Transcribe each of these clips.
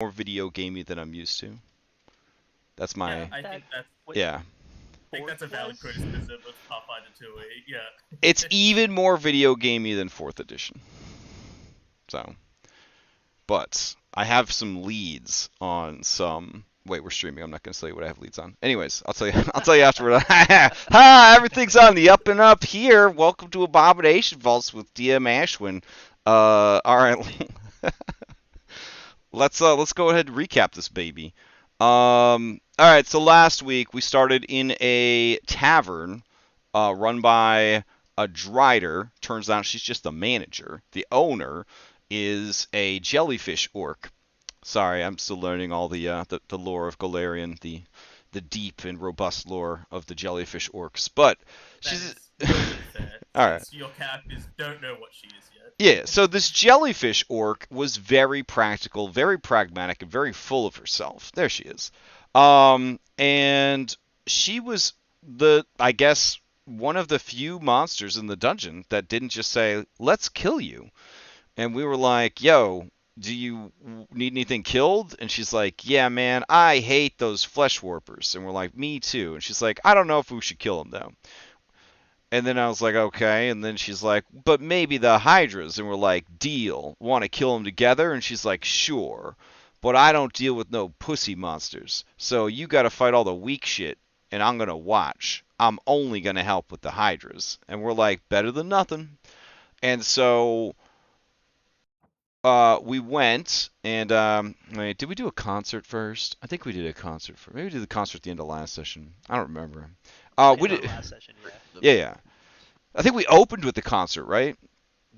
more video gamey than I'm used to. That's my... Yeah, I think that's Yeah. I think that's a valid criticism of Pathfinder 2E. Yeah. It's even more video gamey than 4th edition. So, but I have some leads on some... Wait, we're streaming. I'm not going to tell you what I have leads on. Anyways, I'll tell you. I'll tell you afterward. Ha! Everything's on the up and up here. Welcome to Abomination Vaults with DM Ashwin. All right. Let's go ahead and recap this baby. All right. So last week we started in a tavern, run by a Drider. Turns out she's just the manager. The owner is a jellyfish orc. Sorry, I'm still learning all the lore of Golarion, the deep and robust lore of the jellyfish orcs. But she's fair, all right. Your characters don't know what she is yet. Yeah, so this jellyfish orc was very practical, very pragmatic, and very full of herself. There she is. And she was I guess, one of the few monsters in the dungeon that didn't just say, "Let's kill you." And we were like, "Yo, do you need anything killed?" And she's like, "Yeah, man, I hate those flesh warpers." And we're like, "Me too." And she's like, "I don't know if we should kill them though." And then I was like, "Okay." And then she's like, "But maybe the hydras." And we're like, "Deal. Want to kill them together?" And she's like, "Sure. But I don't deal with no pussy monsters. So you got to fight all the weak shit, and I'm going to watch. I'm only going to help with the hydras." And we're like, "Better than nothing." And so we went, and wait, did we do a concert first? I think we did a concert first. Maybe we did the concert at the end of last session. I don't remember. We did. Last session, Yeah, yeah. I think we opened with the concert, right?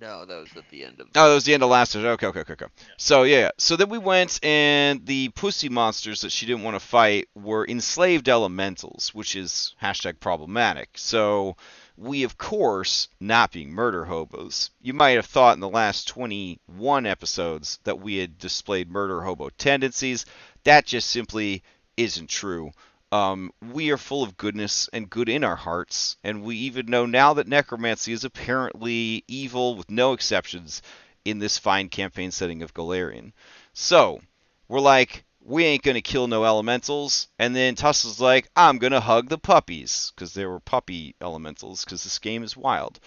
No, that was at the end of. Oh, that was the end of last session. Okay. So yeah. So then we went, and the pussy monsters that she didn't want to fight were enslaved elementals, which is #problematic. So we, of course, not being murder hobos. You might have thought in the last 21 episodes that we had displayed murder hobo tendencies. That just simply isn't true. We are full of goodness and good in our hearts, and we even know now that necromancy is apparently evil with no exceptions in this fine campaign setting of Golarion. So, we're like, we ain't gonna kill no elementals, and then Tussel's like, I'm gonna hug the puppies, because there were puppy elementals, because this game is wild.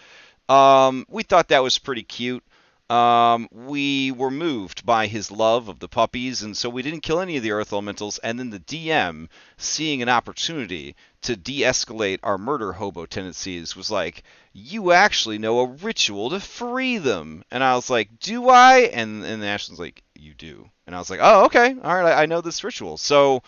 We thought that was pretty cute. We were moved by his love of the puppies, and so we didn't kill any of the earth elementals. And then the DM, seeing an opportunity to de-escalate our murder hobo tendencies, was like, "You actually know a ritual to free them." And I was like, "Do I?" And Ashlyn's like, "You do." And I was like, "Oh, okay, all right, I know this ritual." So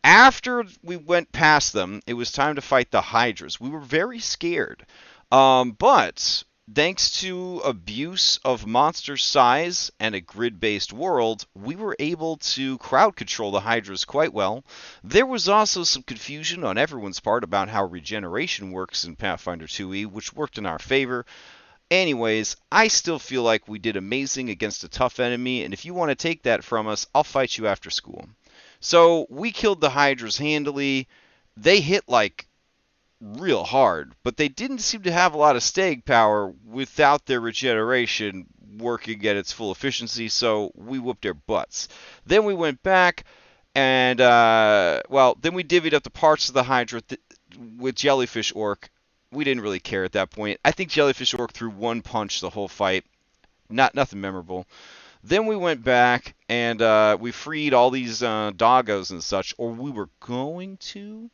after we went past them, it was time to fight the hydras. We were very scared, but thanks to abuse of monster size and a grid-based world, we were able to crowd control the hydras quite well. There was also some confusion on everyone's part about how regeneration works in Pathfinder 2e, which worked in our favor. Anyways, I still feel like we did amazing against a tough enemy, and if you want to take that from us, I'll fight you after school. So we killed the hydras handily. They hit like real hard, but they didn't seem to have a lot of staying power without their regeneration working at its full efficiency, so we whooped their butts. Then we went back, and, then we divvied up the parts of the Hydra with Jellyfish Orc. We didn't really care at that point. I think Jellyfish Orc threw one punch the whole fight. Nothing memorable. Then we went back, and we freed all these doggos and such, or we were going to.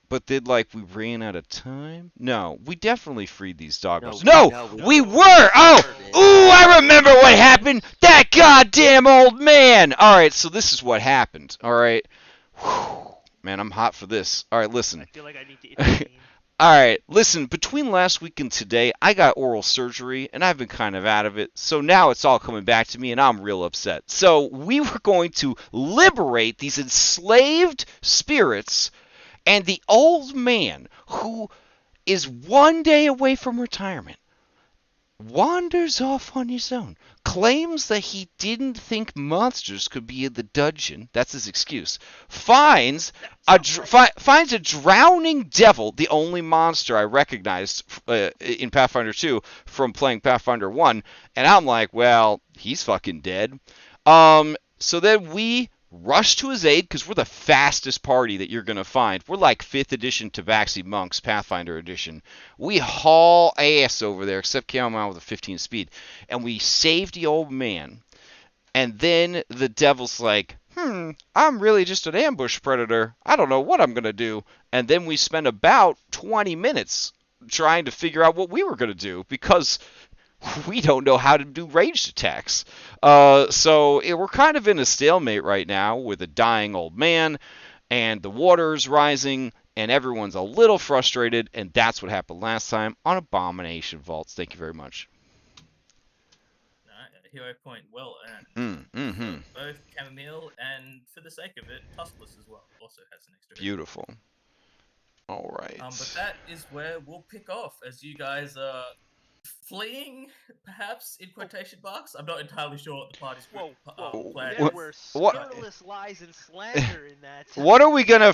But then, we ran out of time? No, we definitely freed these doggos. No, we were! Oh! Ooh, I remember what happened! That goddamn old man! Alright, so this is what happened, alright? Man, I'm hot for this. Alright, listen. I feel like I need to intervene. Alright, listen, between last week and today, I got oral surgery, and I've been kind of out of it, so now it's all coming back to me, and I'm real upset. So, we were going to liberate these enslaved spirits, and the old man, who is one day away from retirement, wanders off on his own, claims that he didn't think monsters could be in the dungeon. That's his excuse. Finds a drowning devil, the only monster I recognized in Pathfinder 2 from playing Pathfinder 1, and I'm like, well, he's fucking dead. So then we rush to his aid because we're the fastest party that you're going to find. We're like 5th edition Tabaxi Monks, Pathfinder edition. We haul ass over there, except came out with a 15 speed. And we save the old man. And then the devil's like, I'm really just an ambush predator. I don't know what I'm going to do. And then we spend about 20 minutes trying to figure out what we were going to do because we don't know how to do ranged attacks. So we're kind of in a stalemate right now with a dying old man, and the water's rising, and everyone's a little frustrated, and that's what happened last time on Abomination Vaults. Thank you very much. Hero point well earned. Mm-hmm. Both Chamomile and, for the sake of it, Tuskless as well. Also has an extra. Beautiful. All right. But that is where we'll pick off as you guys are fleeing, perhaps in quotation marks. I'm not entirely sure what the party's plan There is. were What- scurrilous lies and slander in that. What are we gonna?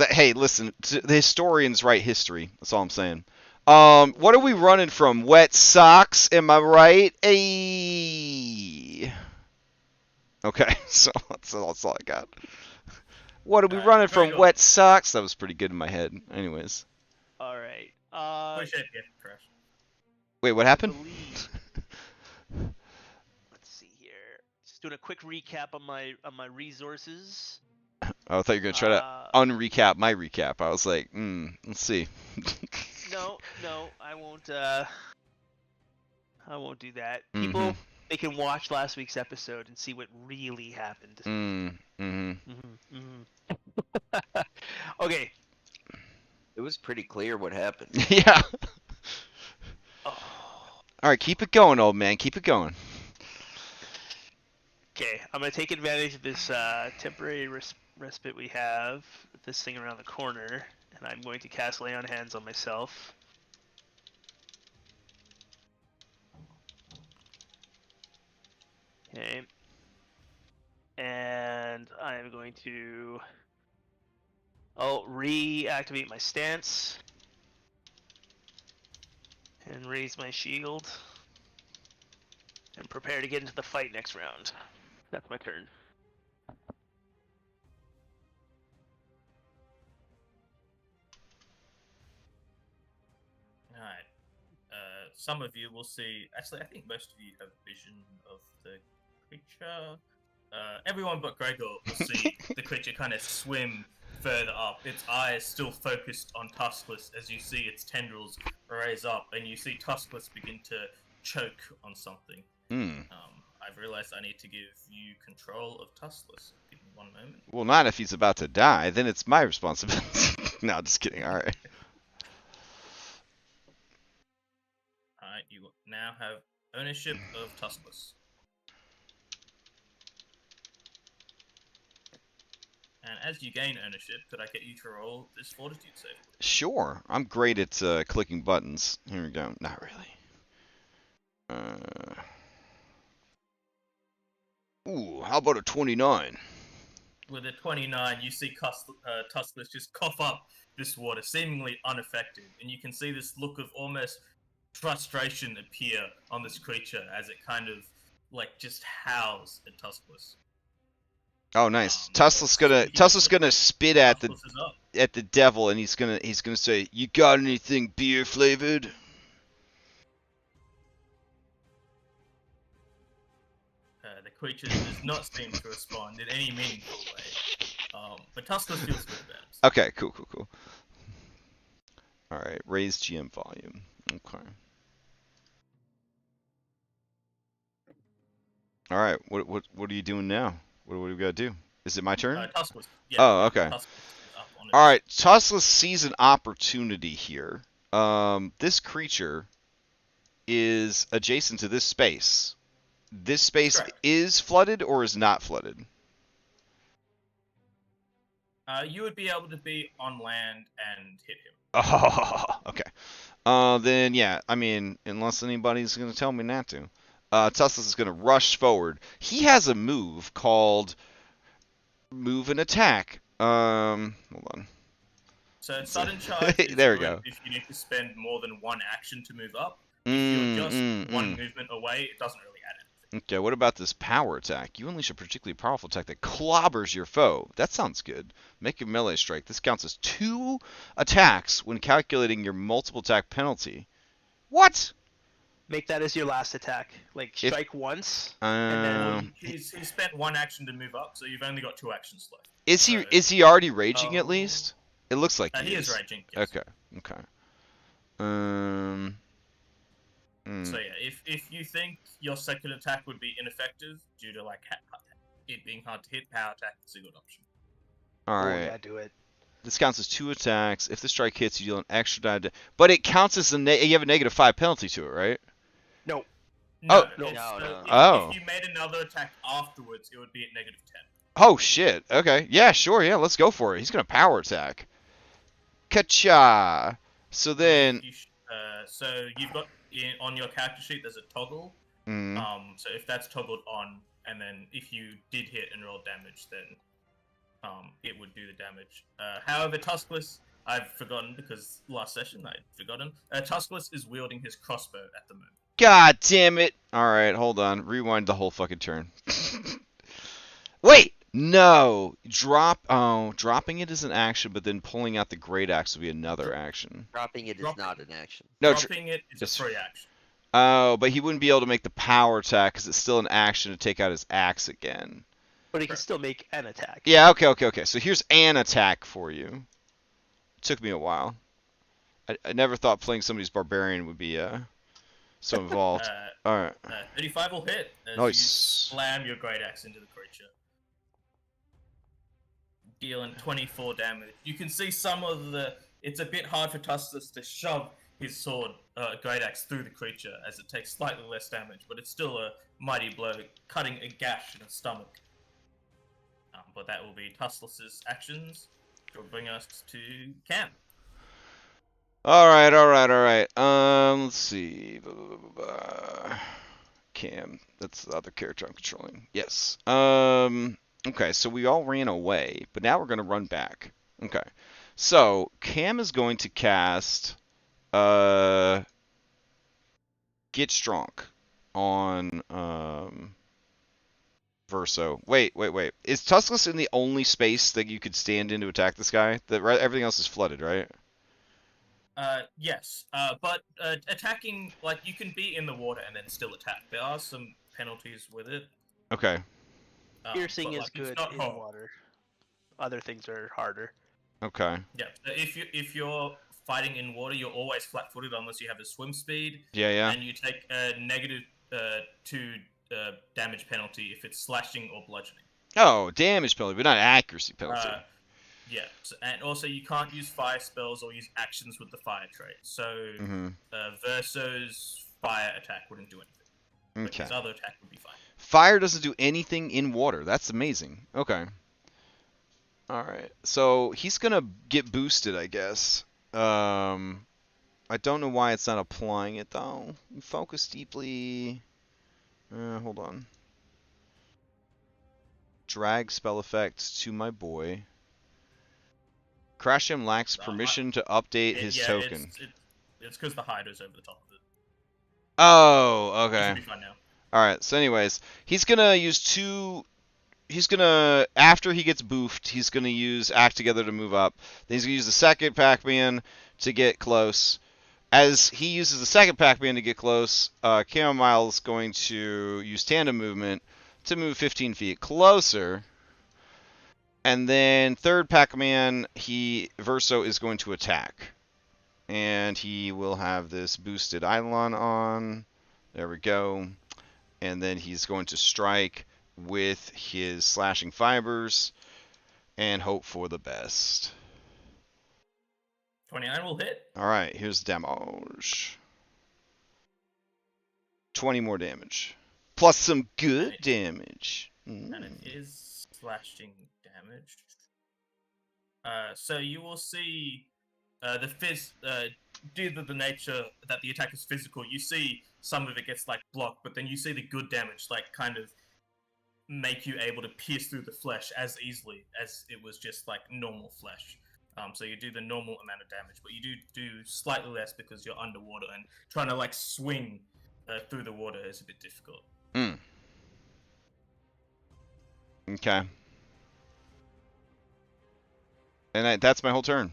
Hey, listen. The historians write history. That's all I'm saying. What are we running from? Wet socks? Am I right? Ayy. Okay, so that's all I got. What are we running from? Gregor. Wet socks? That was pretty good in my head. Anyways. All right. Appreciate the effort, Crash. Wait, what happened? Let's see here. Just doing a quick recap on my resources. Oh, I thought you were gonna try to unrecap my recap. I was like, let's see. No, I won't. I won't do that. People, they can watch last week's episode and see what really happened. Okay. It was pretty clear what happened. Yeah. Oh. All right, keep it going, old man. Keep it going. Okay, I'm gonna take advantage of this temporary respite we have with this thing around the corner, and I'm going to cast Lay on Hands on myself. Okay. And I'm going to... I'll reactivate my stance. And raise my shield. And prepare to get into the fight next round. That's my turn. Alright. Some of you will see... Actually, I think most of you have vision of the creature. Everyone but Gregor will see the creature kind of swim further up. Its eyes still focused on Tuskless as you see its tendrils raise up, and you see Tuskless begin to choke on something. I've realized I need to give you control of Tuskless. Give me one moment. Well, not if he's about to die. Then it's my responsibility. No, just kidding. All right. Alright, you now have ownership of Tuskless. And as you gain ownership, could I get you to roll this fortitude save? Sure. I'm great at clicking buttons. Here we go. Not really. Ooh, how about a 29? With a 29, you see Tuskless just cough up this water, seemingly unaffected, and you can see this look of almost frustration appear on this creature as it kind of like just howls at Tuskless. Oh, nice. Tussle's gonna spit at Tuskless is up. the devil, and he's gonna say, "You got anything beer flavored?" The creature does not seem to respond in any meaningful way. But Tuskless feels good about it. Okay, cool. All right, raise GM volume. Okay. All right, what are you doing now? What do we gotta do? Is it my turn? Tuskless. Yeah, Oh, okay. Tuskless is up on it. All right, Tuskless sees an opportunity here. This creature is adjacent to this space. This space Correct. is flooded or is not flooded? You would be able to be on land and hit him. Oh, okay. Then yeah, I mean, unless anybody's gonna tell me not to, Tuskless is gonna rush forward. He has a move called Move and Attack. Hold on. So sudden charge is There we good go. if you need to spend more than one action to move up. If you're just one mm. movement away, it doesn't really add Okay, what about this power attack? You unleash a particularly powerful attack that clobbers your foe. That sounds good. Make a melee strike. This counts as 2 attacks when calculating your multiple attack penalty. What? Make that as your last attack. Like, strike once, and then... He spent 1 action to move up, so you've only got 2 actions left. Is he already raging at least? It looks like he is raging. Yes. Okay. So yeah, if you think your second attack would be ineffective due to like it being hard to hit, power attack is a good option. All right. Yeah, do it. This counts as 2 attacks. If the strike hits, you deal an extra die. But it counts as you have a -5 penalty to it, right? No. No. If you made another attack afterwards, it would be at -10. Oh shit. Okay. Yeah, sure. Yeah, let's go for it. He's gonna power attack. Kacha. So then. So you've got on your character sheet. There's a toggle. So if that's toggled on, and then if you did hit and roll damage, then it would do the damage. However, Tuskless, I've forgotten because last session I'd forgotten. Tuskless is wielding his crossbow at the moment. God damn it! All right, hold on. Rewind the whole fucking turn. Wait, no. Dropping it is an action, but then pulling out the great axe will be another action. Dropping it is not an action. No, dropping it is a free action. Oh, but he wouldn't be able to make the power attack because it's still an action to take out his axe again. But he can still make an attack. Yeah, okay. So here's an attack for you. It took me a while. I never thought playing somebody's barbarian would be so involved. All right. 35 will hit as nice. you slam your great axe into the creature, dealing 24 damage. You can see some of the. It's a bit hard for Tuskless to shove his sword, great axe, through the creature as it takes slightly less damage, but it's still a mighty blow, cutting a gash in its stomach. But that will be Tuskless's actions, which will bring us to Cam. All right. Let's see. Cam, that's the other character I'm controlling. Yes. Okay, so we all ran away, but now we're going to run back. Okay. So, Cam is going to cast Get Strong on Verso. Wait. Is Tuskless in the only space that you could stand in to attack this guy? Everything else is flooded, right? Yes. But attacking, like, you can be in the water and then still attack. There are some penalties with it. Okay. Piercing is good in water. Other things are harder. Okay. Yeah. If you're fighting in water, you're always flat-footed unless you have a swim speed. Yeah. And you take a -2 damage penalty if it's slashing or bludgeoning. Oh, damage penalty, but not accuracy penalty. Yeah, and also you can't use fire spells or use actions with the fire trait. So Verso's fire attack wouldn't do anything. But his other attack would be fine. Fire doesn't do anything in water. That's amazing. Okay. All right. So he's gonna get boosted, I guess. I don't know why it's not applying it though. Focus deeply. Hold on. Drag spell effect to my boy. Crasham lacks permission to update his token. It's because the hider's over the top of it. Oh, okay. It should be fine now. Alright, so anyways, he's gonna use 2... He's gonna, after he gets boofed, he's gonna use Act Together to move up. Then he's gonna use the second Pac-Man to get close. As he uses the second Pac-Man to get close, Chamomile's going to use Tandem Movement to move 15 feet closer. And then third Pac-Man, Verso is going to attack. And he will have this boosted Eidolon on. There we go. And then he's going to strike with his slashing fibers and hope for the best. 29 will hit. Alright, here's damage. 20 more damage. Plus some good damage. And it is slashing damage. So you will see the due to the nature that the attack is physical, you see some of it gets like blocked, but then you see the good damage like kind of make you able to pierce through the flesh as easily as it was just like normal flesh. So you do the normal amount of damage, but you do slightly less because you're underwater, and trying to like swing through the water is a bit difficult. Okay. And that's my whole turn.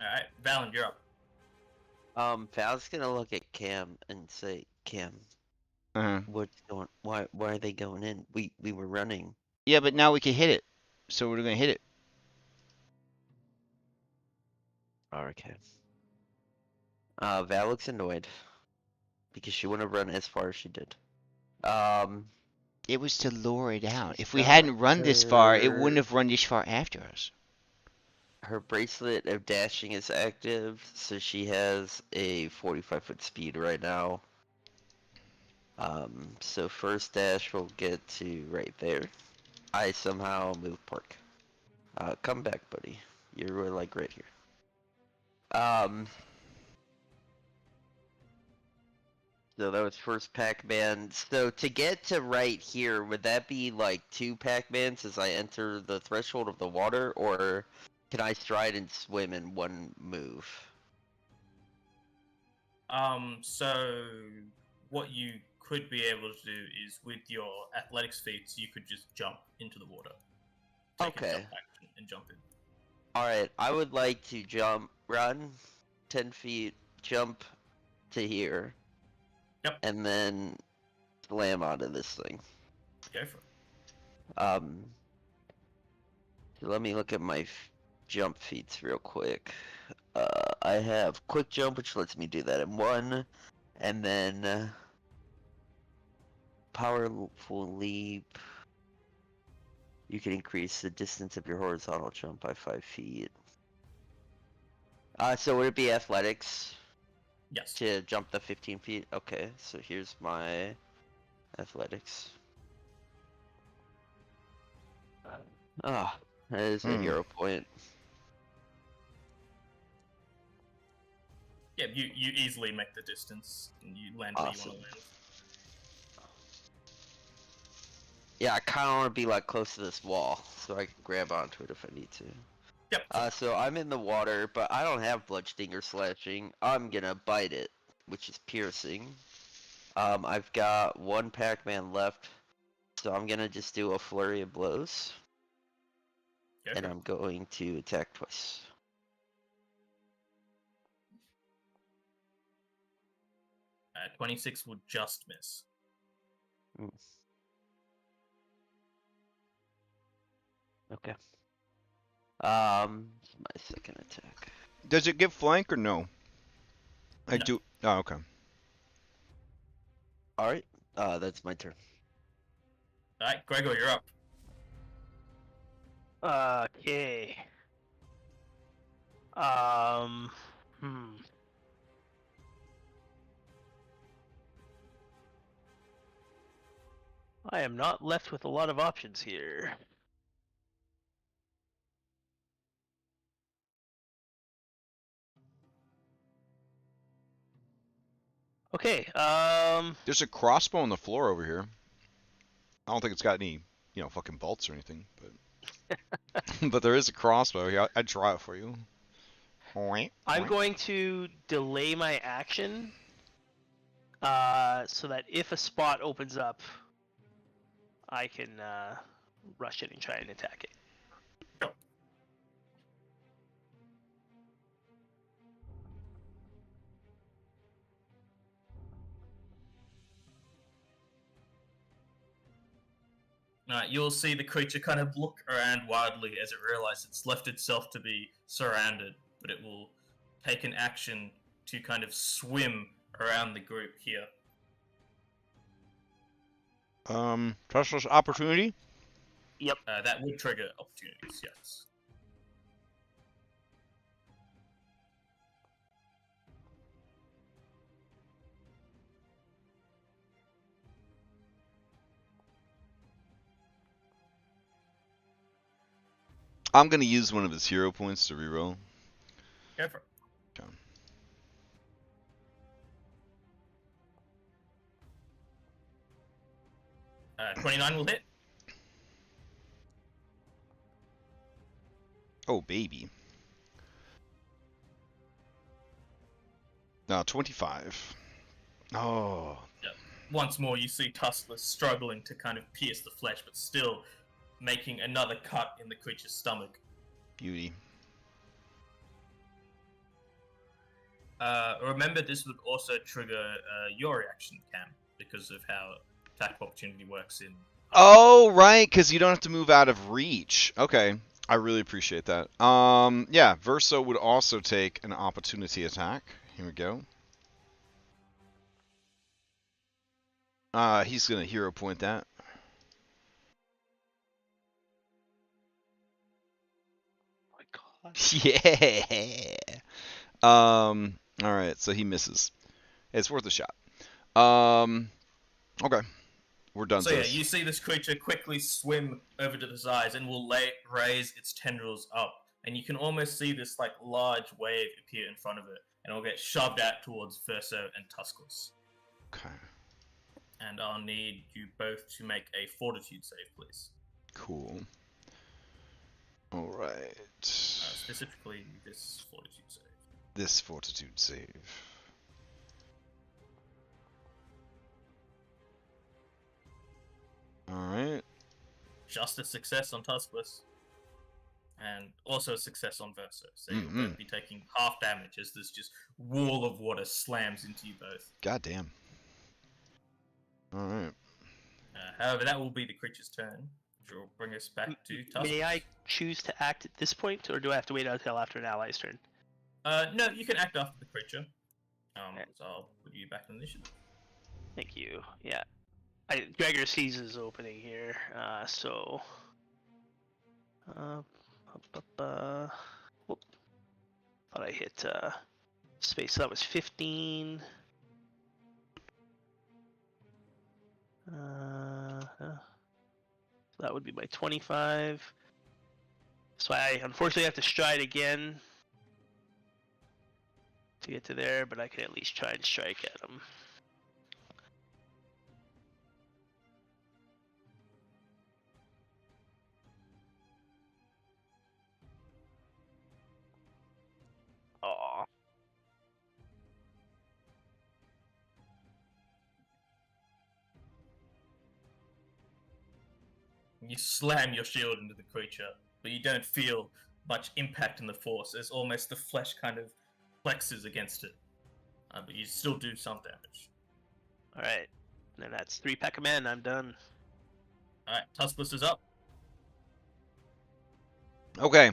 Alright, Valen, you're up. Val's gonna look at Cam and say, Cam, Uh-huh. what's going? Why are they going in? We were running. Yeah, but now we can hit it. So we're gonna hit it. Oh, okay. Val looks annoyed because she wouldn't have run as far as she did. It was to lure it out. She's If we got hadn't run this far, it her- wouldn't have run this far after us. Her bracelet of dashing is active, so she has a 45-foot speed right now. So first dash will get to right there. I somehow move Park. Come back, buddy. You're like right here. So that was first Pac-Man. So to get to right here, would that be like 2 Pac-Mans as I enter the threshold of the water, or can I stride and swim in one move? So what you could be able to do is with your athletics feats, you could just jump into the water. Take a Okay. jump action and jump in. Alright, I would like to run 10 feet, jump to here. Yep. And then slam onto this thing. Go for it. So let me look at my jump feats real quick. I have quick jump, which lets me do that in 1, and then powerful leap. You can increase the distance of your horizontal jump by 5 feet. So would it be athletics Yes. to jump the 15 feet? Okay, so here's my athletics. Ah, that is a hero point. Yeah, you easily make the distance and you land where you Awesome. want to land. Yeah, I kind of want to be like close to this wall so I can grab onto it if I need to. Yep. So I'm in the water, but I don't have bludgeoning or slashing. I'm gonna bite it, which is piercing. I've got 1 Pac-Man left, so I'm gonna just do a flurry of blows. Go And for it. I'm going to attack twice. Uh, 26 will just miss. Okay. My second attack. Does it give flank or no? I No. do. Oh, okay. Alright, that's my turn. Alright, Gregor, you're up. Okay. I am not left with a lot of options here. Okay, There's a crossbow on the floor over here. I don't think it's got any, fucking bolts or anything, but but there is a crossbow here. I'd draw it for you. I'm going to delay my action, so that if a spot opens up, I can rush it and try and attack it. You'll see the creature kind of look around wildly as it realizes it's left itself to be surrounded, but it will take an action to kind of swim around the group here. Trustless opportunity? Yep. That would trigger opportunities, yes. I'm gonna use one of his hero points to reroll. Go for it. Okay. Uh, 29 will hit. Oh, baby. No, 25. Oh. Once more, you see Tuskler struggling to kind of pierce the flesh, but still making another cut in the creature's stomach. Beauty. Remember, this would also trigger your reaction, Cam, because of how attack of opportunity works in. Oh, right, because you don't have to move out of reach. Okay, I really appreciate that. Yeah, Verso would also take an opportunity attack. Here we go. He's gonna hero point that. Oh my god. Yeah. All right, so he misses. It's worth a shot. Okay, we're done. So yeah, you see this creature quickly swim over to the sides and will raise its tendrils up, and you can almost see this like large wave appear in front of it, and it'll get shoved out towards Verso and Tuskless. Okay. And I'll need you both to make a Fortitude save, please. Cool. All right. Specifically, this Fortitude save. This Fortitude save. Alright. Just a success on Tuskless. And also a success on Verso. So you'll both be taking half damage as this just wall of water slams into you both. God damn. Alright. However, that will be the creature's turn, which will bring us back to Tuskless. May I choose to act at this point, or do I have to wait until after an ally's turn? No, you can act after the creature. So I'll put you back in the initiative. Thank you. Yeah. Gregor sees his opening here, so... Whoop. Thought I hit space, so that was 15. That would be my 25. So I unfortunately have to stride again to get to there, but I can at least try and strike at him. Aww. You slam your shield into the creature, but you don't feel much impact in the force. It's almost the flesh kind of flexes against it. But you still do some damage. Alright. Then that's 3 pack of men, I'm done. Alright, Tuskless is up. Okay.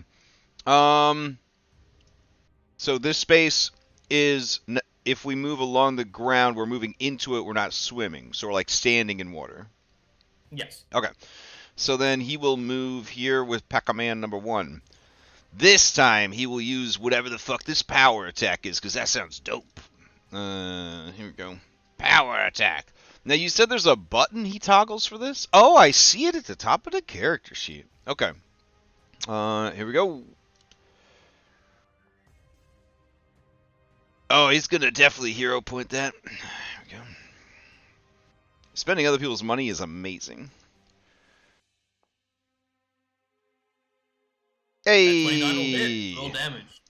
So this space is, if we move along the ground, we're moving into it, we're not swimming. So we're like standing in water. Yes. Okay. So then he will move here with Pac-Man number 1. This time he will use whatever the fuck this power attack is, because that sounds dope. Here we go. Power attack. Now you said there's a button he toggles for this? Oh, I see it at the top of the character sheet. Okay. Here we go. Oh, he's gonna definitely hero point that. There we go. Spending other people's money is amazing. Hey! 29 will hit. Roll damage.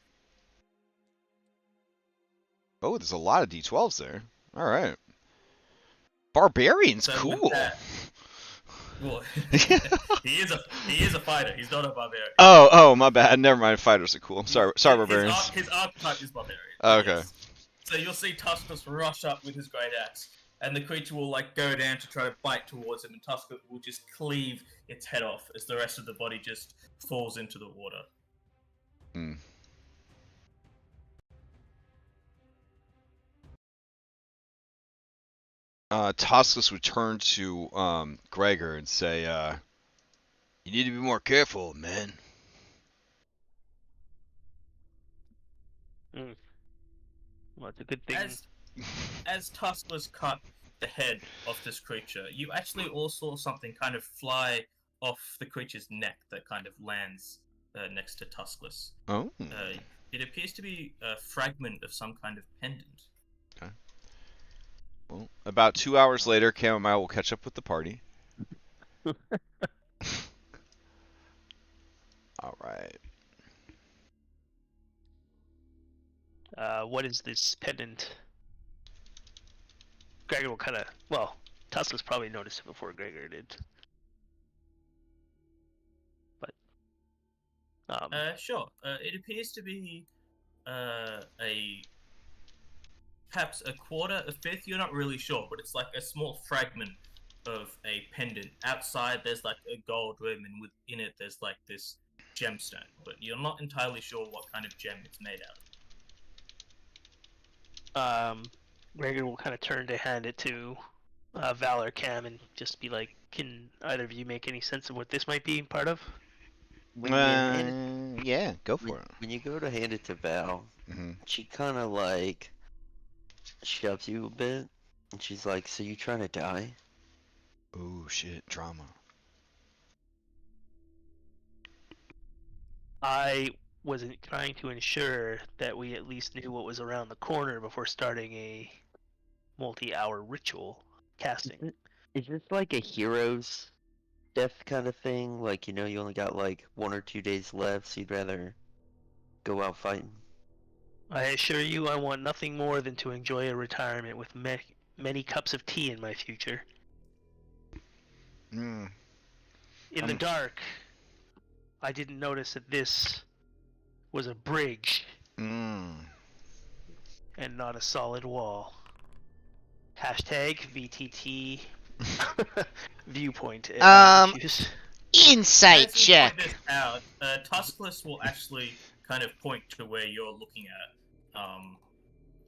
Oh, there's a lot of D12s there. All right. Barbarian's So cool. with that- Well, he is a fighter. He's not a barbarian. Oh, my bad. Never mind. Fighters are cool. Sorry, barbarians. His archetype is barbarian. Okay. Yes. So you'll see Tuskless rush up with his great axe, and the creature will like go down to try to bite towards him, and Tuskless will just cleave its head off as the rest of the body just falls into the water. Hmm. Tuskless would turn to Gregor and say, "You need to be more careful, man." Well, it's a good thing. As Tuskless cut the head of this creature, you actually also saw something kind of fly off the creature's neck that kind of lands next to Tuskless. Oh. It appears to be a fragment of some kind of pendant. Okay. Well, about 2 hours later, Chamomile will catch up with the party. All right. What is this pendant? Gregor will kind of... Well, Tuskless probably noticed it before Gregor did. Sure. It appears to be perhaps a quarter, a fifth. You're not really sure, but it's like a small fragment of a pendant. Outside, there's like a gold rim, and within it, there's like this gemstone. But you're not entirely sure what kind of gem it's made out of. Gregor will kind of turn to hand it to Val or Cam and just be like, "Can either of you make any sense of what this might be part of?" Yeah, go for it. When you go to hand it to Val, Mm-hmm. she kind of like shoves you a bit, and she's like, "So you trying to die?" Oh shit, drama. I wasn't trying to ensure that we at least knew what was around the corner before starting a multi-hour ritual casting. Is this like a hero's death kind of thing? Like, you only got like 1 or 2 days left, so you'd rather go out fighting? I assure you, I want nothing more than to enjoy a retirement with many cups of tea in my future. Mm. In the dark, I didn't notice that this was a bridge and not a solid wall. Hashtag VTT viewpoint. Insight As you check. point this out, Tuskless will actually kind of point to where you're looking at,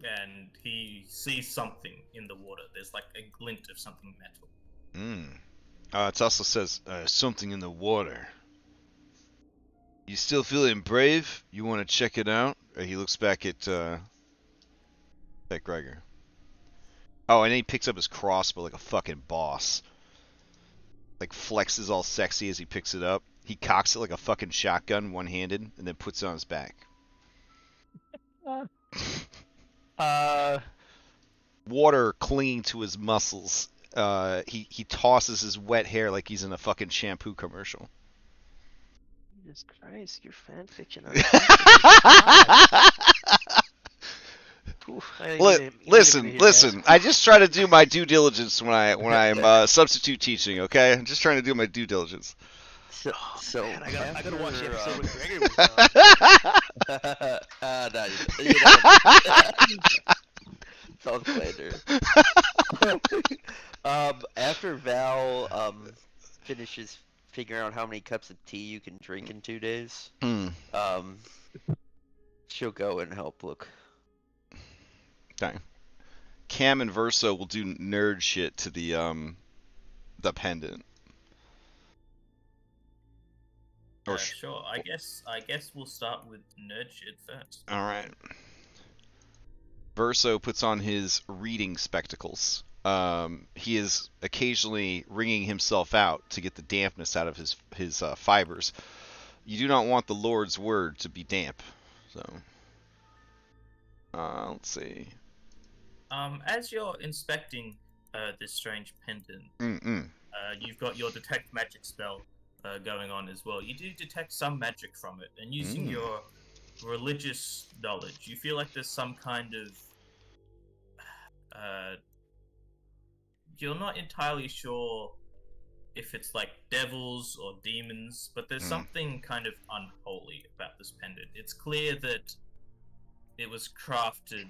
and he sees something in the water. There's like a glint of something metal. Tesla says, something in the water. You still feeling brave? You want to check it out? He looks back at Gregor. Oh, and then he picks up his crossbow like a fucking boss. Like flexes all sexy as he picks it up. He cocks it like a fucking shotgun, one-handed, and then puts it on his back. Water clinging to his muscles. He tosses his wet hair like he's in a fucking shampoo commercial. Jesus Christ, your fan fiction. Listen. I just try to do my due diligence when I'm substitute teaching. Okay, I'm just trying to do my due dilegence. So Man, I gotta watch the episode with Gregor was on. Nice. It's all slander. After Val finishes figuring out how many cups of tea you can drink in 2 days, she'll go and help look. Okay. Cam and Verso will do nerd shit to the pendant. Sure. I guess we'll start with nerd shit first. All right. Verso puts on his reading spectacles. He is occasionally wringing himself out to get the dampness out of his fibers. You do not want the Lord's word to be damp. So, let's see. As you're inspecting this strange pendant, you've got your detect magic spell going on as well. You do detect some magic from it, and using your religious knowledge, you feel like there's some kind of you're not entirely sure if it's like devils or demons, but there's something kind of unholy about this pendant. It's clear that it was crafted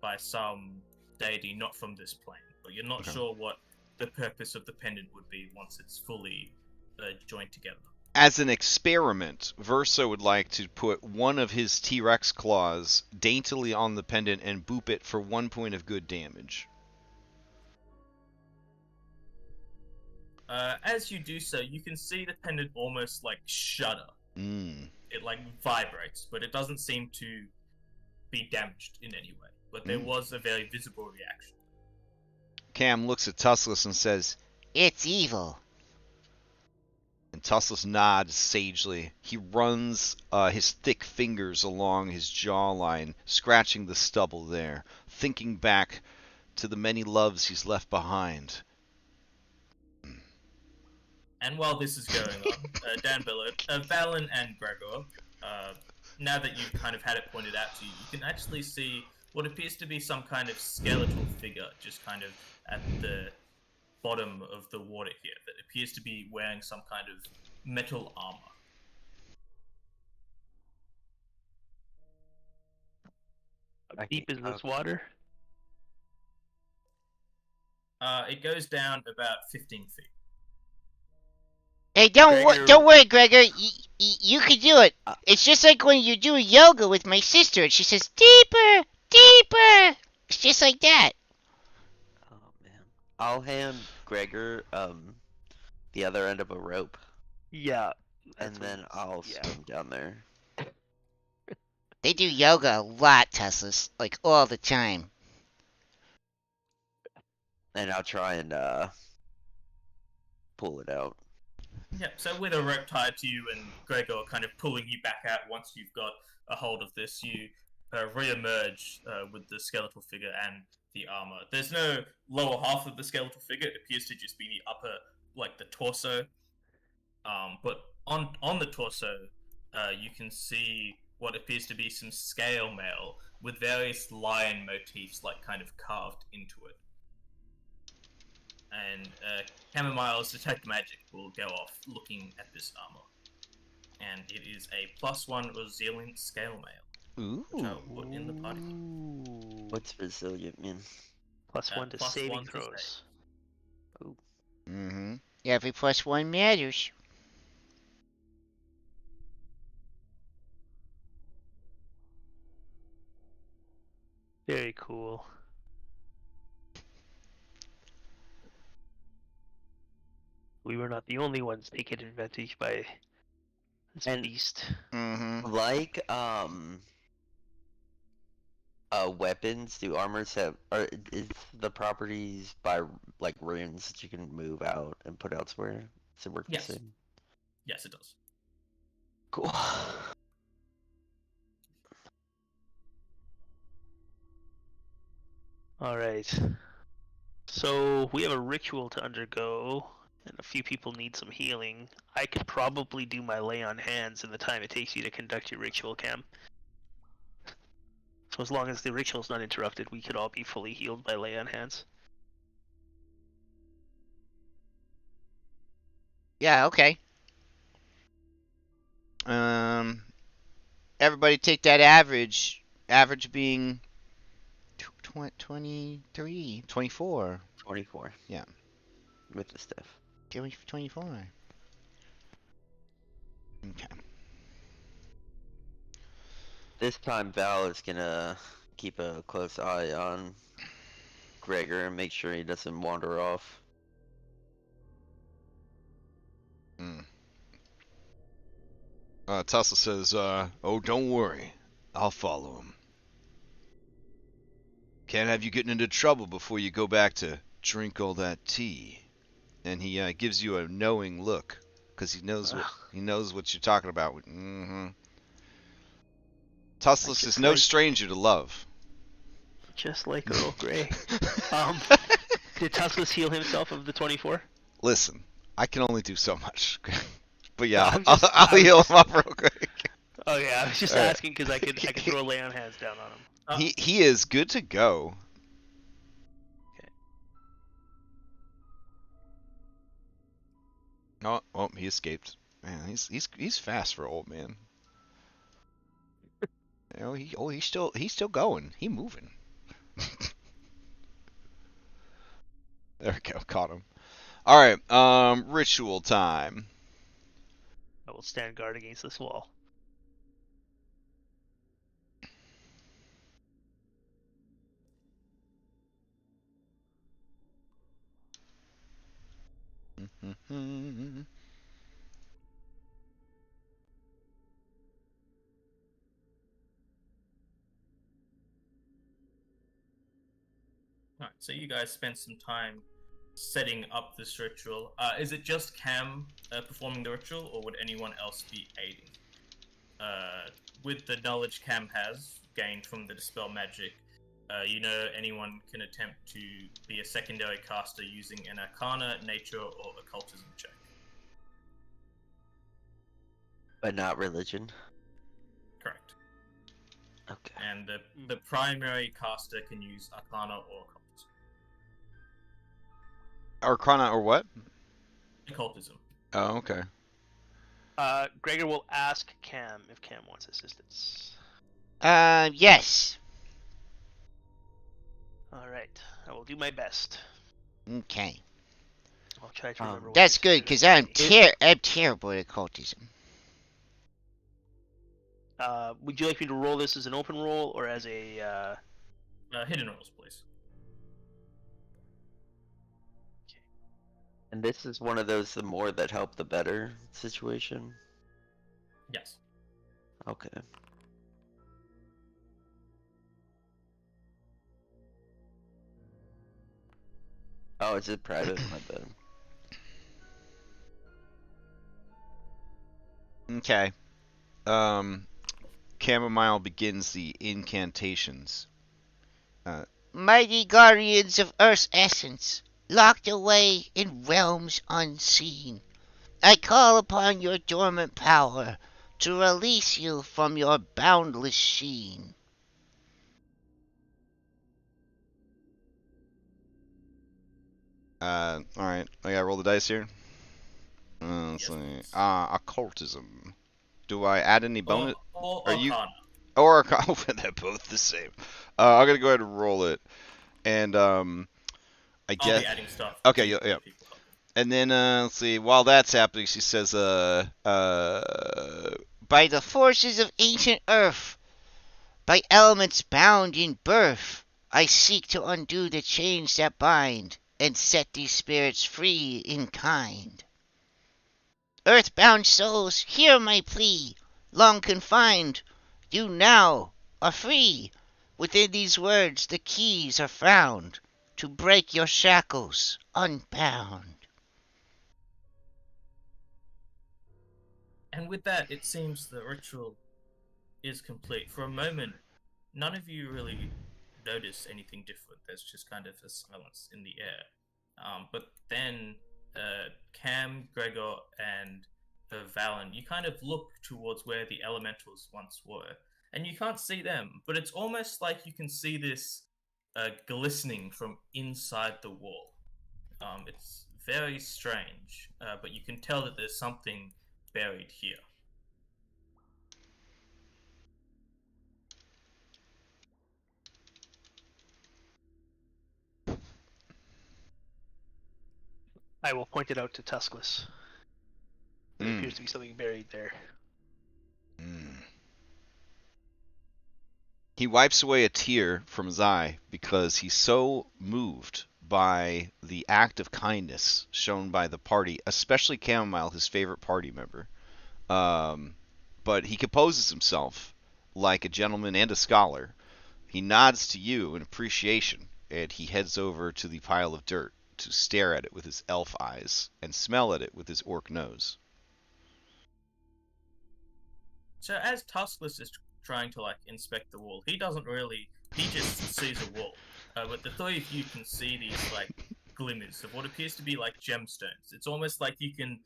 by some deity not from this plane, but you're not sure what the purpose of the pendant would be once it's fully joined together. As an experiment, Verso would like to put one of his T-Rex claws daintily on the pendant and boop it for 1 point of good damage. As you do so, you can see the pendant almost like shudder. It like vibrates, but it doesn't seem to be damaged in any way. But there was a very visible reaction. Cam looks at Tuskless and says, "It's evil." And Tuskless nods sagely. He runs his thick fingers along his jawline, scratching the stubble there, thinking back to the many loves he's left behind. And while this is going on, Dan Billett, Valen and Gregor, now that you've kind of had it pointed out to you, you can actually see what appears to be some kind of skeletal figure just kind of at the bottom of the water here that appears to be wearing some kind of metal armor. Deep is this water? It goes down about 15 feet. Hey, Gregor- don't worry, Gregor. You can do it. It's just like when you do yoga with my sister, and she says, "Deeper, deeper." It's just like that. Oh man. I'll hand Gregor the other end of a rope, Yeah. and then I'll swim down there. They do yoga a lot, Teslas, like all the time. And I'll try and pull it out. Yeah, so with a rope tied to you and Gregor kind of pulling you back out once you've got a hold of this, you re-emerge with the skeletal figure and the armor. There's no lower half of the skeletal figure. It appears to just be the upper, like the torso. But on the torso, you can see what appears to be some scale mail with various lion motifs, like kind of carved into it. And Chamomile's Detect Magic will go off looking at this armor. And it is a +1 resilient scale mail. Ooh. Which I'll put in the party. What's resilient mean? +1 to plus saving one to throws. Mm-hmm. Every +1 matters. Very cool. We were not the only ones taken advantage by this And- beast. Mm-hmm. Like weapons, do armors have is the properties by like runes that you can move out and put elsewhere? Does it work Yes. the same? Yes, it does. Cool. Alright. So, we have a ritual to undergo, and a few people need some healing. I could probably do my lay on hands in the time it takes you to conduct your ritual, Cam. So as long as the ritual's not interrupted, we could all be fully healed by lay on hands. Yeah, okay. Everybody take that average. Average being 23, 24. 24. Yeah. With the stuff. 24. Okay. This time Val is gonna keep a close eye on Gregor and make sure he doesn't wander off. Tussle says, "Oh, don't worry. I'll follow him. Can't have you getting into trouble before you go back to drink all that tea." And he gives you a knowing look, because he knows what you're talking about. Mm-hmm. Tussless is no stranger to love. Just like Earl Grey. Did Tussless heal himself of the 24? Listen, I can only do so much. But yeah, No, I'll heal him up real quick. Oh yeah, I was just asking because I could throw lay on hands down on him. He is good to go. Okay. Oh, he escaped. Man, he's fast for old man. You know, he's still going. He moving. There we go, caught him. All right, ritual time. I will stand guard against this wall. Alright, so you guys spent some time setting up this ritual. Is it just Cam performing the ritual, or would anyone else be aiding? With the knowledge Cam has gained from the Dispel Magic, you know anyone can attempt to be a secondary caster using an Arcana, Nature, or Occultism check. But not religion. Correct. Okay. And the primary caster can use Arcana or Occultism. Arcana or what? Occultism. Oh, okay. Gregor will ask Cam if Cam wants assistance. Yes. Alright, I will do my best. Okay. I'll try to remember what That's you good, because I'm terrible at occultism. Would you like me to roll this as an open roll or as a hidden rolls, please. And this is one of those the more that help the better situation? Yes. Okay. Oh, is it private? My bad. Okay. Chamomile begins the incantations. Mighty guardians of Earth's essence, locked away in realms unseen, I call upon your dormant power to release you from your boundless sheen. Alright. I gotta roll the dice here. Let's Yes, see. please. Occultism. Do I add any bonus? Or Are you- Arcana. Or they're both the same. I'm gonna go ahead and roll it. And, I I'll guess. be adding stuff. Okay, to yeah. people helping. And then, let's see. While that's happening, she says, By the forces of ancient Earth, by elements bound in birth, I seek to undo the chains that bind, and set these spirits free in kind. Earthbound souls, hear my plea, long confined, you now are free. Within these words the keys are found, to break your shackles unbound. And with that, it seems the ritual is complete. For a moment, none of you really notice anything different. There's just kind of a silence in the air. But then, Cam, Gregor, and Valen, you kind of look towards where the elementals once were, and you can't see them, but it's almost like you can see this glistening from inside the wall. It's very strange, but you can tell that there's something buried here. I will point it out to Tuskless. There appears to be something buried there. He wipes away a tear from his eye because he's so moved by the act of kindness shown by the party, especially Chamomile, his favorite party member. But he composes himself like a gentleman and a scholar. He nods to you in appreciation, and he heads over to the pile of dirt to stare at it with his elf eyes and smell at it with his orc nose. So as Tuskless is trying to inspect the wall, he just sees a wall. But the three of you can see these glimmers of what appears to be gemstones. It's almost like you can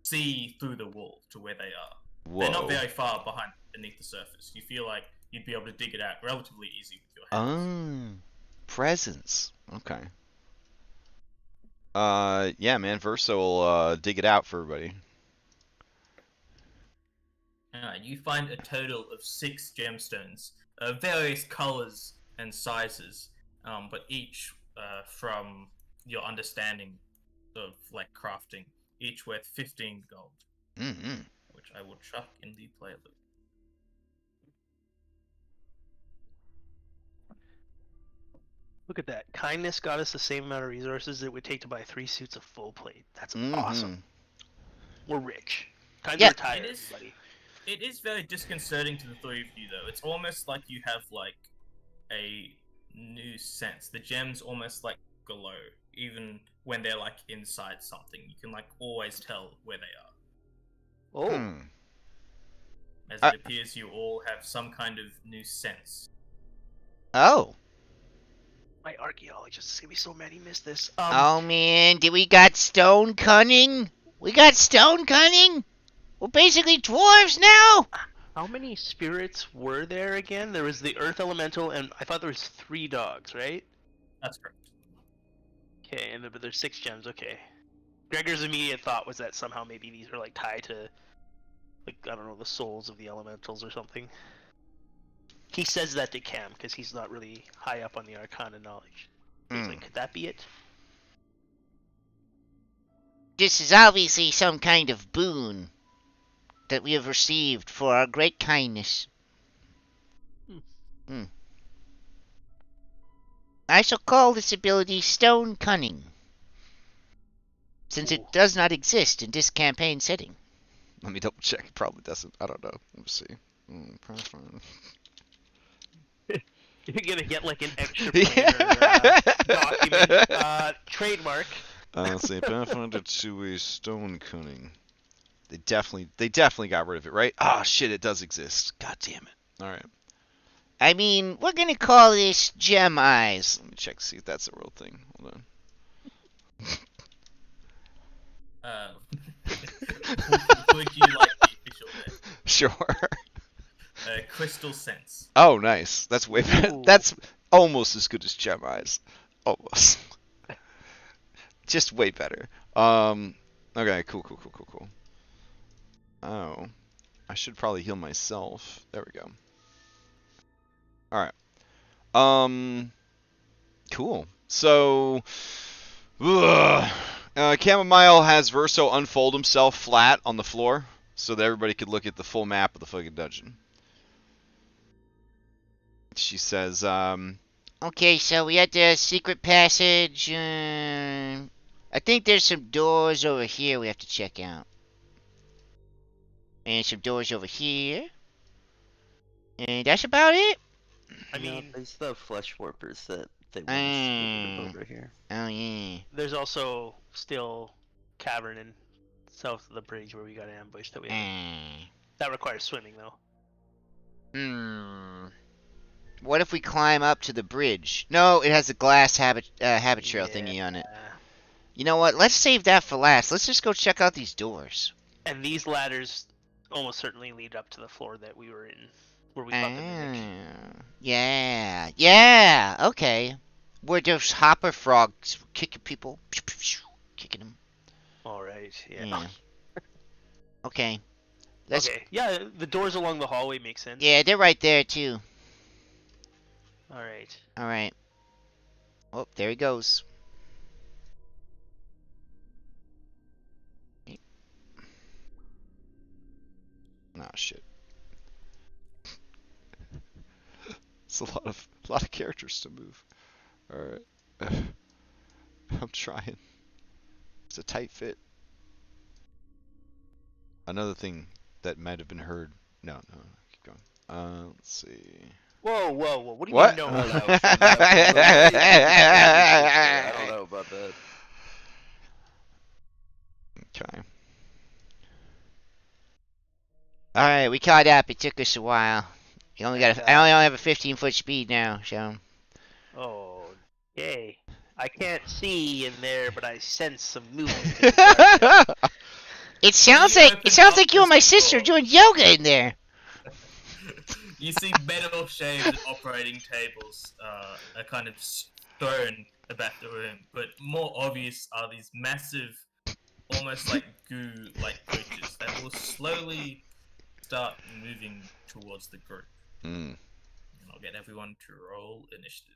see through the wall to where they are. Whoa. They're not very far beneath the surface. You feel like you'd be able to dig it out relatively easy with your hands. Presence. Okay. Yeah, man, Verso will dig it out for everybody. You find a total of 6 gemstones, various colors and sizes, but each from your understanding of crafting, each worth 15 gold, which I will chuck in the player loop. Look at that. Kindness got us the same amount of resources it would take to buy 3 suits of full plate. That's awesome. We're rich. Time to retire, everybody. It is very disconcerting to the three of you, though. It's almost like you have, a new sense. The gems almost, glow, even when they're, inside something. You can, always tell where they are. Oh. As it appears you all have some kind of new sense. Oh. My archaeologist is gonna be so mad he missed this. Oh man, did we got stone cunning? We got stone cunning? We're basically dwarves now? How many spirits were there again? There was the earth elemental, and I thought there was 3 dogs, right? That's correct. Okay, but there's 6 gems, okay. Gregor's immediate thought was that somehow maybe these were tied to, I don't know, the souls of the elementals or something. He says that to Cam because he's not really high up on the Arcana knowledge. He's like, could that be it? This is obviously some kind of boon that we have received for our great kindness. I shall call this ability Stone Cunning, since it does not exist in this campaign setting. Let me double check. It probably doesn't. I don't know. Let me see. You're gonna get like an extra planner document. Trademark. Let's see. Pathfinder 2 Stone Cunning. They definitely got rid of it, right? Ah, shit, it does exist. God damn it. All right. I mean, we're gonna call this Gem Eyes. Let me check to see if that's a real thing. Hold on. Would you like the official name? Sure. Crystal Sense. Oh, nice. That's way better. Ooh. That's almost as good as Gem Eyes. Almost. Just way better. Okay, cool. Oh. I should probably heal myself. There we go. Alright. Cool. So, Chamomile has Verso unfold himself flat on the floor so that everybody could look at the full map of the fucking dungeon. She says, Okay, so we had the secret passage. I think there's some doors over here we have to check out. And some doors over here. And that's about it? I mean, there's the flesh warpers that they want us to move over here. Oh, yeah. there's also still cavern in south of the bridge where we got ambushed that we haven't. That requires swimming though. What if we climb up to the bridge? No, it has a glass habit trail thingy on it. You know what? Let's save that for last. Let's just go check out these doors. And these ladders almost certainly lead up to the floor that we were in, where we fought the mimic. Yeah, okay. Where there's hopper frogs kicking people. Kicking them. Alright, yeah. Okay. Okay, yeah, the doors along the hallway make sense. Yeah, they're right there, too. Alright. Alright. Oh, there he goes. oh shit. It's a lot of characters to move. Alright. I'm trying. It's a tight fit. Another thing that might have been heard. No, keep going. Let's see. Whoa, what do you What? mean no? I don't know about that. Okay. Alright, we caught up. It took us a while. I only have a 15-foot speed now, so. Oh, yay. I can't see in there, but I sense some movement. It sounds like you and my sister are doing yoga in there. You see metal shaped operating tables are kind of thrown about the room, but more obvious are these massive, almost like goo-like creatures that will slowly start moving towards the group. And I'll get everyone to roll initiative.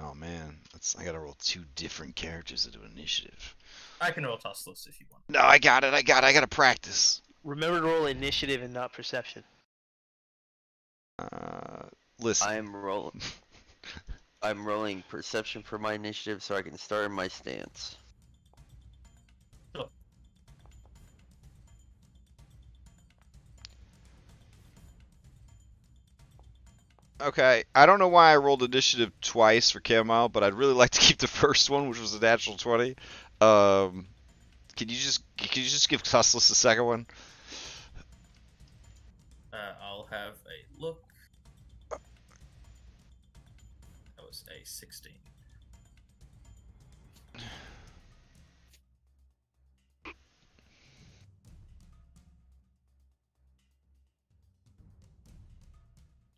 Oh man, I gotta roll 2 different characters to do initiative. I can roll Tussless if you want. No, I got it. I gotta practice. Remember to roll initiative and not perception. Listen. I'm rolling perception for my initiative so I can start in my stance. Sure. Okay, I don't know why I rolled initiative twice for Chamomile, but I'd really like to keep the first one, which was a natural 20. Can you just give Tussless the second one? I'll have a look. That was a 16.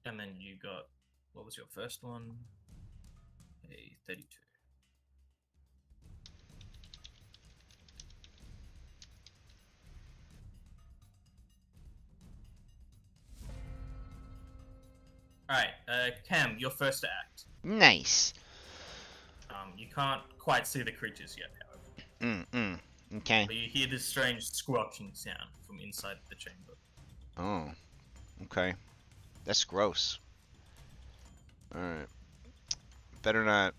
And then you got, what was your first one? A 32. Alright, Cam, you're first to act. Nice. You can't quite see the creatures yet, however. Okay. But you hear this strange squelching sound from inside the chamber. Oh. Okay. That's gross. Alright. Better not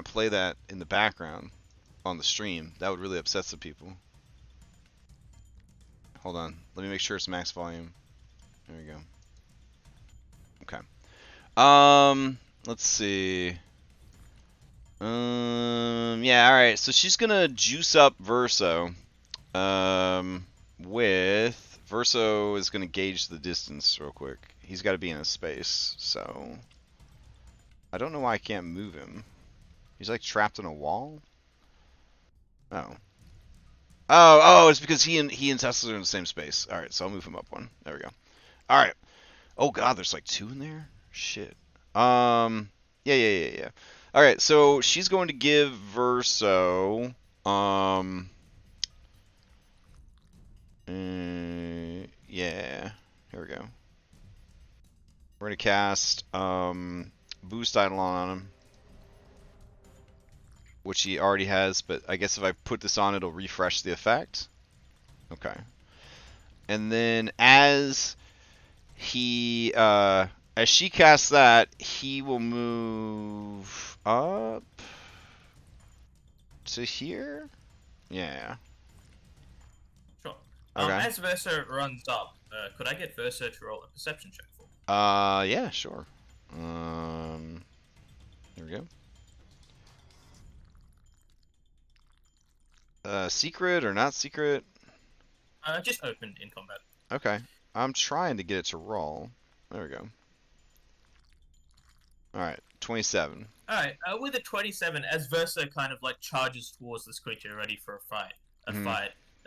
play that in the background on the stream. That would really upset some people. Hold on. Let me make sure it's max volume. There we go. Okay. Let's see. Yeah, alright. So she's gonna juice up Verso. With Verso is gonna gauge the distance real quick. He's gotta be in a space, so I don't know why I can't move him. He's like trapped in a wall? Oh. Oh, it's because he and Tesla are in the same space. Alright, so I'll move him up one. There we go. Alright. Oh god, there's like 2 in there? Shit. Yeah. Alright, so she's going to give Verso yeah. Here we go. We're gonna cast Boost Eidolon on him, which he already has, but I guess if I put this on, it'll refresh the effect. Okay. And then as she casts that, he will move up to here? Yeah. Sure. Okay. As Verso runs up, could I get Verso to roll a perception check for me? Yeah, sure. There we go. Secret or not secret? Just opened in combat. Okay. I'm trying to get it to roll. There we go. Alright, 27. Alright, with a 27, as Verso kind of like charges towards this creature ready for a fight,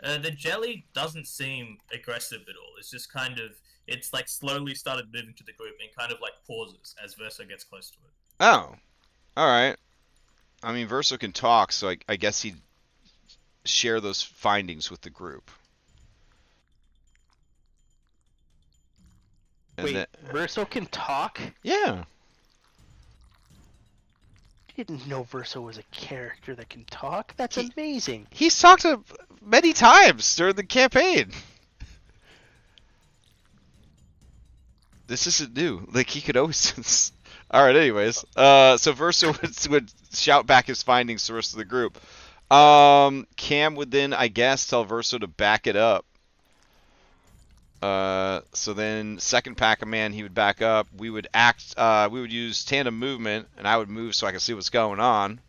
the jelly doesn't seem aggressive at all. It's just kind of, it's like slowly started moving to the group and kind of like pauses as Verso gets close to it. Oh. Alright. I mean, Verso can talk, so I guess he'd share those findings with the group. And Wait, Verso can talk? Yeah. I didn't know Verso was a character that can talk. That's amazing. He's talked to many times during the campaign. This isn't new. Like, he could always... Alright, anyways. So Verso would shout back his findings to the rest of the group. Cam would then, I guess, tell Verso to back it up. So then second Pac-Man, he would back up. We would use tandem movement, and I would move so I could see what's going on.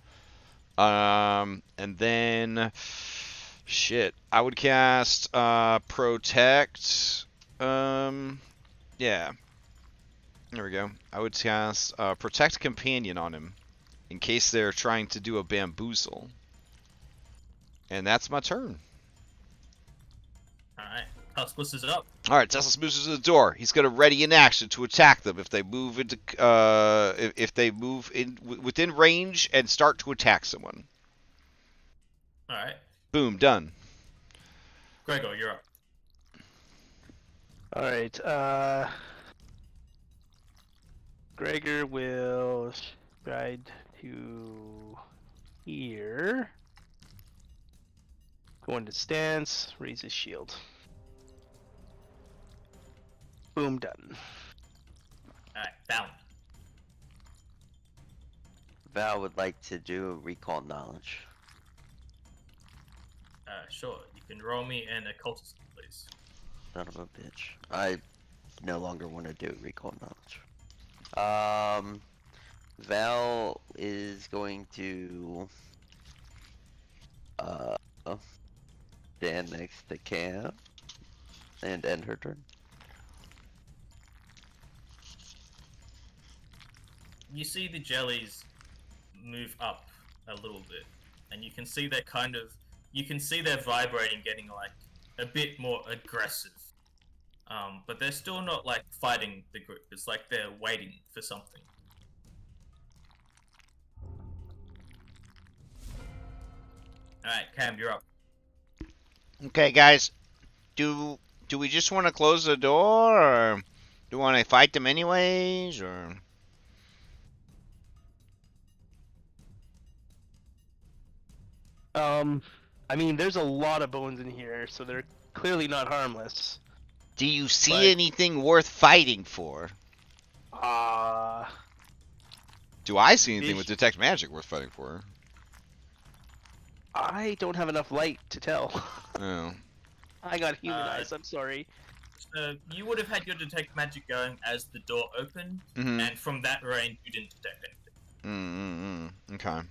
And then, shit, I would cast, Protect. Yeah. There we go. I would cast, Protect Companion on him, in case they're trying to do a bamboozle. And that's my turn. Alright, Tuskless is up. Alright, Tesla moves to the door. He's going to ready in action to attack them if they move into if they move in within range and start to attack someone. Alright. Boom, done. Gregor, you're up. Alright, Gregor will stride to here. Go into stance, raise his shield. Boom, done. Alright, Val. Val would like to do recall knowledge. Sure. You can roll me an occultism, please. Son of a bitch. I no longer want to do recall knowledge. Val is going to stand next to Cam and end her turn. You see the jellies move up a little bit, and you can see they're vibrating, getting like a bit more aggressive. But they're still not like fighting the group. It's like they're waiting for something. Alright, Cam, you're up. Okay, guys. Do we just want to close the door, or Do you want to fight them anyways, or? I mean, there's a lot of bones in here, so they're clearly not harmless. Do you see But- anything worth fighting for? Do I see anything Fish. with detect magic worth fighting for? I don't have enough light to tell. Oh. I got human eyes, I'm sorry. So you would have had your detect magic going as the door opened, Mm-hmm. and from that range you didn't detect anything. Okay.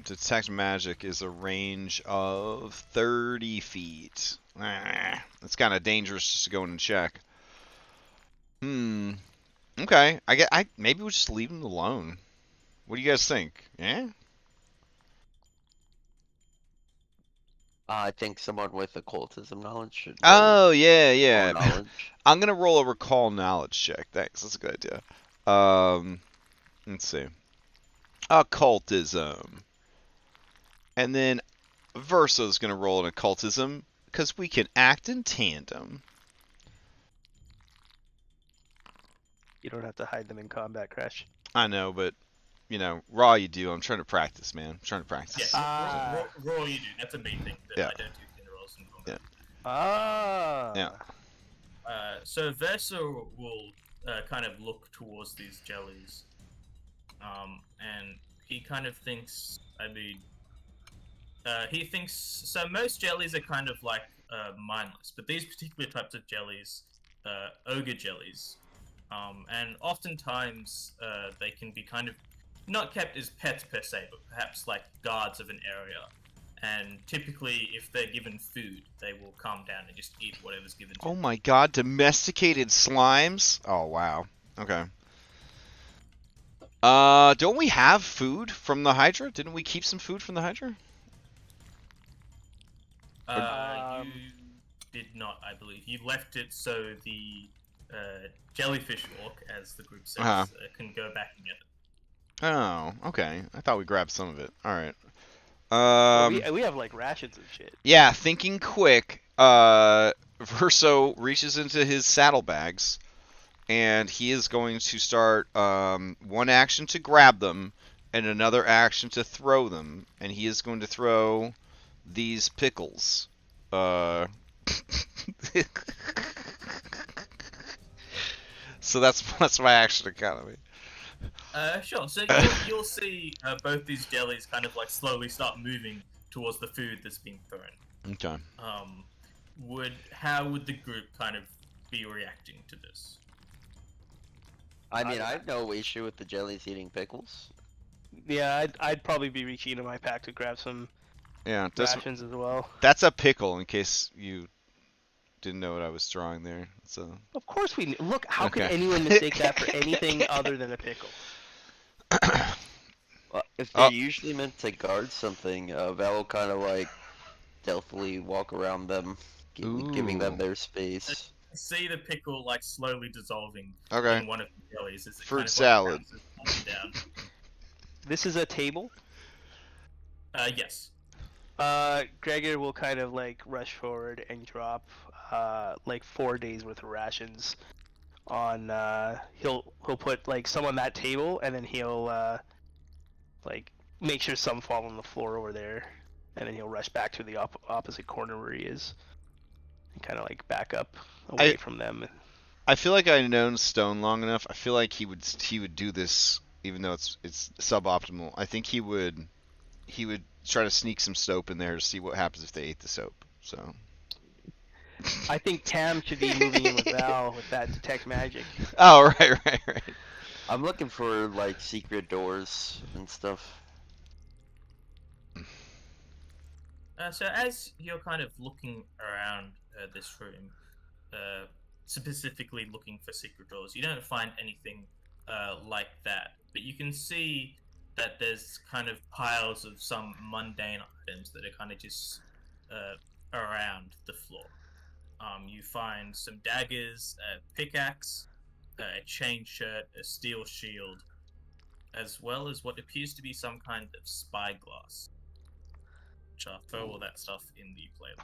Detect magic is a range of 30 feet. It's kind of dangerous just to go in and check. Okay. Maybe we'll just leave him alone. What do you guys think? Yeah? I think someone with occultism knowledge should. Oh, yeah, roll yeah. knowledge. I'm gonna roll a recall knowledge check. Thanks. That's a good idea. Let's see. Occultism. And then Verso's gonna roll an occultism because we can act in tandem. You don't have to hide them in combat, Crash. I know, but you know, raw you do. I'm trying to practice, man. I'm trying to practice. Yeah, roll you do. That's a main thing that Yeah. I don't do in rolls in combat. Yeah. So Verso will kind of look towards these jellies, and he kind of thinks. He thinks so. Most jellies are kind of like mindless, but these particular types of jellies, ogre jellies, and oftentimes they can be kind of not kept as pets per se, but perhaps like guards of an area. And typically, if they're given food, they will calm down and just eat whatever's given to Oh them. my god, domesticated slimes? Oh wow. Okay. Don't we have food from the Hydra? Didn't we keep some food from the Hydra? You did not, I believe. You left it so the jellyfish orc, as the group says, Uh-huh. can go back and get it. Oh, okay. I thought we grabbed some of it. All right. We have like rations and shit. Yeah, thinking quick, Verso reaches into his saddlebags, and he is going to start one action to grab them, and another action to throw them, and he is going to throw these pickles. So that's my action economy. Sure. So you'll see both these jellies kind of like slowly start moving towards the food that's being thrown. Okay. How would the group kind of be reacting to this? I mean, I have no issue with the jellies eating pickles. Yeah, I'd probably be reaching into my pack to grab some Yeah, rations as well. that's a pickle in case you didn't know what I was drawing there. So Of course we look. How could Okay. anyone mistake that for anything other than a pickle? Well, if they're Oh. usually meant to guard something, Val will kind of like stealthily walk around them, giving them Ooh. their space. See the pickle like slowly dissolving Okay. in one of the jellies as it Fruit kind of, salad. Like, bounces up and down. This is a table. Yes. Gregor will kind of like rush forward and drop like 4 days worth of rations on. He'll put like some on that table, and then he'll like make sure some fall on the floor over there, and then he'll rush back to the opposite corner where he is, and kind of like back up away from them. I feel like I've known Stone long enough. I feel like he would do this even though it's suboptimal. I think he would try to sneak some soap in there to see what happens if they ate the soap. So I think Tam should be moving in with Val with that detect magic. Oh, right. I'm looking for like secret doors and stuff. So as you're kind of looking around this room, specifically looking for secret doors, you don't find anything like that. But you can see that there's kind of piles of some mundane items that are kind of just around the floor. You find some daggers, a pickaxe, a chain shirt, a steel shield, as well as what appears to be some kind of spyglass. Which I'll throw all that stuff in the playlist.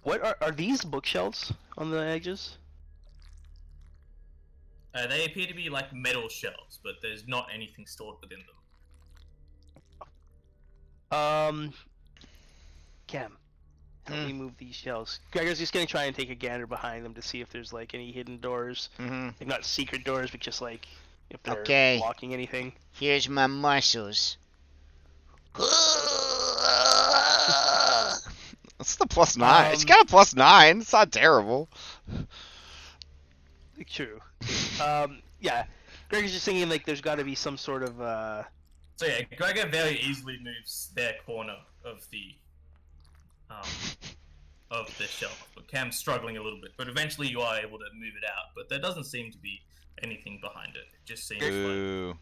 What are these bookshelves on the edges? They appear to be like metal shelves, but there's not anything stored within them. Cam, help me move these shelves. Gregor's just gonna try and take a gander behind them to see if there's like any hidden doors. Like not secret doors, but just like if they're Okay. blocking anything. Here's my muscles. That's the +9. It's got a +9. It's not terrible. True. Yeah. Gregor's just thinking like there's got to be some sort of So yeah, Gregor very easily moves their corner of the shelf, but Cam's struggling a little bit. But eventually you are able to move it out. But there doesn't seem to be anything behind it. It just seems like Ooh.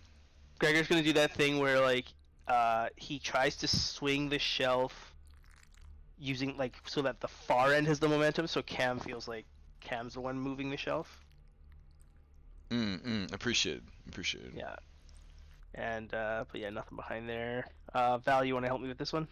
Gregor's gonna do that thing where like he tries to swing the shelf using like so that the far end has the momentum, so Cam feels like Cam's the one moving the shelf. Appreciate. Yeah. And but yeah, nothing behind there. Val, you want to help me with this one?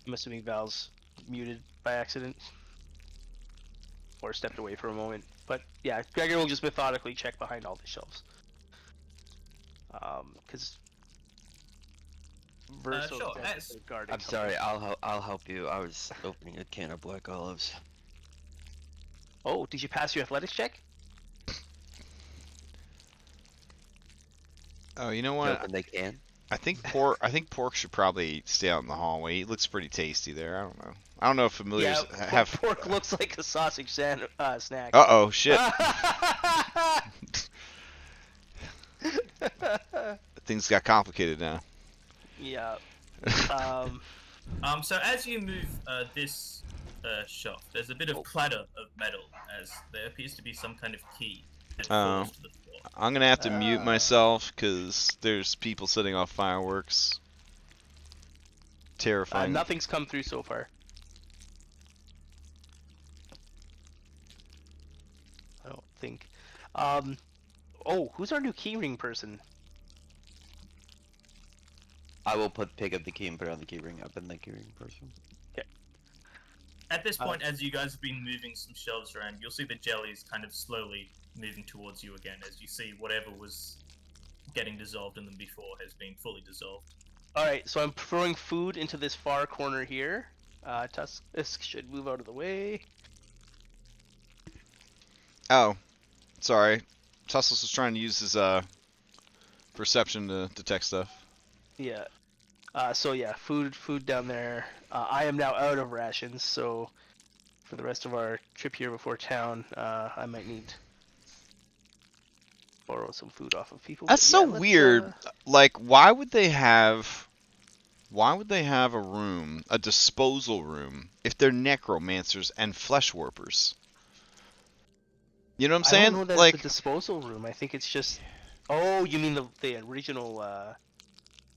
I'm assuming Val's muted by accident. Or stepped away for a moment. But yeah, Gregor will just methodically check behind all the shelves. Because Verso sure, is guarding. I'm sorry, I'll help you. I was opening a can of black olives. Oh, did you pass your athletics check? Oh, you know what? Open the can. I think pork should probably stay out in the hallway. He looks pretty tasty there. I don't know if familiars Yeah, have. pork looks like a sausage snack. Uh-oh, shit. Things got complicated now. Yeah. So as you move this shelf, there's a bit of clatter of metal as there appears to be some kind of key that falls to the floor. I'm gonna have to mute myself because there's people setting off fireworks. Terrifying. Nothing's come through so far. I don't think. Oh, who's our new keyring person? I will pick up the key and put it on the key ring. I've been the key ring person. At this point, as you guys have been moving some shelves around, you'll see the jellies kind of slowly moving towards you again as you see whatever was getting dissolved in them before has been fully dissolved. Alright, so I'm throwing food into this far corner here. Tusk should move out of the way. Oh, sorry. Tussless was trying to use his perception to detect stuff. Yeah. So yeah, food down there. I am now out of rations, so for the rest of our trip here before town, I might need to borrow some food off of people. That's But so yeah, let's, weird. Like, why would they have a room, a disposal room, if they're necromancers and flesh warpers? You know what I'm I saying? don't know that's Like, the disposal room. I think it's just. Oh, you mean the original?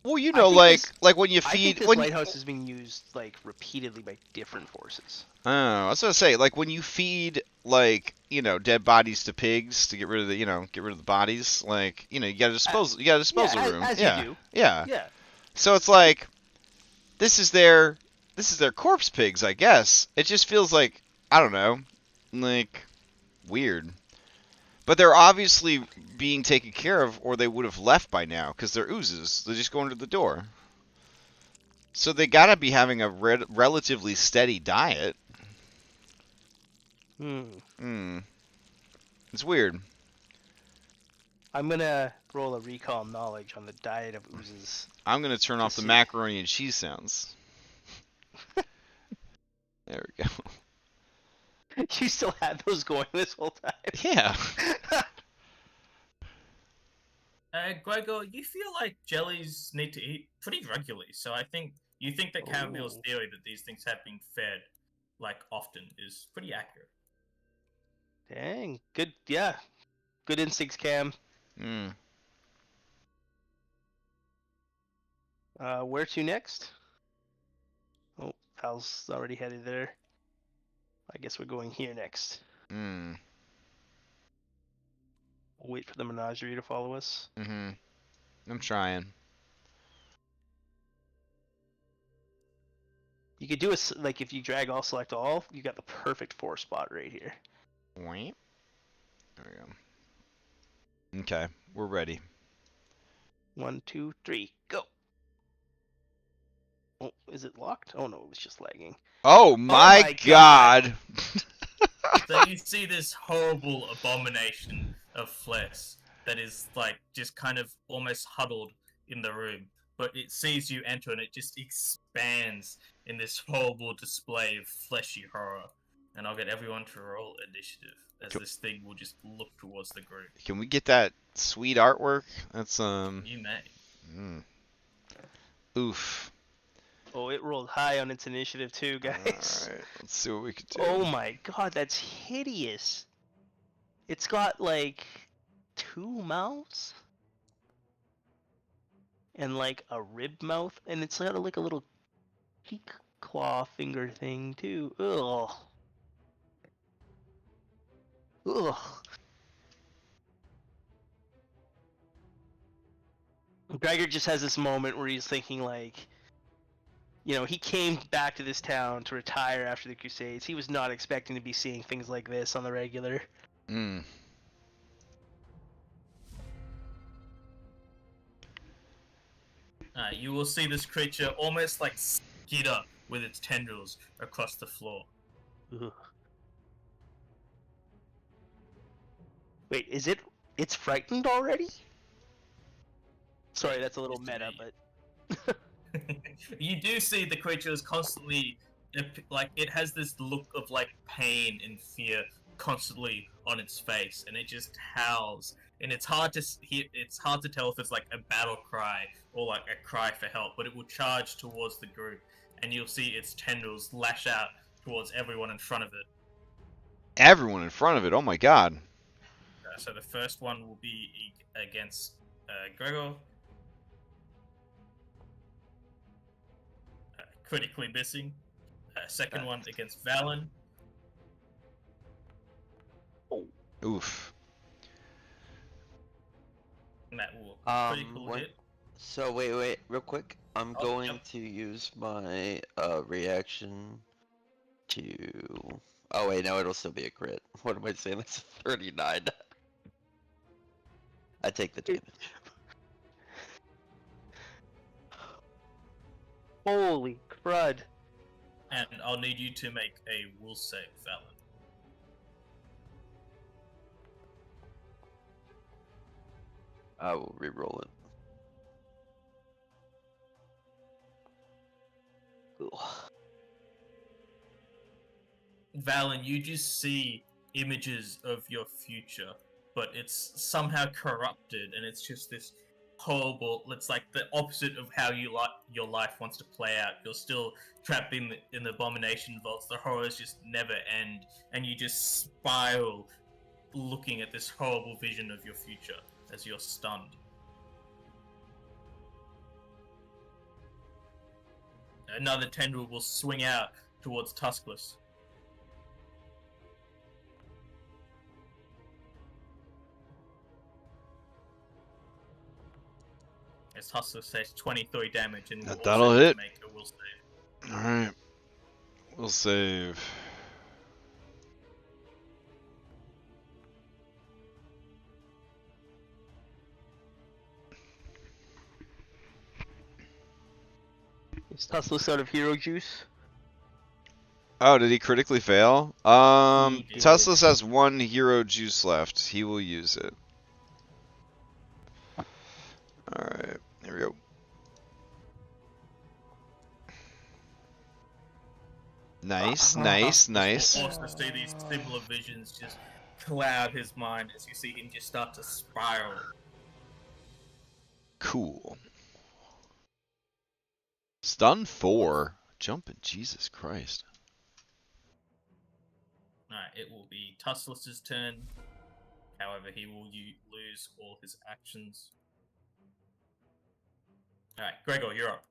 well, you I know, think like this- like when you I think feed this when you, lighthouse is being used like repeatedly by different forces. oh, I was gonna say, like when you feed like dead bodies to pigs to get rid of the bodies, like you gotta dispose you got a disposal yeah, room. as yeah. you do. Yeah. Yeah. So it's like this is their corpse pigs, I guess. It just feels like I don't know, like weird. But they're obviously being taken care of, or they would have left by now, because they're oozes. They just go under the door. So they gotta be having a relatively steady diet. It's weird. I'm gonna roll a recall knowledge on the diet of oozes. I'm gonna turn off the see. macaroni and cheese sounds. There we go. You still had those going this whole time. Yeah. Gregor, you feel like jellies need to eat pretty regularly, so I think you think that Campbell's Ooh. theory that these things have been fed like often is pretty accurate. Dang, good. Yeah, good instincts, Cam. Where to next? Oh, Pal's already headed there. I guess we're going here next. Mm. We'll wait for the menagerie to follow us. Mm-hmm. I'm trying. You could do a like if you drag all, select all. You got the perfect 4 spot right here. Wait. There we go. Okay, we're ready. 1, 2, 3, go. Oh, is it locked? Oh no, it was just lagging. Oh my, my god! So you see this horrible abomination of flesh that is like just kind of almost huddled in the room, but it sees you enter and it just expands in this horrible display of fleshy horror. And I'll get everyone to roll initiative as this thing will just look towards the group. Can we get that sweet artwork? That's You may. Oof. Oh, it rolled high on its initiative too, guys. Alright, let's see what we can do. Oh my god, that's hideous. It's got like 2 mouths and like a rib mouth, and it's got like a little cheek claw finger thing too. Ugh. Ugh. Gregor just has this moment where he's thinking like, you know, he came back to this town to retire after the Crusades. He was not expecting to be seeing things like this on the regular. Mm. You will see this creature almost like skitter with its tendrils across the floor. Ugh. Wait, is it? It's frightened already? Sorry, that's a little meta, but You do see the creature is constantly, like, it has this look of like pain and fear constantly on its face, and it just howls. And it's hard to hear. It's hard to tell if it's like a battle cry or like a cry for help. But it will charge towards the group, and you'll see its tendrils lash out towards everyone in front of it. Everyone in front of it. Oh my god. So the first one will be against Gregor. Critically missing. Second one against Valen. Oof. And that will critical what? hit. So wait, real quick. I'm Oh, going yep. to use my reaction to. Oh wait, no, it'll still be a crit. What am I saying? That's a 39. I take the damage. holy crud. And I'll need you to make a will save, Valen. I will re-roll it. Ugh. Valen, you just see images of your future, but it's somehow corrupted, and it's just this horrible. It's like the opposite of how your life wants to play out. You're still trapped in the Abomination Vaults. The horrors just never end, and you just spiral, looking at this horrible vision of your future as you're stunned. Another tendril will swing out towards Tuskless. As Tuskless says 23 damage and will That'll also hit. make a will save. Alright. We'll save. Is Tuskless out of hero juice? Oh, did he critically fail? He did. Tuskless has 1 hero juice left. He will use it. Alright, here we go. Nice, nice, nice. Forced to see these similar visions just cloud his mind as you see him just start to spiral. Cool. Stun 4. Jumping, Jesus Christ. Alright, it will be Tuskless's turn. However, he will lose all his actions. Alright, Gregor, you're up.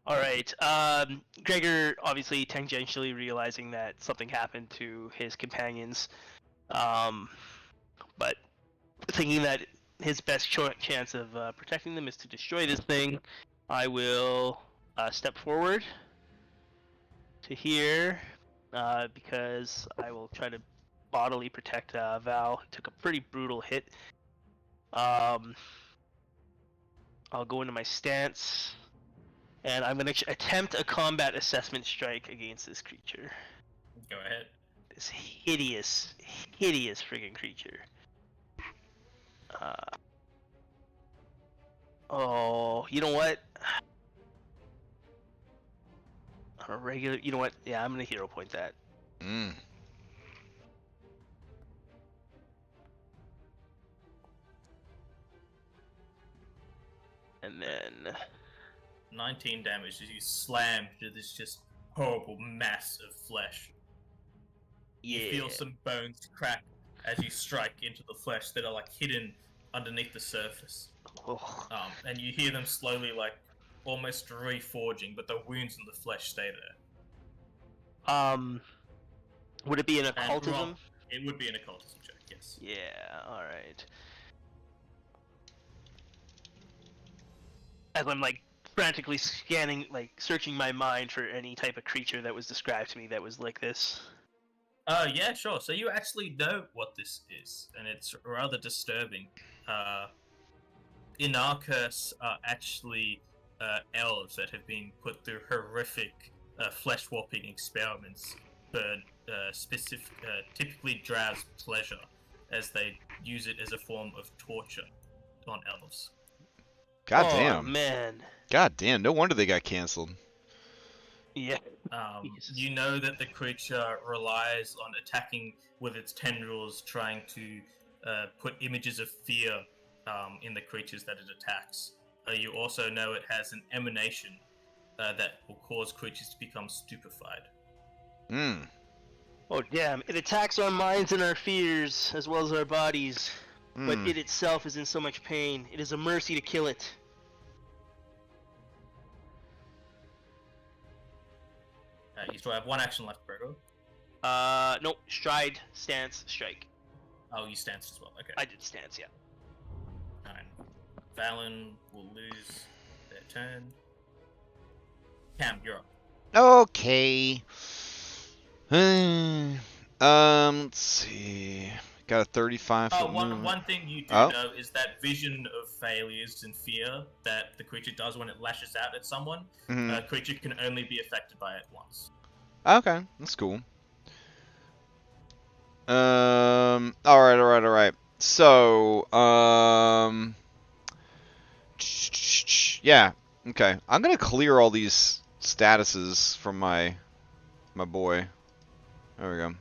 All right. Gregor obviously tangentially realizing that something happened to his companions, but thinking that his best chance of protecting them is to destroy this thing, I will step forward to here because I will try to bodily protect Val. He took a pretty brutal hit. I'll go into my stance, and I'm going to attempt a combat assessment strike against this creature. Go ahead. This hideous friggin' creature. Oh, you know what? On a regular, you know what? Yeah, I'm gonna hero point that. Mm. And then 19 damage as you slam to this just horrible mass of flesh. yeah, You feel some bones crack as you strike into the flesh that are like hidden underneath the surface. oh, And you hear them slowly like almost reforging, but the wounds in the flesh stay there. would it be an And occultism? roll. It would be an occultism check, yes. Yeah, all right. As I'm like frantically scanning, like searching my mind for any type of creature that was described to me that was like this. Yeah, sure. So you actually know what this is, and it's rather disturbing. In our curse are actually elves that have been put through horrific flesh warping experiments for typically drabs pleasure, as they use it as a form of torture on elves. God Oh damn. man. God damn. No wonder they got canceled. Yeah. You know that the creature relies on attacking with its tendrils, trying to put images of fear in the creatures that it attacks. You also know it has an emanation that will cause creatures to become stupefied. Mm. Oh damn! It attacks our minds and our fears as well as our bodies, but Mm. it itself is in so much pain. It is a mercy to kill it. You still have one action left, Gregor. Nope. Stride, stance, strike. Oh, you stance as well. Okay. I did stance, yeah. Alright. Valen will lose their turn. Cam, you're up. Okay. Let's see. Got a 35 foot movement. One thing you do Oh. know is that vision of failures and fear that the creature does when it lashes out at someone. Mhm. A creature can only be affected by it once. Okay, that's cool. Alright. So, yeah, okay. I'm gonna clear all these statuses from my boy. There we go.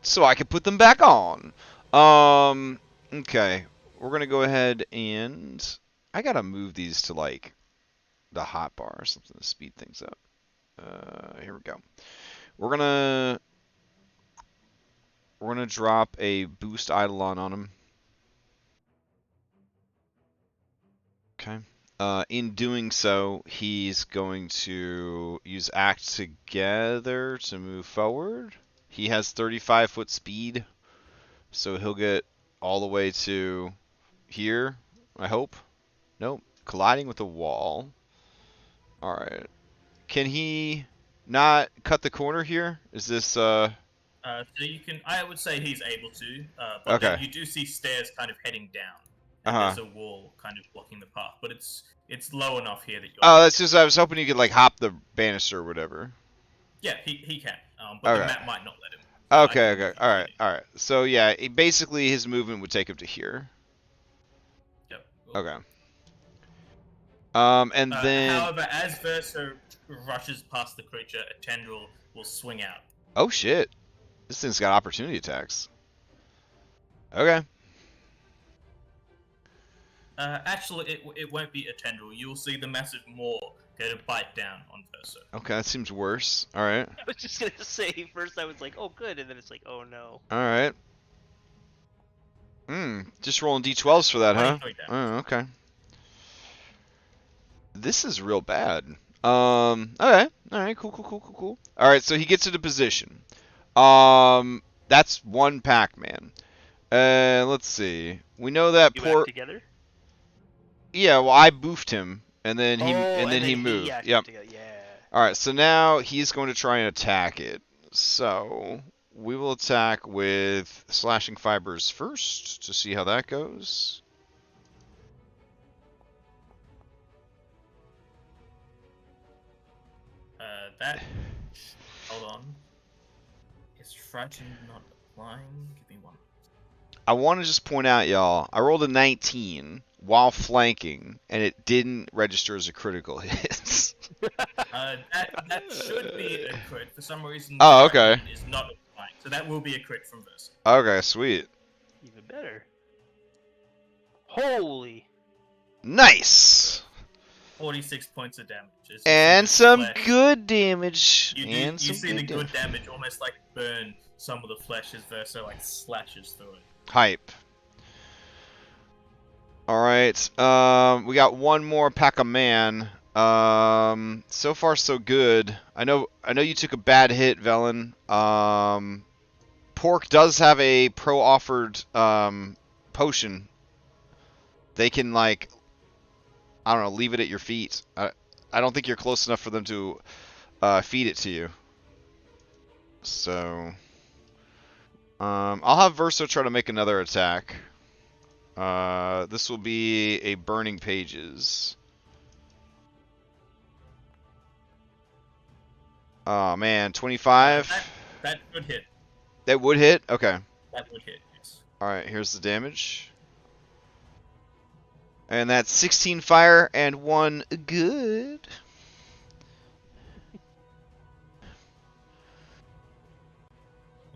So I can put them back on. Okay. We're gonna go ahead and I gotta move these to like the hot bar or something to speed things up. Here we go. We're gonna drop a boost Eidolon on him. Okay. In doing so, he's going to use Act Together to move forward. He has 35-foot speed, so he'll get all the way to here, I hope. Nope. Colliding with the wall. Alright. Can he not cut the corner here? Is this, So you can. I would say he's able to. But Okay. then you do see stairs kind of heading down. And Uh-huh. there's a wall kind of blocking the path, but it's low enough here that you're. Oh, that's just, I was hoping you could, like, hop the banister or whatever. Yeah, he can. But the Okay. map might not let him. Okay. Alright. So, yeah, basically his movement would take him to here. Yep. Okay. And then... However, as Versa rushes past the creature, a tendril will swing out. Oh, shit. This thing's got opportunity attacks. Okay. Actually, it won't be a tendril. You'll see the massive maw go to bite down on Versa. Okay, that seems worse. Alright. I was just gonna say, first I was like, oh good, and then it's like, oh no. Alright. Just rolling d12s for that, huh? 23 damage. Oh, okay. This is real bad. Okay. All right. Cool. All right. So he gets into position. That's one Pac-Man. Let's see. We know that You poor. act together? Yeah. Well, I boofed him, and then he Oh, and then he moved. acted Yep. together. Yeah. All right. So now he's going to try and attack it. So we will attack with slashing fibers first to see how that goes. That. Hold on. Is frightened not applying? Give me one. I want to just point out, y'all, I rolled a 19 while flanking, and it didn't register as a critical hit. That should be a crit. For some reason, Oh, okay. frightened is not applying. So that will be a crit from Versa. Okay, sweet. Even better. Holy. Nice! 46 points of damage. As you And see the some flesh- good damage. You, and you some see the good damage. damage almost like burn some of the flesh as Versa like slashes through it. Hype. Alright, we got one more Pac-Man. So far so good. I know you took a bad hit, Velen. Pork does have a pro-offered, potion. They can, like, I don't know, leave it at your feet. I don't think you're close enough for them to, feed it to you. So, I'll have Verso try to make another attack. This will be a Burning Pages. Oh man, 25? That would hit. That would hit? Okay. That would hit, yes. Alright, here's the damage. And that's 16 fire and 1 good.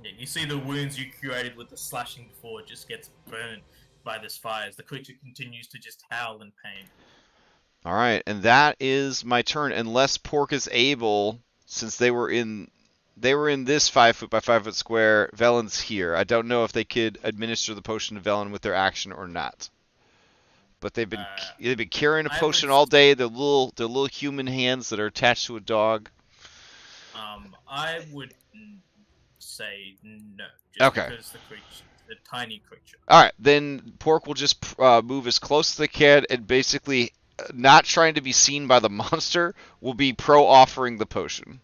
Yeah, you see the wounds you created with the slashing before just gets burned by this fire as the creature continues to just howl in pain. Alright, and that is my turn. Unless Pork is able, since they were in this 5 foot by 5 foot square, Velen's here. I don't know if they could administer the potion to Velen with their action or not. But they've been carrying a I potion would- all day. They're little human hands that are attached to a dog. I would say no. Just Okay. Because the creature, the tiny creature. All right, then Pork will just move as close as they can, and basically, not trying to be seen by the monster, will be pro-offering the potion.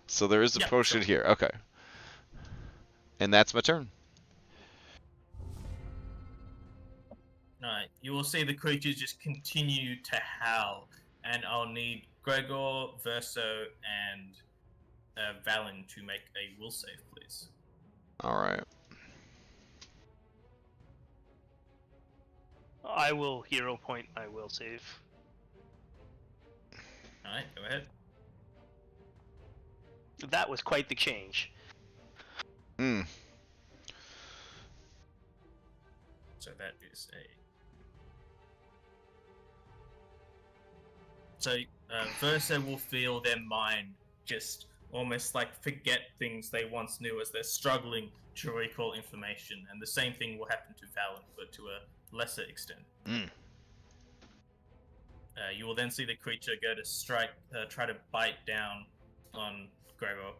So there is a Yeah, potion sure. here. Okay. And that's my turn. Alright, you will see the creatures just continue to howl, and I'll need Gregor, Verso, and Valen to make a will save, please. All right. I will hero point my will save. Alright, go ahead. That was quite the change. Hmm. So that is a... So Verso will feel their mind just almost like forget things they once knew as they're struggling to recall information, and the same thing will happen to Valen, but to a lesser extent. Mm. You will then see the creature go to strike, try to bite down on Gregor,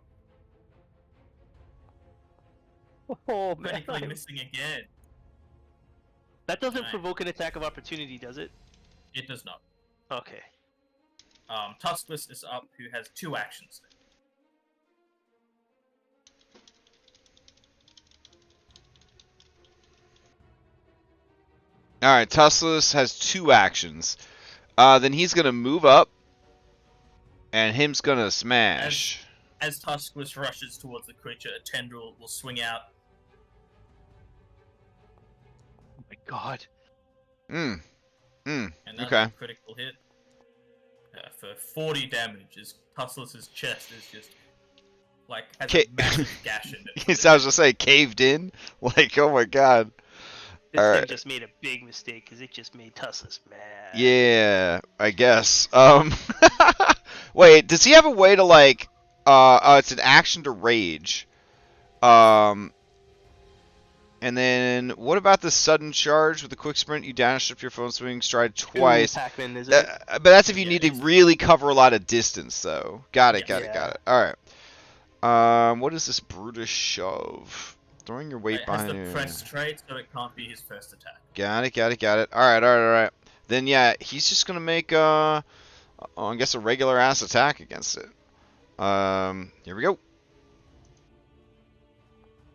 Oh critically missing again. That doesn't Right. provoke an attack of opportunity, does it? It does not. Okay. Tuskless is up, who has 2 actions. All right, Tuskless has 2 actions. Then he's gonna move up, and him's gonna smash. As Tuskless rushes towards the creature, a tendril will swing out. Oh my god. Mm. And that's Okay. a critical hit for 40 damage. As Tuskless's chest is just like has Ca- a massive gash in it. I was just say caved in. Like, oh my god. This Alright. thing just made a big mistake because it just made Tussless mad. Yeah, I guess. Wait, does he have a way to like? It's an action to rage. And then, what about the sudden charge with the quick sprint? You dash up your phone swing stride Two twice. Pac-Man, is it? But that's if you Yeah, need to it's- really cover a lot of distance, though. Got it, Yeah. got it. All right. What is this Brutus shove? Throwing your weight It has behind the you. press trait, so it can't be his first attack. Got it. All right. Then yeah, he's just gonna make I guess a regular ass attack against it. Here we go.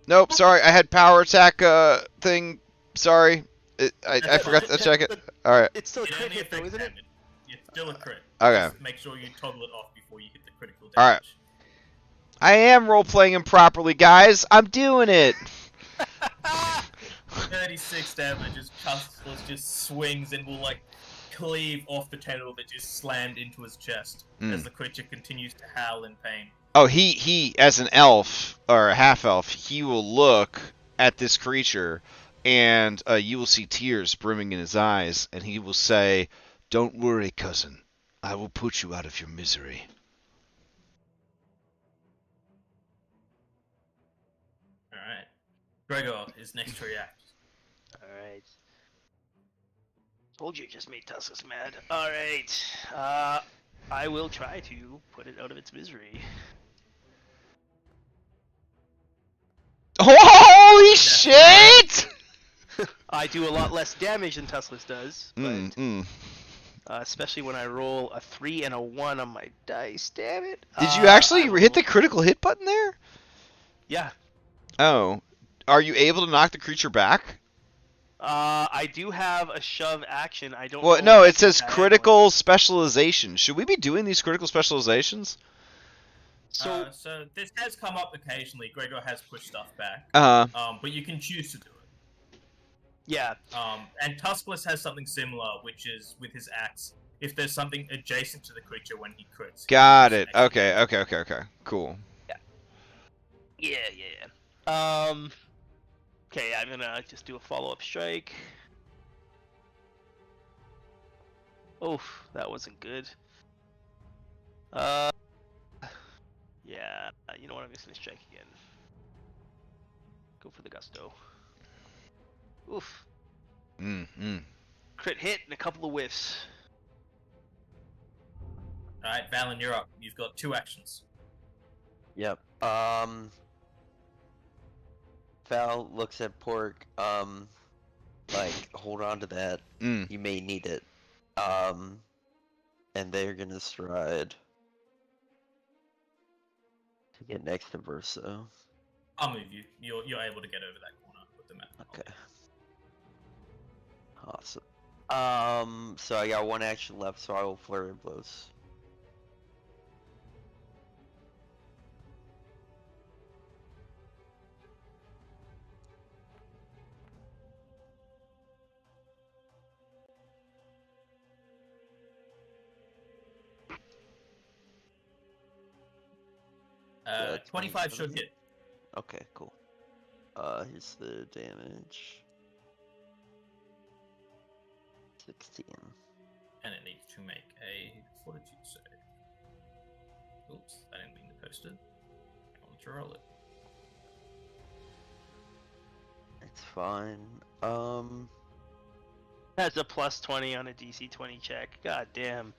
Nope, sorry, I had power attack thing. Sorry, I forgot to check it. All right. It's still a It crit only hit, though, affects isn't it? damage. It's still a crit. Okay. Just make sure you toggle it off before you hit the critical All right. damage. I am role playing him properly, guys. I'm doing it. 36 damage as Custless just swings and will like cleave off the tentacle that just slammed into his chest as the creature continues to howl in pain. Oh, he as an elf or a half elf, he will look at this creature, and you will see tears brimming in his eyes, and he will say, "Don't worry, cousin. I will put you out of your misery." Alright. Gregor is next to react. Alright. Told you just made Tuskus mad. Alright. I will try to put it out of its misery. Holy shit! I do a lot less damage than Tuskus does, but especially when I roll a 3 and a 1 on my dice. Damn it! Did you actually hit the critical hit button there? Yeah. Oh. Are you able to knock the creature back? I do have a shove action. I don't. Well, know no, if it says I have critical specialization. Should we be doing these critical specializations? one. So this has come up occasionally. Gregor has pushed stuff back. But you can choose to do it. Yeah. And Tuskless has something similar, which is with his axe. If there's something adjacent to the creature when he crits. Got it. Okay. Cool. Yeah. Okay, I'm gonna just do a follow-up strike. Oof, that wasn't good. Yeah, you know what? I'm just gonna strike again. Go for the gusto. Oof. Crit hit and a couple of whiffs. Alright, Valen, you're up. You've got 2 actions. Yep. Val looks at Pork, like, hold on to that. You may need it. And they're gonna stride to get next to Verso. I'll move you. You're able to get over that corner with the map. Okay. Awesome. So I got 1 action left, so I will flurry of blows. Uh, 25 should hit. Okay, cool. Here's the damage. 16. And it needs to make a fortitude save. Oops, I didn't mean to post it. I want to roll it. It's fine. That's a plus 20 on a DC 20 check. God damn.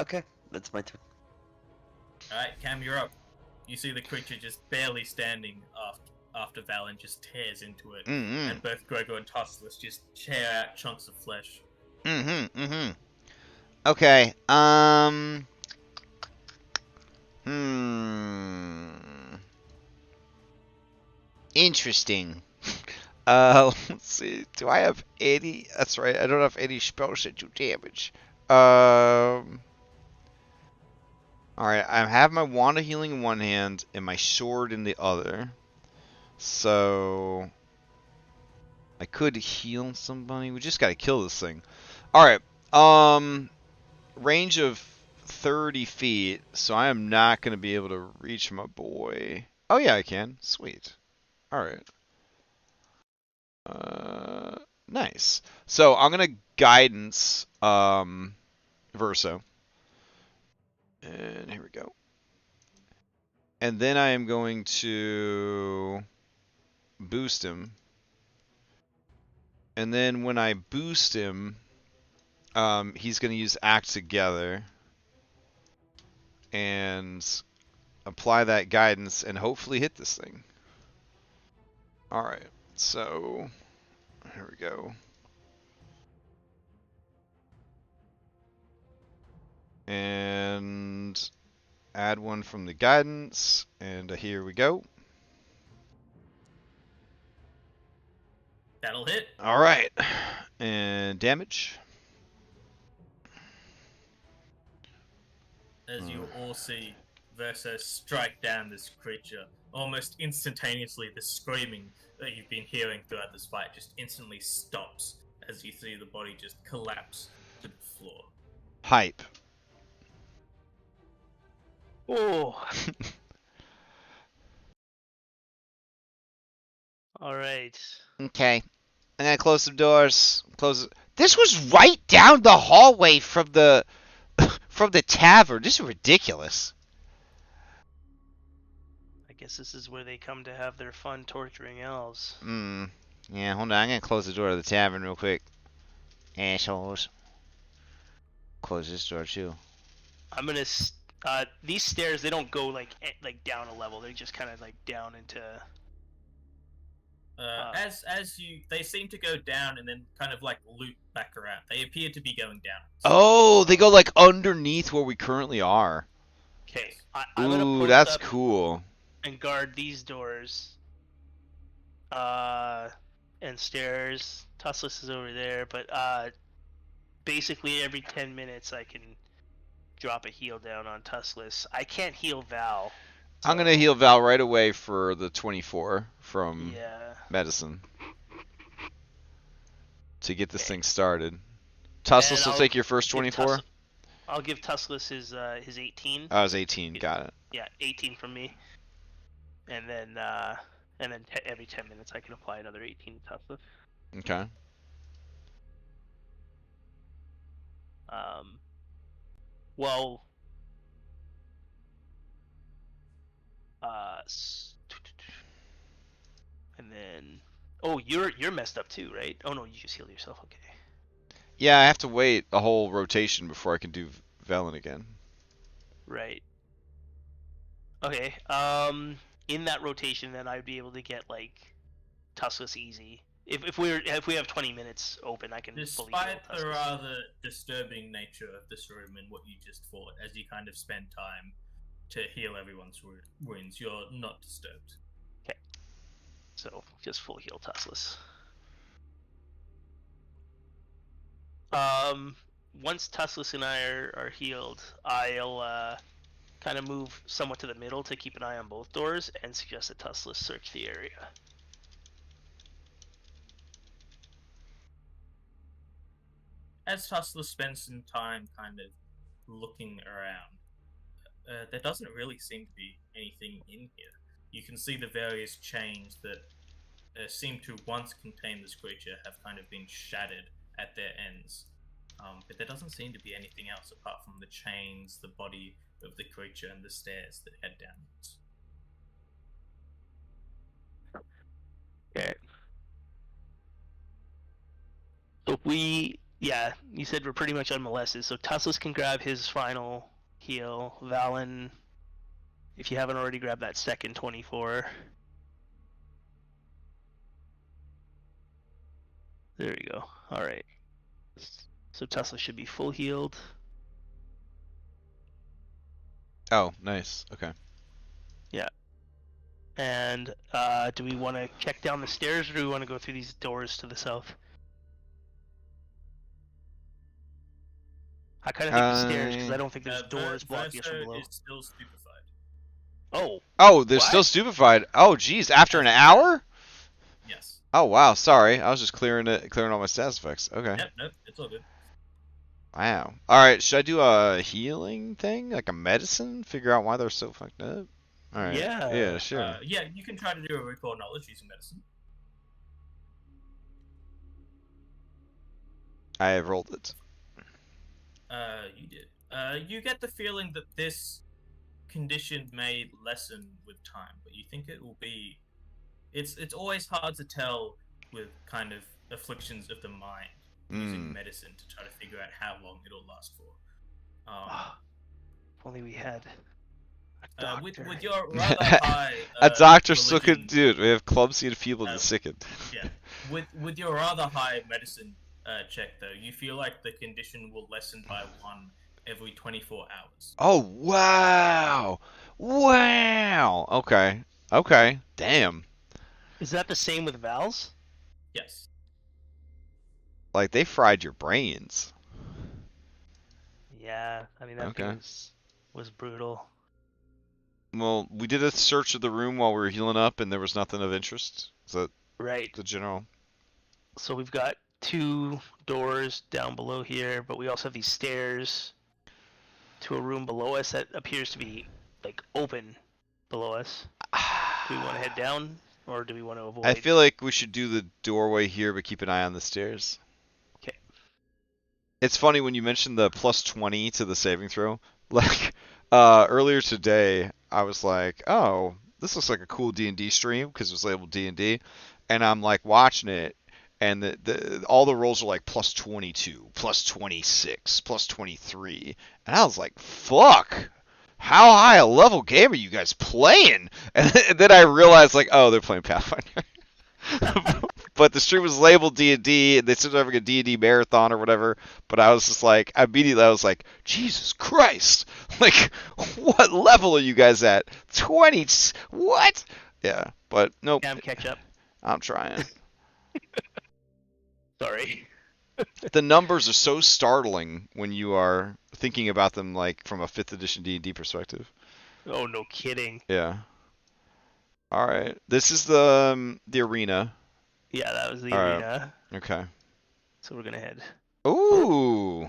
Okay, that's my turn. Alright, Cam, you're up. You see the creature just barely standing after Valen just tears into it. And both Gregor and Tuskless just tear out chunks of flesh. Okay, Interesting. Let's see. Do I have any? That's right. I don't have any spells that do damage. Alright, I have my Wand of Healing in one hand and my sword in the other. So I could heal somebody. We just gotta kill this thing. Alright. Range of 30 feet, so I am not gonna be able to reach my boy. Oh yeah, I can. Sweet. Alright. Nice. So I'm gonna guidance Verso. And here we go. And then I am going to boost him. And then when I boost him, he's going to use Act Together and apply that guidance and hopefully hit this thing. Alright, so here we go. And add one from the guidance, and here we go. That'll hit. Alright, and damage. As you all see, Versa strike down this creature. Almost instantaneously, the screaming that you've been hearing throughout this fight just instantly stops as you see the body just collapse to the floor. Hype. Oh. All right. Okay. I'm gonna close some doors. Close. This was right down the hallway from the from the tavern. This is ridiculous. I guess this is where they come to have their fun torturing elves. Yeah, hold on. I'm gonna close the door to the tavern real quick. Assholes. Close this door too. I'm gonna. These stairs, they don't go like down a level. They just kind of like down into. They seem to go down and then kind of like loop back around. They appear to be going down. Oh, they go like underneath where we currently are. Okay. I'm gonna Ooh, post that's up cool. and guard these doors. And stairs. Tussless is over there, but basically every 10 minutes I can drop a heal down on Tussless. I can't heal Val. I'm gonna heal Val right away for the 24 from medicine to get this thing started. Tussless will take your first 24. I'll give Tussless his 18. Oh, it was 18. Got it. Yeah, 18 from me. And then every 10 minutes I can apply another 18 to Tussless. Okay. Well. And then, you're messed up too, right? Oh no, you just healed yourself. Okay. Yeah, I have to wait a whole rotation before I can do Velen again. Right. Okay. In that rotation, then I'd be able to get like Tussless easy. If we have 20 minutes open, I can fully heal Despite the Tussless. rather disturbing nature of this room and what you just fought, as you kind of spend time to heal everyone's wounds, you're not disturbed. Okay. So just full heal Tussless. Once Tussless and I are healed, I'll kind of move somewhat to the middle to keep an eye on both doors and suggest that Tussless search the area. As Tussless spends some time kind of looking around, there doesn't really seem to be anything in here. You can see the various chains that seem to once contain this creature have kind of been shattered at their ends. But there doesn't seem to be anything else apart from the chains, the body of the creature, and the stairs that head downwards. Okay. So you said we're pretty much unmolested. So Tussless can grab his final heal. Valen, if you haven't already grabbed that second 24. There we go. All right. So Tussless should be full healed. Oh, nice. Okay. Yeah. And do we want to check down the stairs, or do we want to go through these doors to the south? I kind of think the stairs, because I don't think there's doors blocking us from below. Is still stupefied. Oh. Oh, they're What? still stupefied. Oh, geez. After an hour? Yes. Oh, wow. Sorry. I was just clearing all my status effects. Okay. Yep, nope, it's all good. Wow. Alright, should I do a healing thing? Like a medicine? Figure out why they're so fucked up? Alright. Yeah. Yeah, sure. Yeah, you can try to do a recall knowledge using medicine. I have rolled it. You did. You get the feeling that this condition may lessen with time, but you think it will be. It's always hard to tell with kind of afflictions of the mind using medicine to try to figure out how long it'll last for. If only we had a doctor. With your rather high A doctor still religion- could do it. We have clumsy and feeble and sickened. Yeah, with your rather high medicine check though, you feel like the condition will lessen by 1 every 24 hours. Oh wow! Wow. Okay. Okay. Damn. Is that the same with Val's? Yes. Like they fried your brains. Yeah, I mean that Okay. was brutal. Well, we did a search of the room while we were healing up, and there was nothing of interest. Is that Right. the general? So we've got 2 doors down below here, but we also have these stairs to a room below us that appears to be like open below us. Do we want to head down, or do we want to avoid? I feel like we should do the doorway here, but keep an eye on the stairs. Okay. It's funny when you mentioned the plus 20 to the saving throw. Like earlier today, I was like, "Oh, this looks like a cool D&D stream because it was labeled D&D," and I'm like watching it, and all the rolls are like plus 22, plus 26, plus 23, and I was like, "Fuck." How high a level game are you guys playing? And then I realized, like, oh, they're playing Pathfinder. But the stream was labeled D&D, and they said they're having a D&D marathon or whatever. But I was just like, immediately I was like, Jesus Christ! Like, what level are you guys at? 20? What? Yeah, but nope. Cam, catch up. I'm trying. Sorry. The numbers are so startling when you are thinking about them like from a 5th edition D&D perspective. Oh, no kidding. Yeah. All right. This is the arena. Yeah, that was the All right. arena. Okay. So we're gonna head. Ooh.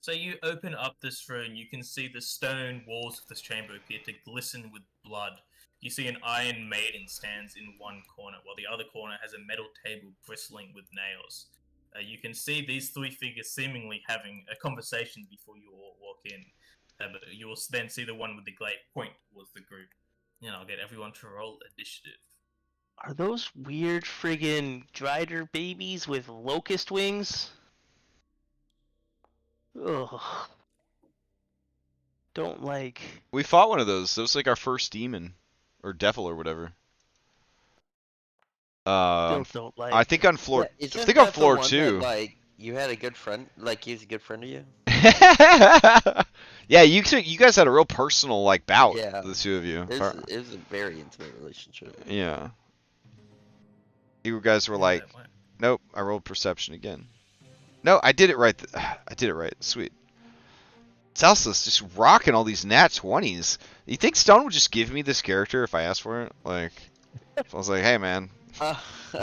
So you open up this room, you can see the stone walls of this chamber appear to glisten with blood. You see an iron maiden stands in one corner, while the other corner has a metal table bristling with nails. You can see these 3 figures seemingly having a conversation before you all walk in. But you will then see the one with the glade point towards the group. And I'll get everyone to roll initiative. Are those weird friggin' drider babies with locust wings? Ugh. Don't like. We fought one of those. That was like our first demon. Or devil or whatever. Don't like. I think on floor. Yeah, I isn't think on that the floor one 2. That, like you had a good friend, like he was a good friend of you. Yeah, you guys had a real personal like bout. Yeah. The 2 of you. It was a very intimate relationship. Yeah. You guys were like, nope. I rolled perception again. No, I did it right. I did it right. Sweet. Celsus just rocking all these nat 20s. You think Stone would just give me this character if I asked for it? Like, if I was like, hey man.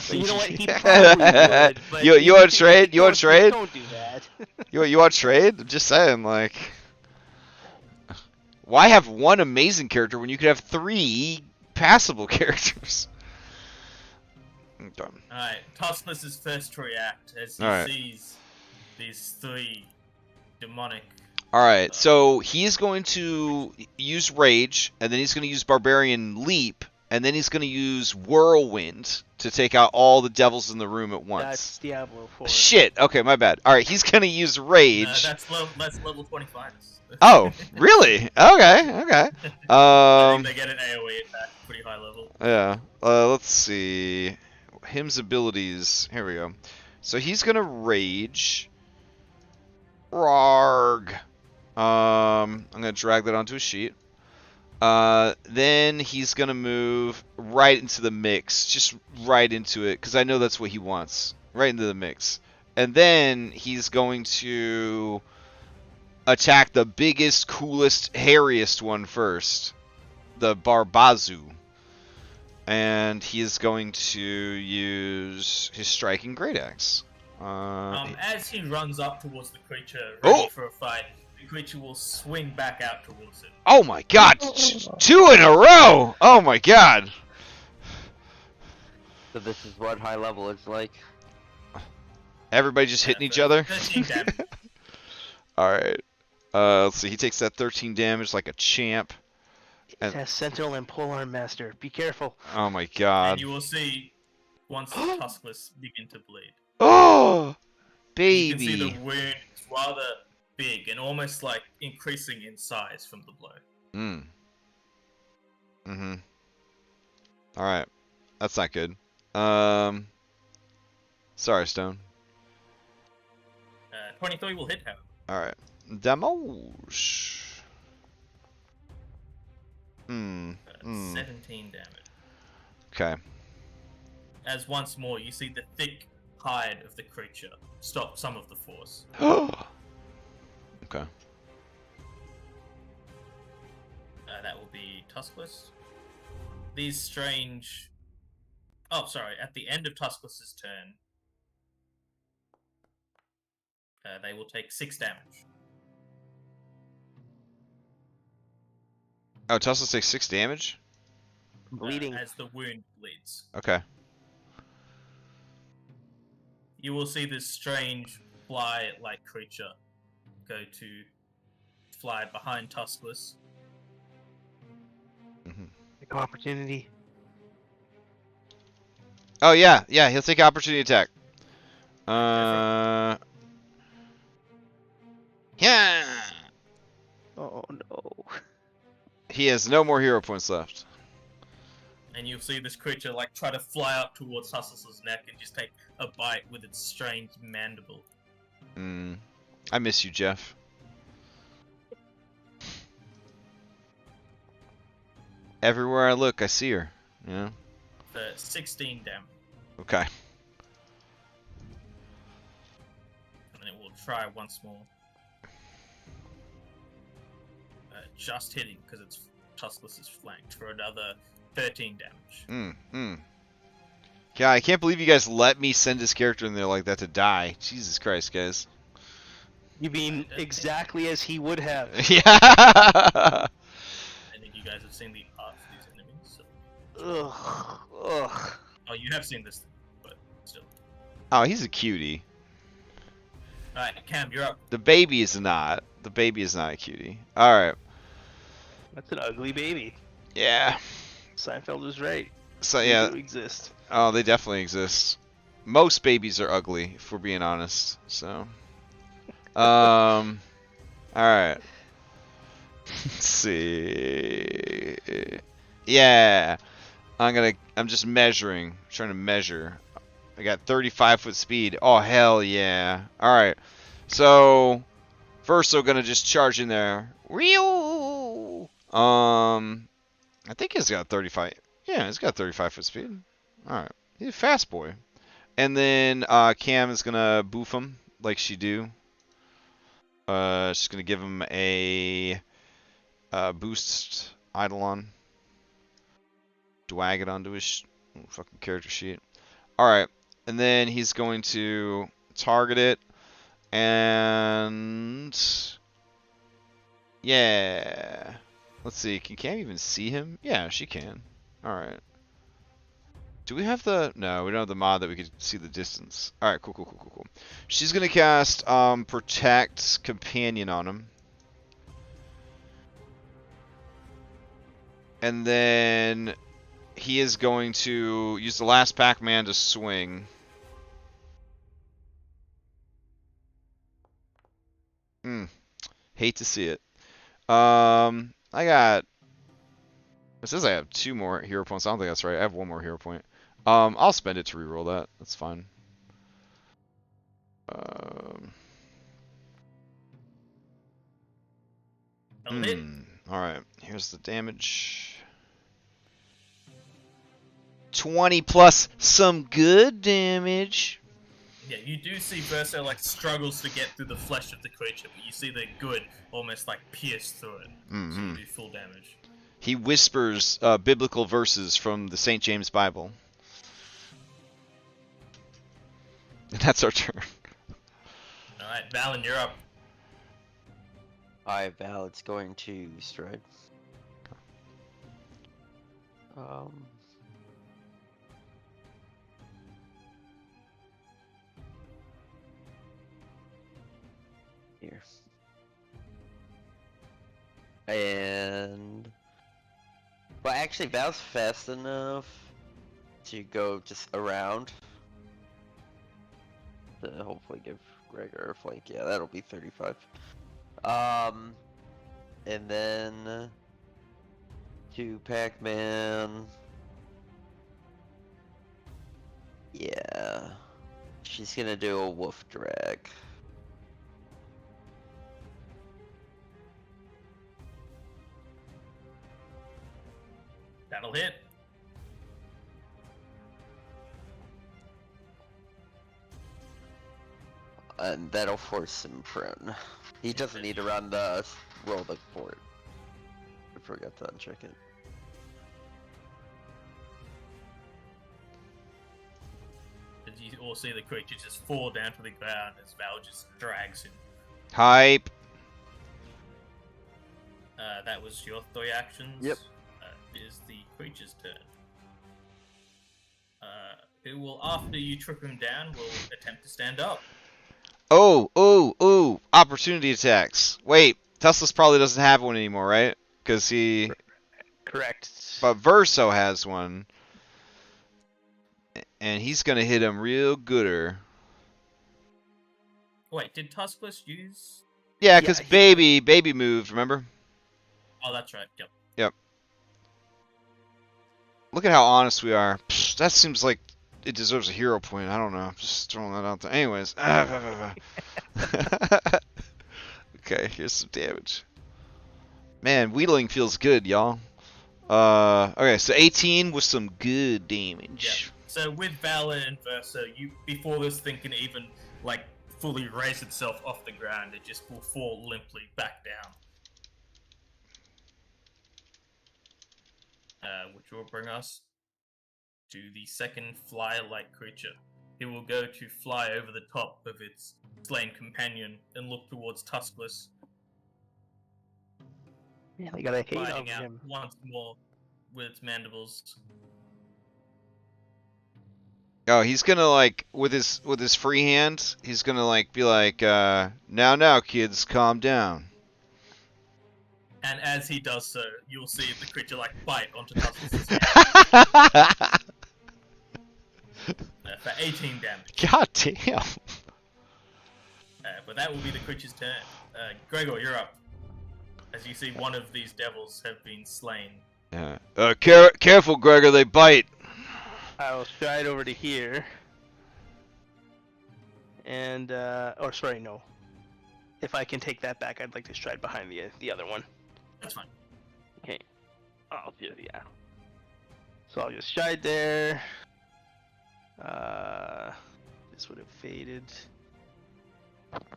You know what? He probably would. But You want to trade? You want to trade? Don't do that. You want to trade? I'm just saying, like, why have one amazing character when you could have 3 passable characters? I'm done. Alright, Tossless is first to react as he Alright. sees these 3 demonic. Alright, so he's going to use Rage, and then he's going to use Barbarian Leap, and then he's going to use Whirlwind to take out all the devils in the room at once. That's Diablo 4. Shit, okay, my bad. Alright, he's going to use Rage. That's level 25. Oh, really? Okay. I think they get an AoE attack, pretty high level. Yeah. Let's see. Him's abilities. Here we go. So he's gonna rage. Rarg. I'm gonna drag that onto a sheet. Then he's gonna move right into the mix, just right into it, because I know that's what he wants. Right into the mix. And then he's going to attack the biggest, coolest, hairiest one first. The Barbazu. And he is going to use his striking great axe. As he runs up towards the creature, ready for a fight, the creature will swing back out towards it. Oh my god! 2 in a row! Oh my god! So this is what high level is like. Everybody just hitting each other? 13 damage. Alright. Let's see. He takes that 13 damage like a champ. It has Sentinel and Polearm Master. Be careful. Oh my And god. you will see once Tuskless begin to bleed. Oh, You can see the baby. wound is rather big and almost like increasing in size from the blow. Mm-hmm. Alright. That's not good. Sorry, Stone. 23 will hit, however. Alright. Damage. 17 damage. Okay. As once more you see the thick hide of the creature stop some of the force. Okay. That will be Tuskless. These strange... Oh, sorry. At the end of Tuskless's turn, they will take 6 damage. Oh, Tussle takes 6 damage? Bleeding. As the wound bleeds. Okay. You will see this strange fly-like creature go to fly behind Tuskless. Take opportunity. Oh, yeah. Yeah, he'll take opportunity attack. Yeah. Oh no. He has no more hero points left. And you'll see this creature like try to fly up towards Tuskless's neck and just take a bite with its strange mandible. I miss you, Jeff. Everywhere I look, I see her. You know? For 16 damage. Okay. And then it will try once more. Just hitting because it's Tuskless is flanked for another 13 damage. God, I can't believe you guys let me send this character in there like that to die. Jesus Christ, guys. You mean exactly as he would have. Yeah. I think you guys have seen the art for these enemies. So... Ugh. Oh, you have seen this, but still. Oh, he's a cutie. Alright, Cam, you're up. The baby is not. The baby is not a cutie. Alright. That's an ugly baby. Yeah. Seinfeld was right. So, They yeah. do exist. Oh, they definitely exist. Most babies are ugly, if we're being honest. So. Alright. Let's see. Yeah. I'm just measuring. Trying to measure. I got 35-foot speed. Oh, hell yeah. Alright. So, first we're gonna just charge in there. Wheel! I think he's got 35. Yeah, he's got 35-foot speed. Alright. He's a fast boy. And then Cam is gonna boof him like she do. She's gonna give him a boost Eidolon. Drag it onto his fucking character sheet. Alright. And then he's going to target it. And yeah. Let's see. Can Cam even see him? Yeah, she can. Alright. Do we have the... No, we don't have the mod that we could see the distance. Alright, cool. She's going to cast Protect Companion on him. And then he is going to use the last Pac-Man to swing. Hate to see it. I got... It says I have 2 more hero points. I don't think that's right. I have 1 more hero point. I'll spend it to reroll that. That's fine. Alright, here's the damage. 20 plus some good damage. Yeah, you do see Verso like struggles to get through the flesh of the creature, but you see the good almost like pierce through it. So you do full damage. He whispers biblical verses from the St. James Bible. And that's our turn. Alright, Valen, you're up. Alright, Val, it's going to stride. Here. And well, actually, Val's fast enough to go just around to hopefully give Gregor a flank. Yeah, that'll be 35. And then 2 Pac-Man. Yeah, she's gonna do a wolf drag. That'll hit. And that'll force him prone. He doesn't need to run the roll the fort. I forgot to uncheck it. As you all see the creature just fall down to the ground as Val just drags him. Hype. That was your 3 actions. Yep. It is the creature's turn. Who will, after you trip him down, will attempt to stand up. Oh, opportunity attacks. Wait, Tesla's probably doesn't have one anymore, right? Because he... Correct. But Verso has one. And he's gonna hit him real gooder. Wait, did Tuskless use... Yeah, because baby moved, remember? Oh, that's right, yep. Look at how honest we are. Psh, that seems like it deserves a hero point. I don't know. Just throwing that out there. Anyways. Okay, here's some damage. Man, wheedling feels good, y'all. Okay, so 18 with some good damage. Yeah. So with Valor and Versa, you before this thing can even like fully raise itself off the ground, it just will fall limply back down. Which will bring us to the second fly-like creature. It will go to fly over the top of its slain companion and look towards Tuskless, Yeah, they got a hate on biting out him. once more with its mandibles. Oh, he's gonna like with his free hand, he's gonna like be like, now kids, calm down. And as he does so, you'll see the creature like bite onto Tuskless' head for 18 damage. God damn. But that will be the creature's turn. Gregor, you're up. As you see, one of these devils have been slain. Yeah. Careful, Gregor, they bite. I'll stride over to here. And, or sorry, no. If I can take that back, I'd like to stride behind the other one. That's fine. Okay. I'll do, yeah. So I'll just stride there. This would have faded.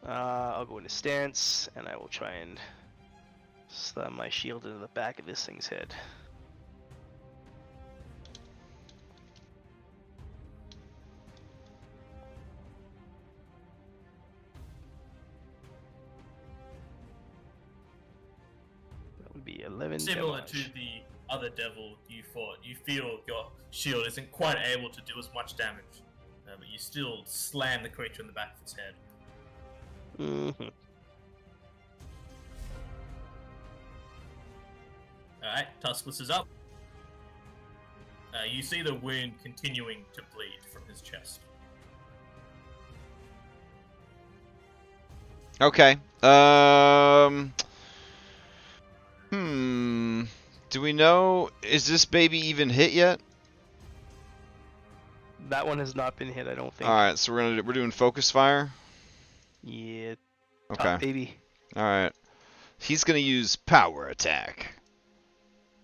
I'll go into stance, and I will try and slam my shield into the back of this thing's head. That would be 11 Similar damage. to the other devil you fought, you feel your shield isn't quite able to do as much damage. But you still slam the creature in the back of its head. Mm-hmm. Alright, Tuskless is up. You see the wound continuing to bleed from his chest. Okay. Do we know, is this baby even hit yet? That one has not been hit, I don't think. All right, so we're doing focus fire. Yeah. Okay. Top baby. All right. He's gonna use power attack.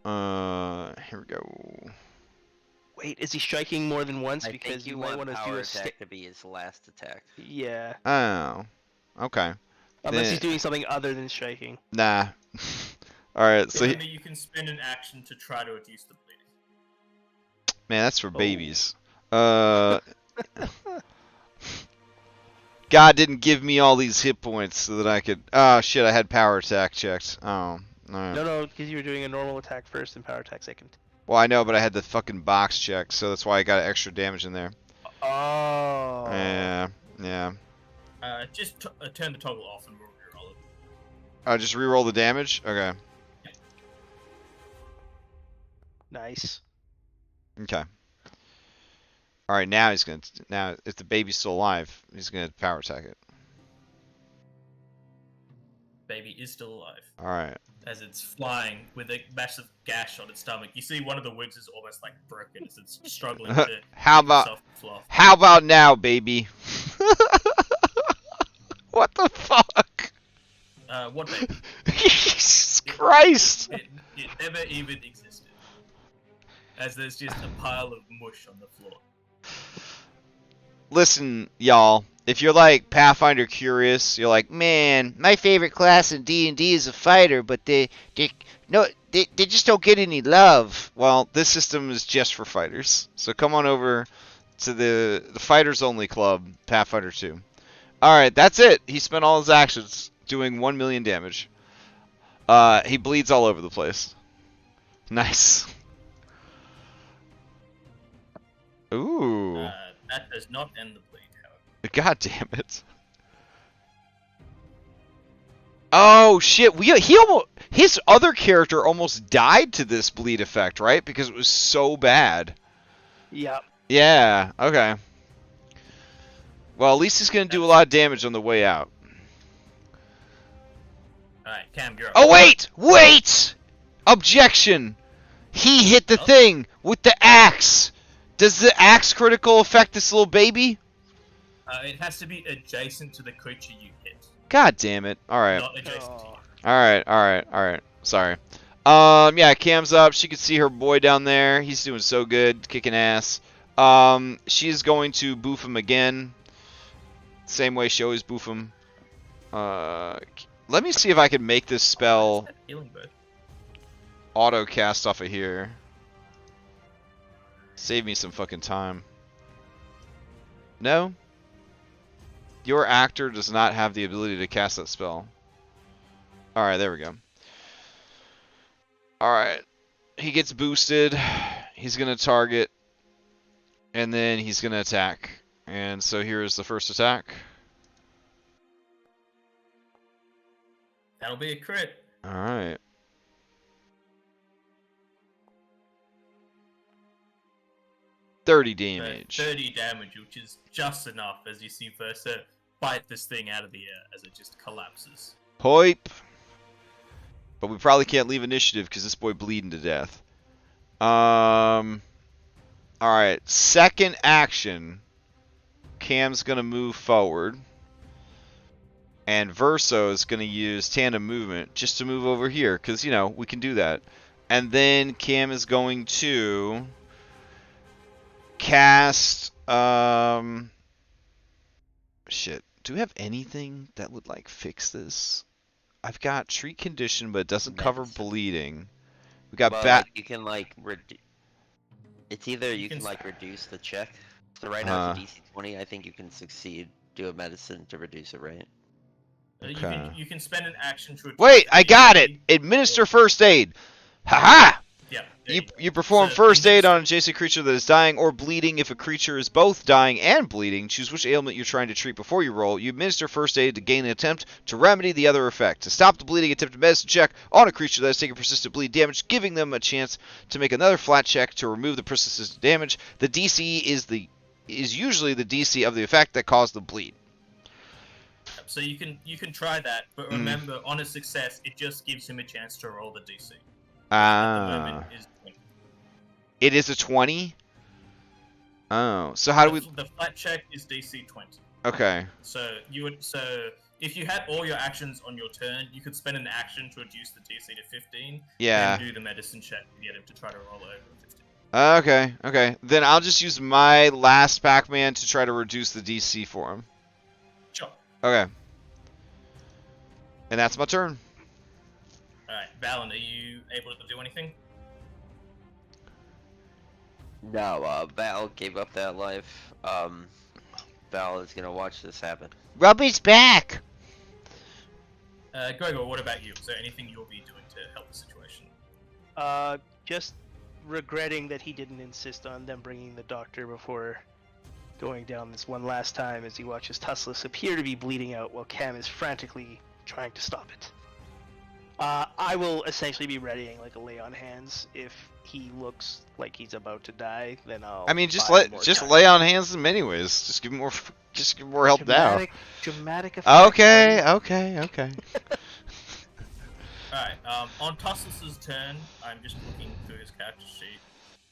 Here we go. Wait, is he striking more than once? I Because think you might want want to power do a attack to be his last attack. Yeah. Oh. Okay. Unless Then- he's doing something other than striking. Nah. All right. So Remember, you can spend an action to try to reduce the bleeding. man, that's for Oh. babies. God didn't give me all these hit points so that I could. Oh shit! I had power attack checked. Oh. All right. No, because you were doing a normal attack first and power attack second. Well, I know, but I had the fucking box check, so that's why I got extra damage in there. Oh. Yeah. Just turn the toggle off and we'll reroll it. Just re-roll the damage. Okay. Nice. Okay. All right, now he's gonna. Now, if the baby's still alive, he's gonna power attack it. Baby is still alive. All right. As it's flying with a massive gash on its stomach. You see one of the wings is almost like broken as it's struggling to How keep about- itself afloat. How about now, baby? What the fuck? What baby? Jesus Christ! It never even existed. As there's just a pile of mush on the floor. Listen, y'all. If you're like Pathfinder curious, you're like, man, my favorite class in D&D is a fighter, but they just don't get any love. Well, this system is just for fighters. So come on over to the fighters only club, Pathfinder 2. All right, that's it. He spent all his actions doing 1 million damage. He bleeds all over the place. Nice. Ooh. That does not end the bleed, however. God damn it. Oh shit, his other character almost died to this bleed effect, right? Because it was so bad. Yep. Yeah, okay. Well, at least he's gonna do a lot of damage on the way out. Alright, Cam, you're up. Oh wait! Objection! He hit the thing with the axe! Does the axe critical affect this little baby? It has to be adjacent to the creature you hit. God damn it. Alright. Not adjacent to you. Alright. Sorry. Yeah, Cam's up. She can see her boy down there. He's doing so good, kicking ass. She's going to boof him again. Same way she always boof him. Let me see if I can make this spell Healing bird. auto cast off of here. Save me some fucking time. No? Your actor does not have the ability to cast that spell. Alright, there we go. Alright. He gets boosted. He's going to target. And then he's going to attack. And so here's the first attack. That'll be a crit. Alright. Damage. 30 damage, which is just enough as you see Versa bite this thing out of the air as it just collapses. Poip. But we probably can't leave initiative because this boy bleeding to death. Alright, second action. Cam's gonna move forward. And Verso is gonna use tandem movement just to move over here, because, you know, we can do that. And then Cam is going to cast, shit. Do we have anything that would, like, fix this? I've got treat condition, but it doesn't cover bleeding. We got Like, you can like it's either you can can like reduce the check. So right now it's a DC 20. I think you can succeed. Do a medicine to reduce it, right? Okay. You can spend an action to. Wait, I got it! Administer first aid! Haha! Yeah. You perform So, first aid on an adjacent creature that is dying or bleeding. If a creature is both dying and bleeding, choose which ailment you're trying to treat before you roll. You administer first aid to gain an attempt to remedy the other effect. To stop the bleeding, attempt a medicine check on a creature that has taken persistent bleed damage, giving them a chance to make another flat check to remove the persistent damage. The DC is usually the DC of the effect that caused the bleed. So you can try that, but remember, on a success, it just gives him a chance to roll the DC. At the moment is 20. It is a 20? Oh, so how do we... The flat check is DC 20. Okay. So if you had all your actions on your turn, you could spend an action to reduce the DC to 15. Yeah. And do the medicine check to get him to try to roll over 15. Okay. Then I'll just use my last Pac-Man to try to reduce the DC for him. Sure. Okay. And that's my turn. Alright, Valen, are you able to do anything? No, Val gave up that life. Val is gonna watch this happen. Rub his back. Gregor, what about you? Is there anything you'll be doing to help the situation? Just regretting that he didn't insist on them bringing the doctor before going down this one last time as he watches Tussless appear to be bleeding out while Cam is frantically trying to stop it. I will essentially be readying like a lay on hands. If he looks like he's about to die, then I'll. I mean, just buy more time. lay on hands him anyways. Just give him more help now. Dramatic effect. Okay, buddy. okay. Alright, on Tussel's turn, I'm just looking through his character sheet.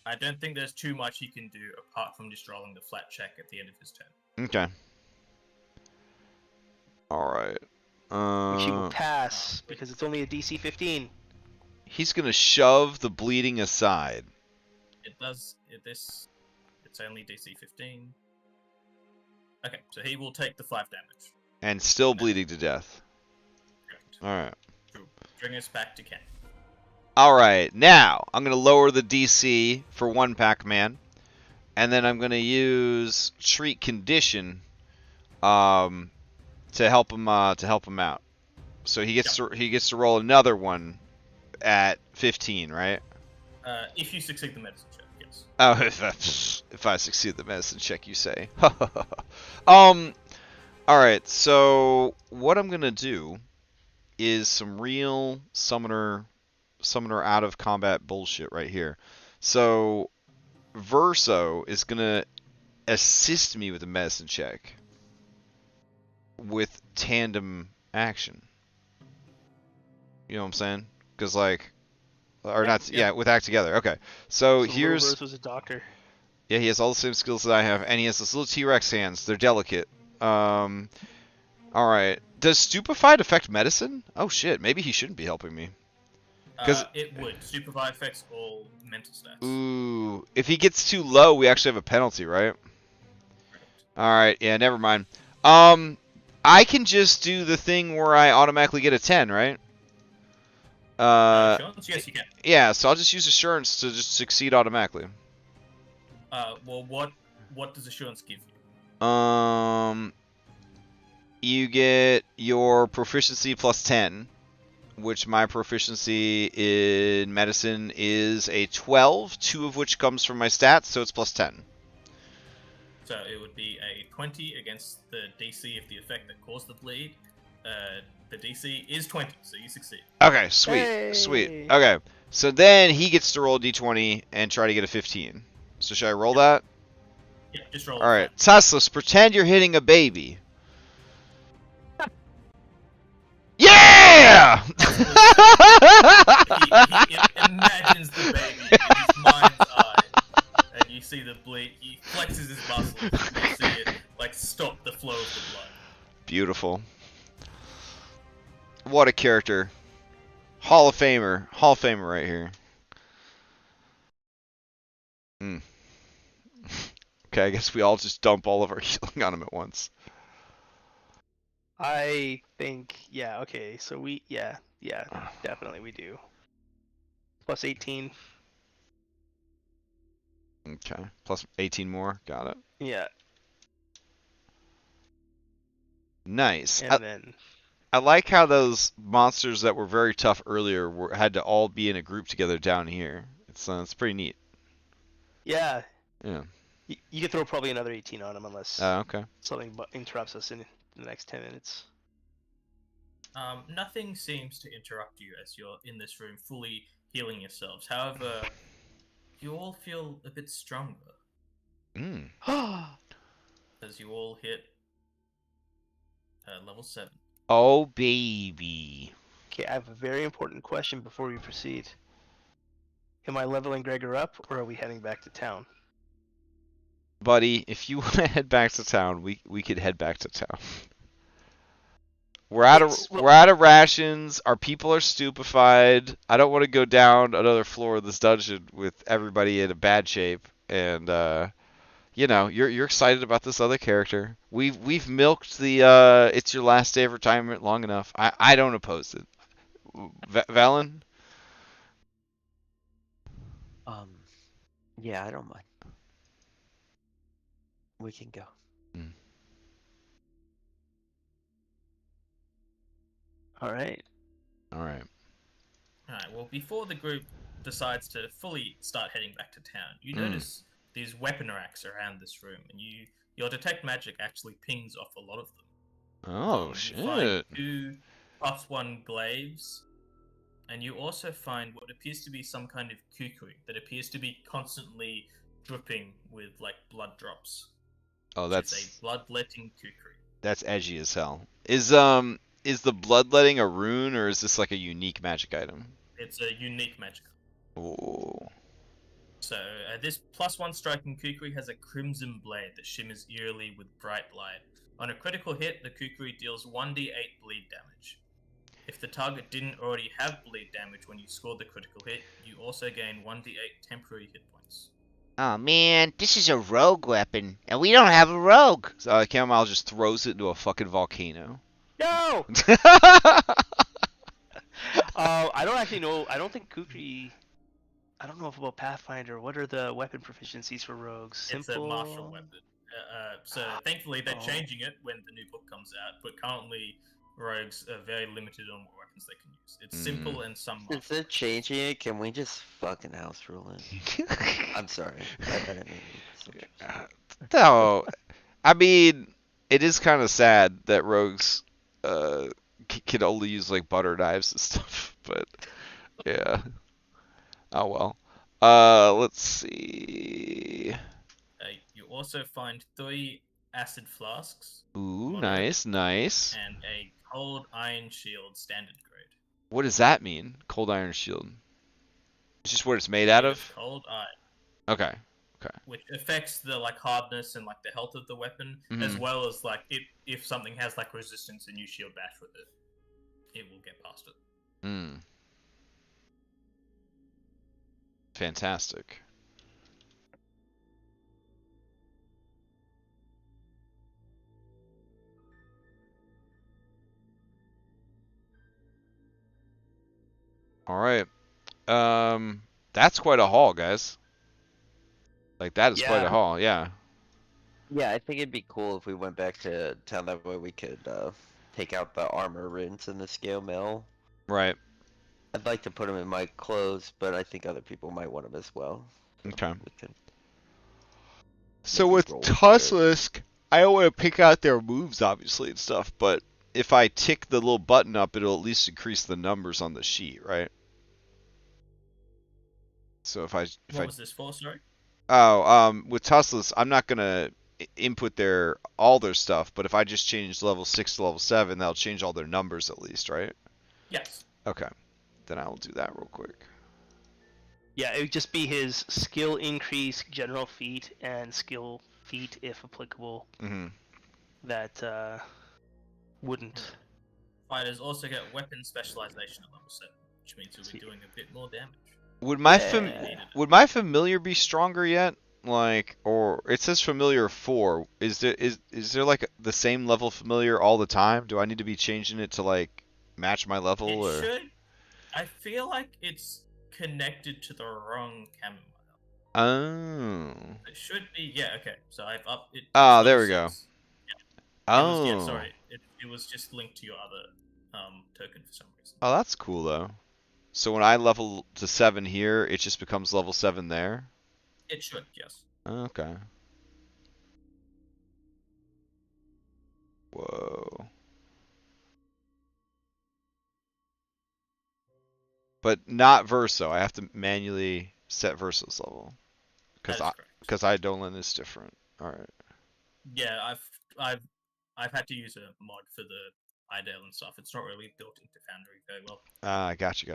I don't think there's too much he can do apart from just rolling the flat check at the end of his turn. Okay. Alright. Which he will pass because it's only a DC 15. He's gonna shove the bleeding aside. It does. It's only DC 15. Okay, so he will take the 5 damage. And still bleeding to death. Correct. Alright. To bring us back to Ken. Alright, now I'm gonna lower the DC for one Pac-Man. And then I'm gonna use treat condition to help him out. So he gets to roll another one at 15, right? If you succeed the medicine check, yes. Oh, if I succeed the medicine check, you say. Alright, so what I'm gonna do is some real summoner out of combat bullshit right here. So Verso is gonna assist me with a medicine check with tandem action. You know what I'm saying? Because like, or not? Yeah, with act together. Okay. So here's. was a doctor. Yeah, he has all the same skills that I have, and he has those little T-Rex hands. They're delicate. All right. Does stupefied affect medicine? Oh shit. Maybe he shouldn't be helping me. It would. Stupefy affects all mental stats. Ooh. If he gets too low, we actually have a penalty, right? All right. Yeah. Never mind. I can just do the thing where I automatically get a 10, right? Assurance? Yes, you can. Yeah, so I'll just use assurance to just succeed automatically. Well, what does assurance give you? You get your proficiency plus 10, which my proficiency in medicine is a 12, 2 of which comes from my stats, so it's plus 10. So it would be a 20 against the DC of the effect that caused the bleed. The DC is 20, so you succeed. Okay, sweet. Okay, so then he gets to roll a d20 and try to get a 15. So should I roll that? Yeah, just roll. Alright, Teslas, pretend you're hitting a baby. Yeah! He imagines the baby in his mind's eye, and you see the bleed. He flexes his muscles, and you see it like stop the flow of the blood. Beautiful. What a character. Hall of Famer right here. Okay, I guess we all just dump all of our healing on him at once. I think, yeah, okay, so definitely we do. Plus 18. Okay, plus 18 more, got it. Yeah. Nice. And then... I like how those monsters that were very tough earlier had to all be in a group together down here. It's pretty neat. Yeah. Yeah. You could throw probably another 18 on him unless Okay. something interrupts us in the next 10 minutes. Nothing seems to interrupt you as you're in this room fully healing yourselves. However, you all feel a bit stronger. As you all hit level 7. Oh, baby. Okay, I have a very important question before we proceed. Am I leveling Gregor up, or are we heading back to town? Buddy, if you want to head back to town, we could head back to town. We're out of rations. Our people are stupefied. I don't want to go down another floor of this dungeon with everybody in a bad shape. And you know, you're excited about this other character. We've milked the it's your last day of retirement long enough. I don't oppose it. Valen? Yeah, I don't mind. We can go. All right. Alright, well, before the group decides to fully start heading back to town, you notice these weapon racks around this room, and your detect magic actually pings off a lot of them. Oh, You shit. find 2 +1 glaives, And you also find what appears to be some kind of kukri that appears to be constantly dripping with like blood drops. Oh, Which is a bloodletting kukri. that's edgy as hell. Is the bloodletting a rune or is this like a unique magic item? It's a unique magic. Ooh. So this +1 striking kukri has a crimson blade that shimmers eerily with bright light. On a critical hit, the kukri deals 1d8 bleed damage. If the target didn't already have bleed damage when you scored the critical hit, you also gain 1d8 temporary hit points. Oh man, this is a rogue weapon, and we don't have a rogue. So Chamomile just throws it into a fucking volcano. No! I don't actually know. I don't think Kukri. I don't know about Pathfinder. What are the weapon proficiencies for rogues? Simple. It's a martial weapon. So thankfully they're changing it when the new book comes out, but currently rogues are very limited on what weapons they can use. It's simple and some martial. Instead of changing it, can we just fucking house rule it? I'm sorry. I didn't mean to. No, I mean it is kind of sad that rogues can only use like butter knives and stuff, but yeah. Oh well. Let's see. You also find 3 acid flasks. Ooh, moderate, nice. And a cold iron shield standard grade. What does that mean? Cold iron shield. It's just what it's made out of? Cold iron. Okay. Which affects the like hardness and like the health of the weapon, as well as like if something has like resistance and you shield bash with it will get past it. Fantastic. All right. That's quite a haul, guys. Like that is quite a haul, yeah. Yeah, I think it'd be cool if we went back to town. That way we could take out the armor runes in the scale mill. Right. I'd like to put them in my clothes, but I think other people might want them as well. Okay. Can So maybe with roll Tusklisk, I don't want to pick out their moves, obviously, and stuff, but if I tick the little button up, it'll at least increase the numbers on the sheet, right? So if I... What was this for, sorry? With Tusklisk, I'm not going to input all their stuff, but if I just change level 6 to level 7, that'll change all their numbers at least, right? Yes. Okay. Then I will do that real quick. Yeah, it would just be his skill increase, general feat, and skill feat if applicable. That wouldn't. Fighters also get weapon specialization at level 7, which means you'll be doing a bit more damage. Would my familiar be stronger yet? Like, or it says familiar 4. Is there like the same level familiar all the time? Do I need to be changing it to like match my level? It should. I feel like it's connected to the wrong chamomile. Oh. It should be. Yeah. Okay. So I've upped it. Ah, there we go. Yeah. Oh. Sorry. It was just linked to your other token for some reason. Oh, that's cool though. So when I level to 7 here, it just becomes level 7 there? It should, yes. Okay. Whoa. But not Verso. I have to manually set Verso's level. Because Eidolon is different. Alright. Yeah, I've had to use a mod for the Eidolon stuff. It's not really built into Foundry very well. Ah, gotcha.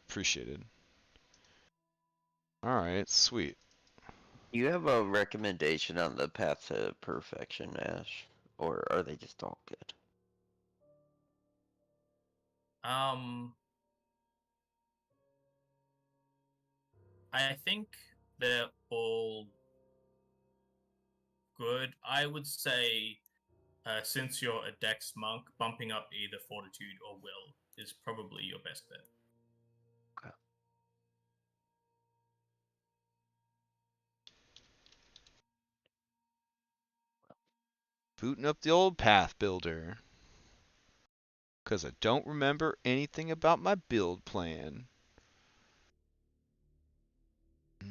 Appreciated. Alright, sweet. You have a recommendation on the path to perfection, Ash? Or are they just all good? I think they're all good. I would say, since you're a Dex monk, bumping up either Fortitude or Will is probably your best bet. Okay. Booting up the old Path Builder. Because I don't remember anything about my build plan. I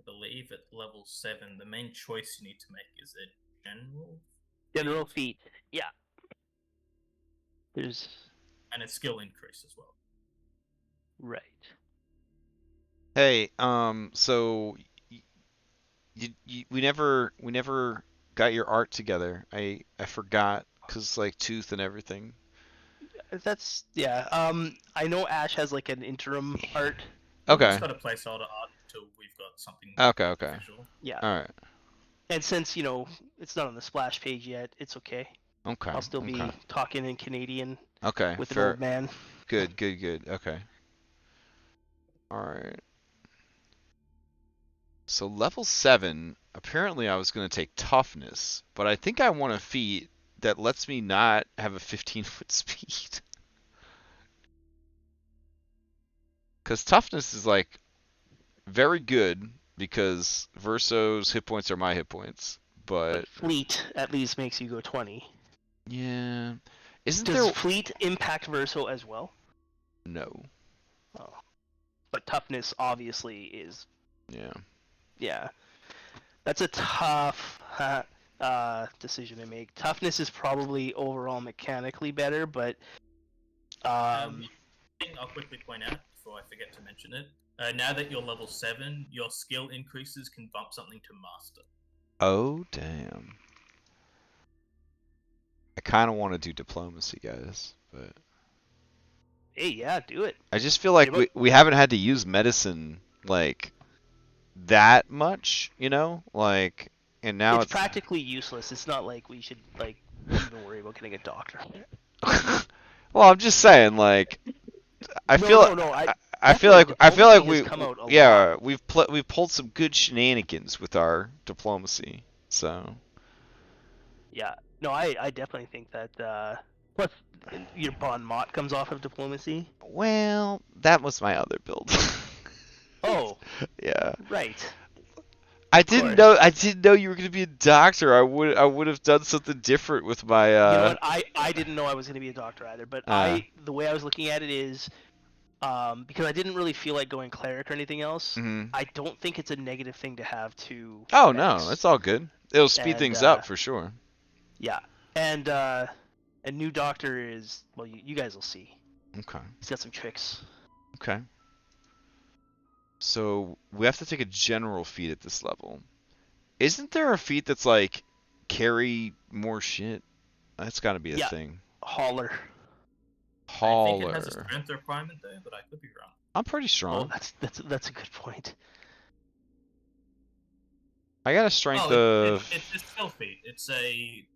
believe at level 7, the main choice you need to make is a general. General feat. Yeah. There's and a skill increase as well. Right. Hey, so we never got your art together. I forgot because like tooth and everything. That's yeah. I know Ash has like an interim art. We've Okay. just got a placeholder art until we've got something Okay. official. Yeah. All right. And since it's not on the splash page yet, it's okay. Okay. I'll still be talking in Canadian Okay. with an Fair. old man. Good. Okay. All right. So level 7, apparently I was going to take toughness, but I think I want a feat that lets me not have a 15-foot speed. Because toughness is like very good because Verso's hit points are my hit points, but Fleet at least makes you go 20. yeah, isn't Does there? Fleet impact Verso as well? No. Oh. But toughness obviously is. Yeah. Yeah. That's a tough decision to make. Toughness is probably overall mechanically better, but Thing I'll quickly point out before I forget to mention it. Now that you're level 7, your skill increases can bump something to master. Oh damn. I kind of want to do diplomacy, guys, but hey, yeah, do it. I just feel like we haven't had to use medicine like that much, like, and now It's practically useless. It's not like we should like even worry about getting a doctor. Well, I'm just saying, like, I feel like we've pulled some good shenanigans with our diplomacy. So yeah, no, I definitely think that. Plus, your Bon Mott comes off of diplomacy. well, that was my other build. Oh, yeah. right. I didn't know you were gonna be a doctor. I would have done something different with my. You know what? I didn't know I was gonna be a doctor either. But the way I was looking at it is, because I didn't really feel like going cleric or anything else. Mhm. I don't think it's a negative thing to have two. Oh medics. no, it's all good. It'll speed things up for sure. Yeah, and a new doctor is you guys will see. Okay. He's got some tricks. Okay. So we have to take a general feat at this level. Isn't there a feat that's like carry more shit? That's got to be a thing. Hauler. I think it has a strength requirement there, but I could be wrong. I'm pretty strong. Oh, that's a good point. I got a strength of. It's a skill feat.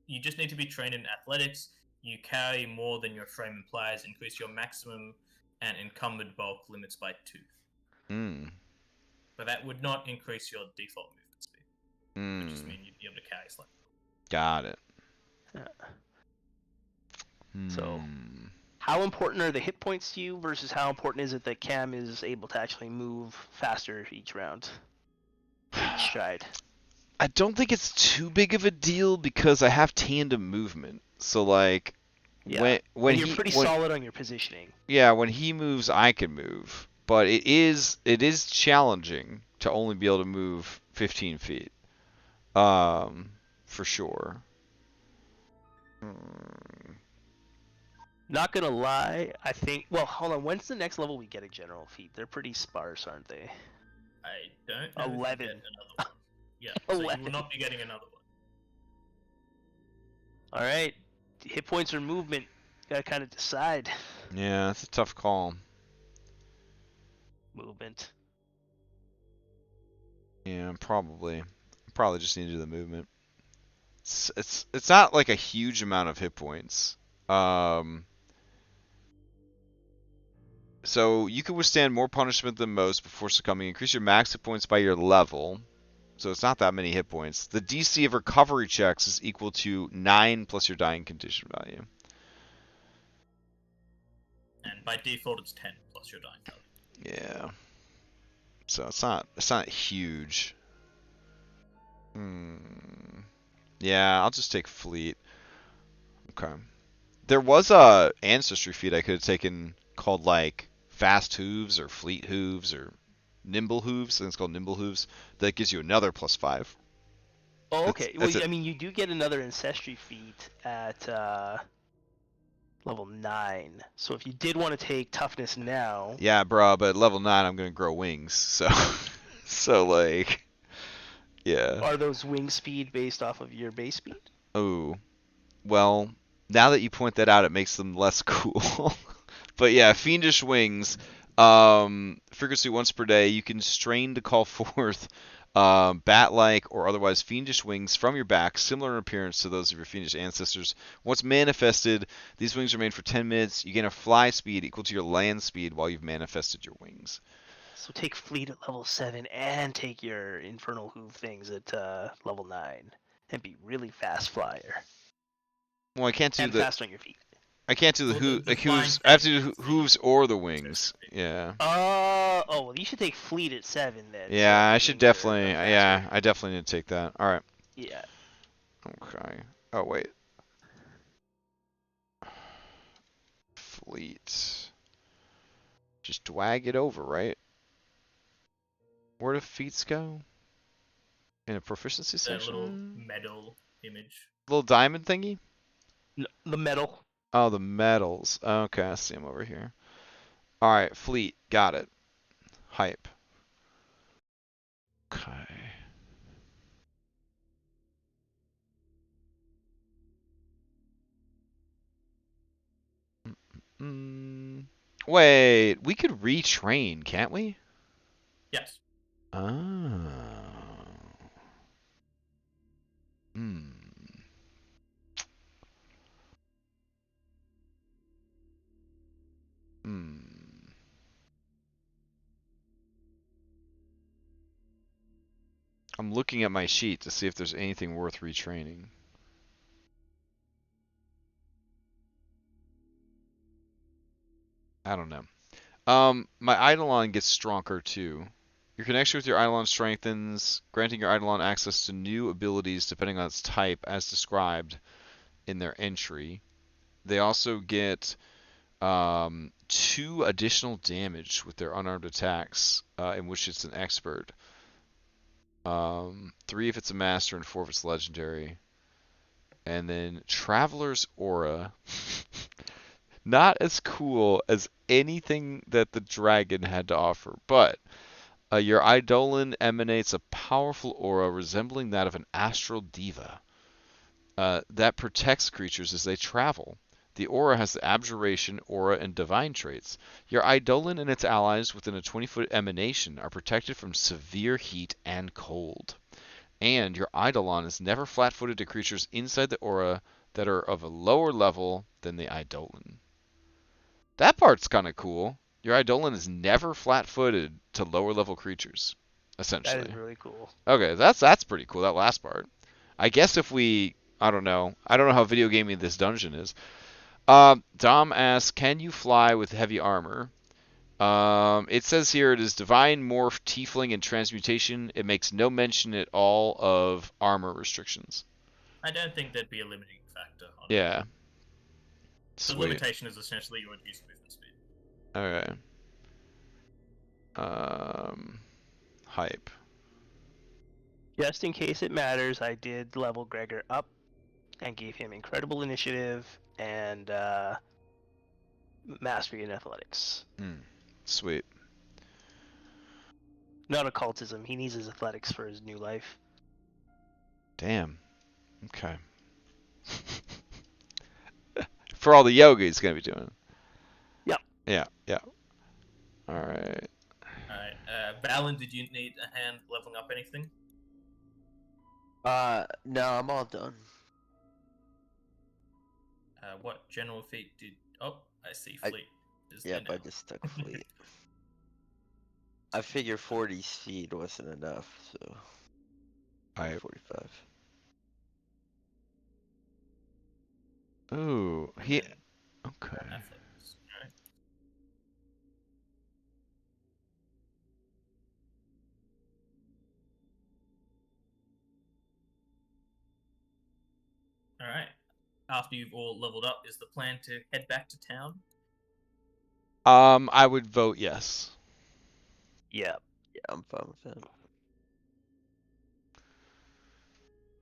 You just need to be trained in athletics. You carry more than your frame implies. Increase your maximum and encumbered bulk limits by 2. But that would not increase your default movement speed. It would just mean you'd be able to carry slightly. Got it. So, how important are the hit points to you versus how important is it that Cam is able to actually move faster each round? Each stride. I don't think it's too big of a deal because I have tandem movement. So like, when you're pretty solid on your positioning. Yeah, when he moves, I can move. But it is challenging to only be able to move 15 feet. For sure. Not gonna lie, I think. Well, hold on. When's the next level we get a general feat? They're pretty sparse, aren't they? I don't know. 11. If you get another one. Yeah, so 11. you will not be getting another one. All right, hit points or movement. Gotta kind of decide. Yeah, that's a tough call. Movement. Yeah, probably just need to do the movement. It's not like a huge amount of hit points. So you can withstand more punishment than most before succumbing. Increase your max hit points by your level. So it's not that many hit points. The DC of recovery checks is equal to 9 plus your dying condition value. And by default, it's 10 plus your dying value. Yeah. So it's not huge. Yeah, I'll just take fleet. Okay. There was a ancestry feat I could have taken called like fast hooves or fleet hooves or nimble hooves. I think it's called nimble hooves. That gives you another +5. Oh, okay. Well, I mean, you do get another ancestry feat at level 9. So if you did want to take toughness now, Yeah, bro, but at level 9 I'm gonna grow wings, so so like yeah. are those wing speed based off of your base speed? Oh, well, now that you point that out, it makes them less cool. But yeah, fiendish wings. Frequency once per day. You can strain to call forth bat-like or otherwise fiendish wings from your back, similar in appearance to those of your fiendish ancestors. Once manifested, these wings remain for 10 minutes. You gain a fly speed equal to your land speed while you've manifested your wings. So take fleet at level 7 and take your infernal hoof things at level 9 and be really fast flyer Well, I can't do and the fast on your feet. I can't do the, Well, the flying hooves. I have to thing do is the hooves or the interest wings. rate. Yeah. Oh, well, you should take fleet at 7 then. so Yeah, I your should wings are definitely. faster. Yeah, I definitely need to take that. All right. Yeah. Okay. Oh wait. Fleet. Just drag it over, right? Where do feats go? In a proficiency The little section? medal image. Little diamond thingy? The metal. Oh, the medals. Okay, I see them over here. All right, fleet. Got it. Hype. Okay. Wait, we could retrain, can't we? Yes. Oh. Hmm. Hmm. I'm looking at my sheet to see if there's anything worth retraining. I don't know. My Eidolon gets stronger too. Your connection with your Eidolon strengthens, granting your Eidolon access to new abilities depending on its type, as described in their entry. They also get 2 additional damage with their unarmed attacks, in which it's an expert. 3 if it's a master, and 4 if it's legendary. And then Traveler's Aura. Not as cool as anything that the dragon had to offer, but your Eidolon emanates a powerful aura resembling that of an astral diva that protects creatures as they travel. The aura has the abjuration, aura, and divine traits. Your Eidolon and its allies within a 20-foot emanation are protected from severe heat and cold. And your Eidolon is never flat-footed to creatures inside the aura that are of a lower level than the Eidolon. That part's kind of cool. Your Eidolon is never flat-footed to lower-level creatures, That essentially. is really cool. Okay, that's pretty cool, that last part. I guess if we... I don't know how video gaming this dungeon is. Dom asks, can you fly with heavy armor? It says here it is Divine, Morph, Tiefling, and Transmutation. It makes no mention at all of armor restrictions. I don't think there'd be a limiting factor on it. Yeah. The Sweet. limitation is essentially your reduced movement speed. Okay. Hype. Just in case it matters, I did level Gregor up and gave him incredible initiative and mastery in athletics. Sweet. Not occultism. He needs his athletics for his new life. Damn. Okay. For all the yoga he's gonna be doing. Yep. Yeah. Alright. Alright, Valen, did you need a hand leveling up anything? No, I'm all done. What general feat did... Oh, I see, I- fleet. is Yep, there I now. just took fleet. I figure 40 speed wasn't enough, so Hype. 45. Ooh. And He... then Okay. athletics, alright. Alright. After you've all leveled up, is the plan to head back to town? I would vote yes. Yeah. Yeah, I'm fine with that.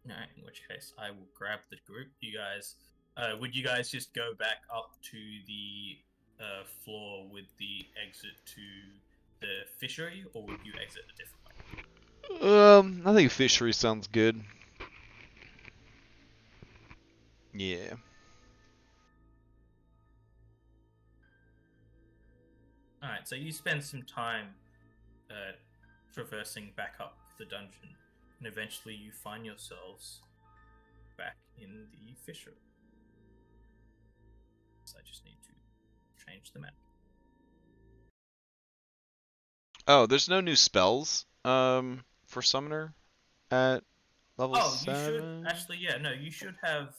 Alright, in which case I will grab the group. You guys would you guys just go back up to the floor with the exit to the fishery, or would you exit a different way? I think fishery sounds good. Yeah. Alright, so you spend some time traversing back up the dungeon, and eventually you find yourselves back in the fishery. So I just need to change the map. Oh, there's no new spells for summoner at level Oh, 7. you should actually, yeah, no, you should have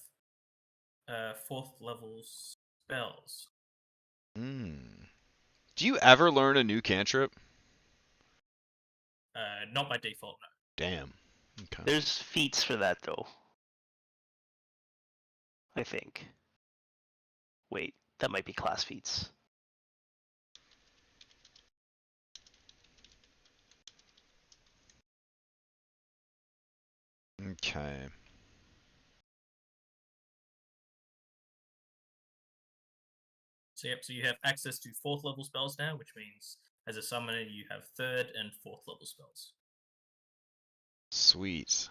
4th level spells. Do you ever learn a new cantrip? Not by default, no. Damn. Okay. There's feats for that though. I think. Wait, that might be class feats. Okay. So yep, so you have access to 4th level spells now, which means as a summoner you have 3rd and 4th level spells. Sweet.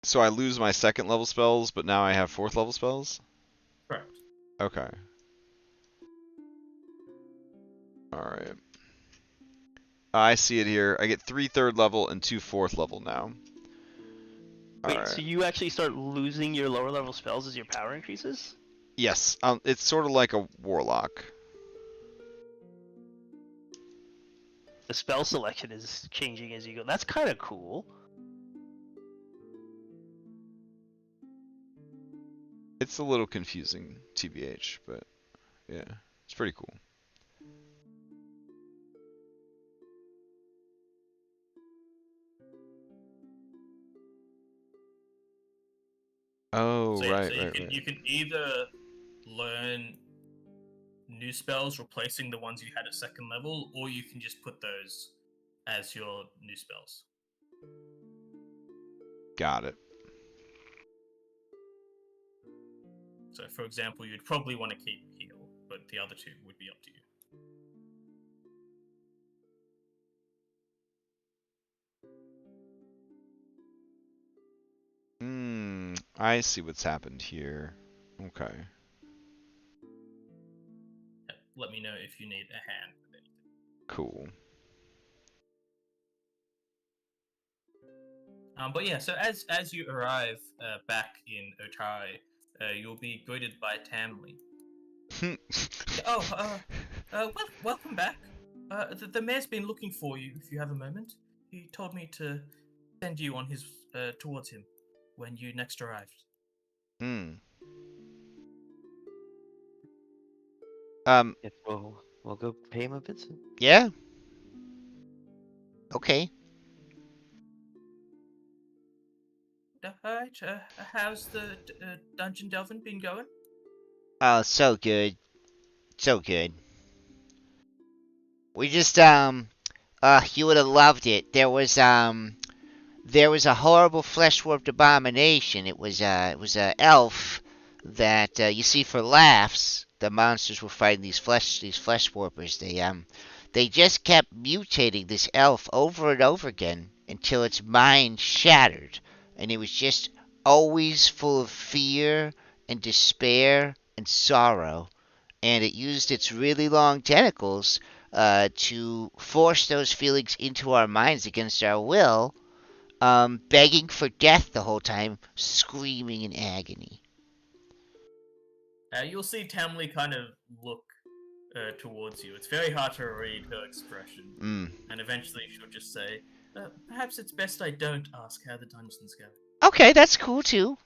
So I lose my 2nd level spells, but now I have 4th level spells? Correct. Okay. Alright. I see it here. I get 3 3rd level and 2 4th level now. Wait, Alright. so you actually start losing your lower level spells as your power increases? Yes. It's sort of like a warlock. The spell selection is changing as you go. That's kind of cool. It's a little confusing, TBH, but yeah, it's pretty cool. Oh, So, yeah, right, so right. you can either learn new spells replacing the ones you had at 2nd level, or you can just put those as your new spells. Got it. So, for example, you'd probably want to keep heal, but the other 2 would be up to you. I see what's happened here. Okay. Let me know if you need a hand with anything. Cool. But yeah, so as you arrive back in Otari, you'll be greeted by Tamley. Welcome back. The mayor's been looking for you. If you have a moment, he told me to send you on his towards him when you next arrived. If we'll go pay him a visit. Yeah. Okay. Alright, how's the dungeon delving been going? Oh, so good. So good. We just, you would have loved it. There was a horrible flesh-warped abomination. It was a elf that, you see, for laughs, the monsters were fighting these flesh warpers. They just kept mutating this elf over and over again until its mind shattered, and it was just always full of fear and despair and sorrow, and it used its really long tentacles to force those feelings into our minds against our will, begging for death the whole time, screaming in agony. You'll see Tamley kind of look towards you. It's very hard to read her expression. And eventually she'll just say, perhaps it's best I don't ask how the dungeons go. Okay, that's cool too.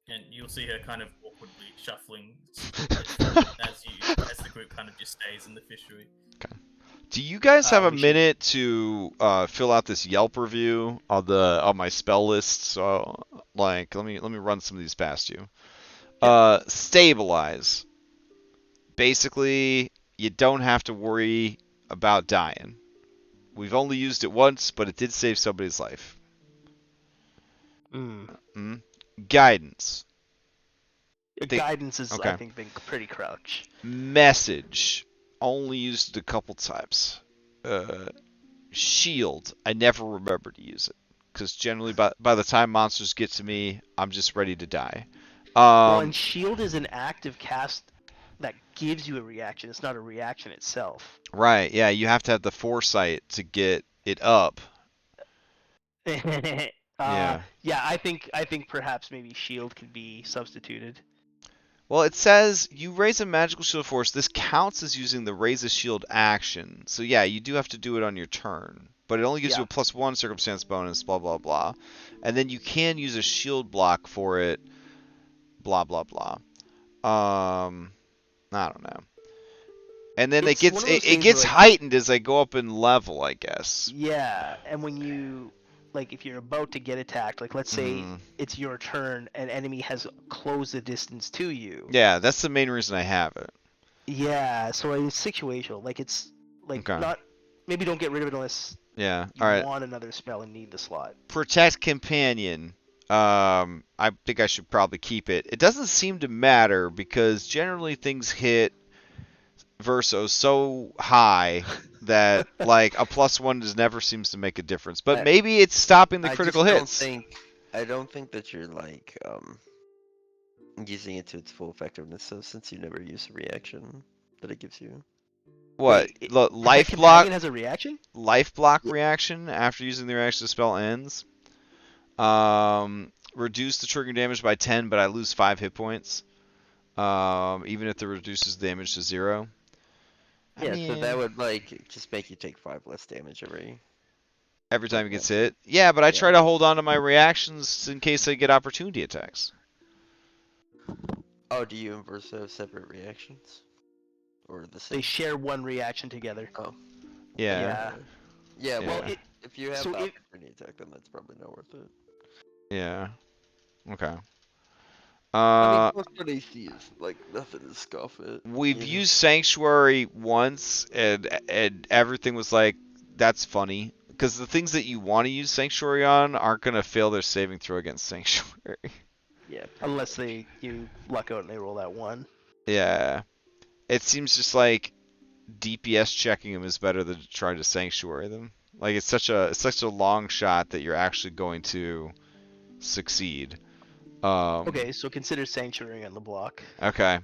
And you'll see her kind of awkwardly shuffling as the group kind of just stays in the fishery. Okay. Do you guys have a we should- minute to fill out this Yelp review on my spell list? So, like, let me run some of these past you. Stabilize. Basically, you don't have to worry about dying. We've only used it once, but it did save somebody's life. Mm. Guidance. Guidance is, I okay. think, been pretty crouch. Message. Only used it a couple times. Shield. I never remember to use it. Because generally, by the time monsters get to me, I'm just ready to die. Well, and shield is an active cast that gives you a reaction. It's not a reaction itself. Right, yeah, you have to have the foresight to get it up. Yeah. Yeah, I think perhaps maybe shield could be substituted. Well, it says you raise a magical shield force. This counts as using the raise a shield action. So yeah, you do have to do it on your turn. But it only gives you a +1 circumstance bonus, blah, blah, blah. And then you can use a shield block for it, blah, blah, blah. I don't know. And then it gets heightened as I go up in level, I guess. Yeah, and when you, like, if you're about to get attacked, like, let's say it's your turn, an enemy has closed the distance to you. Yeah, that's the main reason I have it. Yeah, so it's situational. Like, it's, like, not, maybe don't get rid of it unless you want another spell and need the slot. Protect Companion. I think I should probably keep it. It doesn't seem to matter because generally things hit Verso so high that like a +1 just never seems to make a difference. But maybe it's stopping the critical hits. I don't think that you're like using it to its full effectiveness. So since you never use a reaction that it gives you. What? Wait, life block has a reaction? Life block reaction after using the reaction the spell ends. Reduce the triggering damage by 10, but I lose 5 hit points. Even if it reduces damage to 0. Yeah, so that would like just make you take 5 less damage every time it gets hit. Yeah, but I try to hold on to my reactions in case I get opportunity attacks. Oh, do you and Verso have separate reactions? Or the same? They share one reaction together. Oh. Yeah. Yeah, well, if you have the opportunity attack, then that's probably not worth it. Yeah. Okay. I mean, plus AC is like nothing to scoff at. We've used Sanctuary once, and everything was like, that's funny. Because the things that you want to use Sanctuary on aren't going to fail their saving throw against Sanctuary. Yeah, unless you luck out and they roll that 1. Yeah. It seems just like DPS checking them is better than trying to Sanctuary them. Like, it's such a long shot that you're actually going to succeed. Okay, so consider Sanctuary on the block. Okay.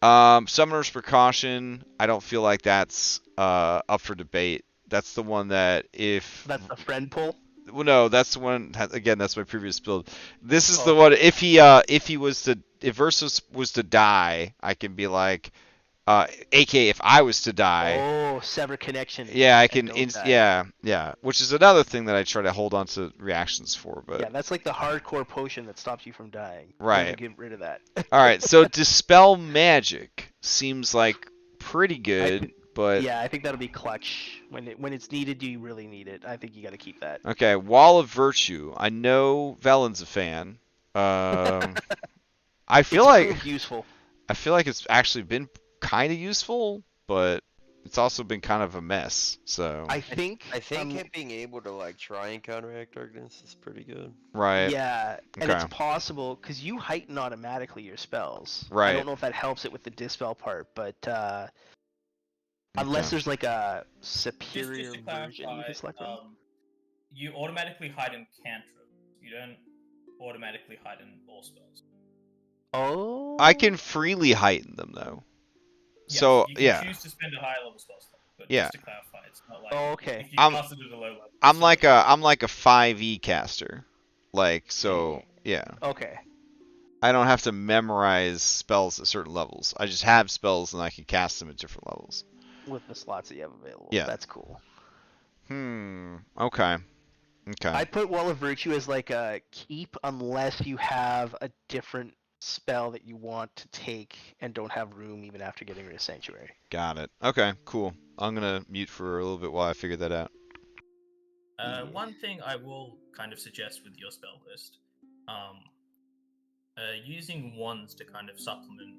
Summoner's Precaution, I don't feel like that's up for debate. That's the one that if... That's the friend pull? Well, no, that's the one, again, that's my previous build. This is the one, if Versus was to die, I can be like, aka if I was to die. Oh, sever connection. Yeah, I can, yeah, which is another thing that I try to hold on to reactions for, but. Yeah, that's like the hardcore potion that stops you from dying. Right. Get rid of that. Alright, so Dispel Magic seems like pretty good, but. Yeah, I think that'll be clutch. When it's needed, do you really need it? I think you gotta keep that. Okay, Wall of Virtue. I know Velen's a fan. I feel like. Useful. I feel like it's actually been kind of useful, but it's also been kind of a mess. So I think it being able to like try and counteract darkness is pretty good. Right. Yeah, and it's possible because you heighten automatically your spells. Right. I don't know if that helps it with the dispel part, but unless there's like a superior just version you can select from. You automatically heighten cantrips. You don't automatically heighten all spells. Oh. I can freely heighten them though. Yes, so you can choose to spend a higher level spell slot, but just to clarify, it's not like okay. if you cast it at a low level. I'm like a 5e caster, like so. Yeah. Okay. I don't have to memorize spells at certain levels. I just have spells and I can cast them at different levels. With the slots that you have available. Yeah. That's cool. Okay. Okay. I put Wall of Virtue as like a keep unless you have a different spell that you want to take and don't have room even after getting rid of Sanctuary. Got it. Okay, cool. I'm gonna mute for a little bit while I figure that out. One thing I will kind of suggest with your spell list, using wands to kind of supplement.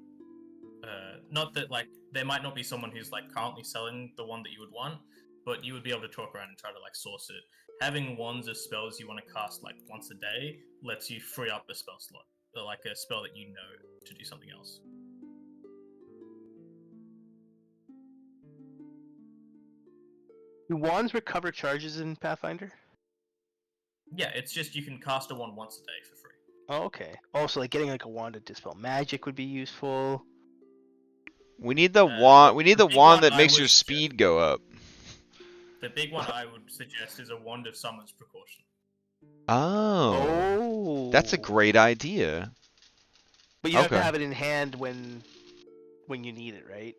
Not that like there might not be someone who's like currently selling the one that you would want, but you would be able to talk around and try to like source it. Having wands as spells you want to cast like once a day lets you free up a spell slot, or like a spell that you know to do something else. Do wands recover charges in Pathfinder? Yeah, it's just you can cast a wand once a day for free. Oh, okay. Also, like getting like a wand to dispel magic would be useful. We need the wand. We need the big wand one that I makes would your suggest- speed go up. The big one I would suggest is a wand of summon's precaution. Oh, that's a great idea. But you have to Okay. have it in hand when you need it, right?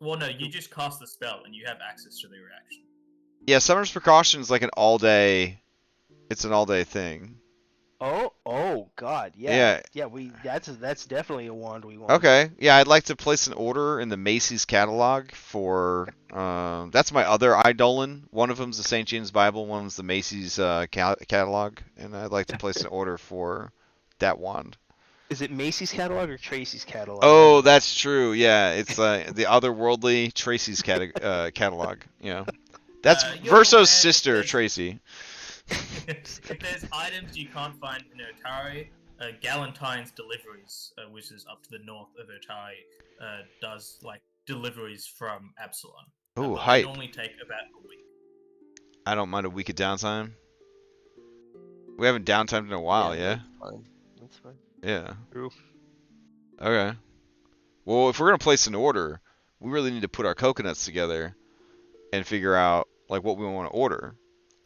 Well, no, you just cast the spell and you have access to the reaction. Yeah, Summer's Precaution is like an all-day. It's an all-day thing. Oh, God, Yeah. yeah. That's definitely a wand we want. Okay. Yeah, I'd like to place an order in the Macy's catalog for. That's my other Eidolon. One of them's the St. James Bible. One of them's the Macy's catalog, and I'd like to place an order for that wand. Is it Macy's catalog or Tracy's catalog? Oh, that's true. Yeah, it's the otherworldly Tracy's catalog. Yeah, that's You're Verso's aware sister, there's- Tracy. If there's items you can't find in Otari, Galentine's Deliveries, which is up to the north of Otari, does like deliveries from Absalon. Oh, but hype. They normally take about a week. I don't mind a week of downtime. We haven't downtimed in a while, yeah? That's fine. That's fine. Yeah. True. Okay. Well, if we're gonna place an order, we really need to put our coconuts together and figure out like what we want to order.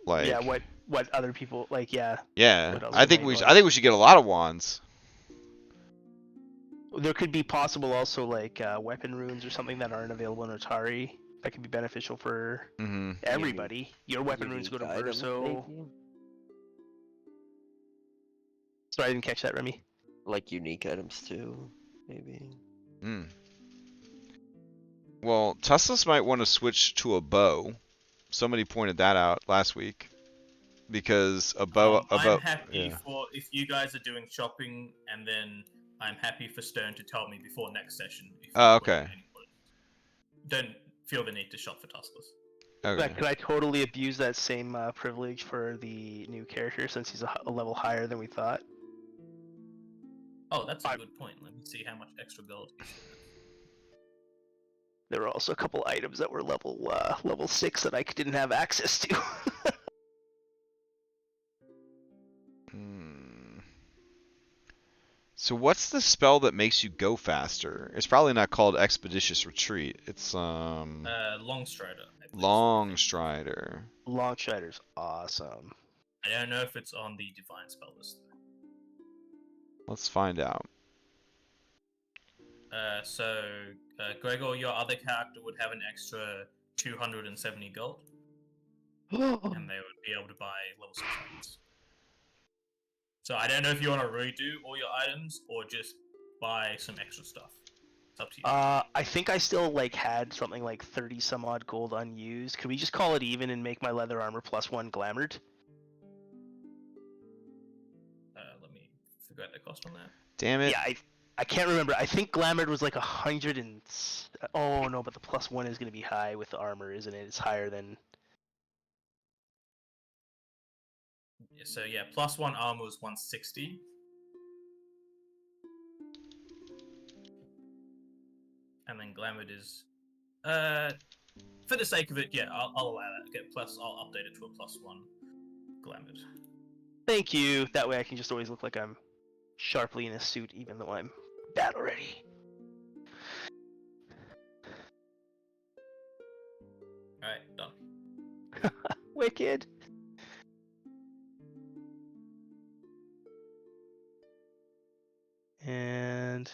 Like. Yeah, what other people like? Yeah, Yeah. what else I we think might we want. I think we should get a lot of wands. there could be possible also like weapon runes or something that aren't available in Otari. That could be beneficial for Mm-hmm. everybody. Your weapon runes go to Unique items, Verso. maybe? Sorry, I didn't catch that, Remy. Like unique items too, maybe. Hmm. Well, Tusslus might want to switch to a bow. Somebody pointed that out last week. Because a bow, I'm happy yeah. for if you guys are doing shopping, and then I'm happy for Stone to tell me before next session. If Oh, you okay. want any orders. Don't feel the need to shop for Tuskless. Okay. Could I totally abuse that same privilege for the new character since he's a level higher than we thought? Oh, that's a good point. Let me see how much extra gold. There were also a couple items that were level 6 that I didn't have access to. Hmm. So what's the spell that makes you go faster? It's probably not called Expeditious Retreat. It's Longstrider. I believe. Long Strider. Longstrider's awesome. I don't know if it's on the divine spell list. Let's find out. So Gregor, your other character would have an extra 270 gold, and they would be able to buy level 6 items. So I don't know if you want to redo all your items or just buy some extra stuff. It's up to you. I think I still had something like 30 some odd gold unused. Could we just call it even and make my leather armor +1 glamored? Let me figure out the cost on that. Damn it. Yeah, I can't remember. I think glamored was like 100 and... Oh no, but the +1 is going to be high with the armor, isn't it? It's higher than... So yeah, +1 armor was 160. And then glamored is... for the sake of it, yeah, I'll allow that. I'll update it to a +1 glamored. Thank you. That way I can just always look like I'm sharply in a suit, even though I'm battle ready. Alright, done. Wicked. And...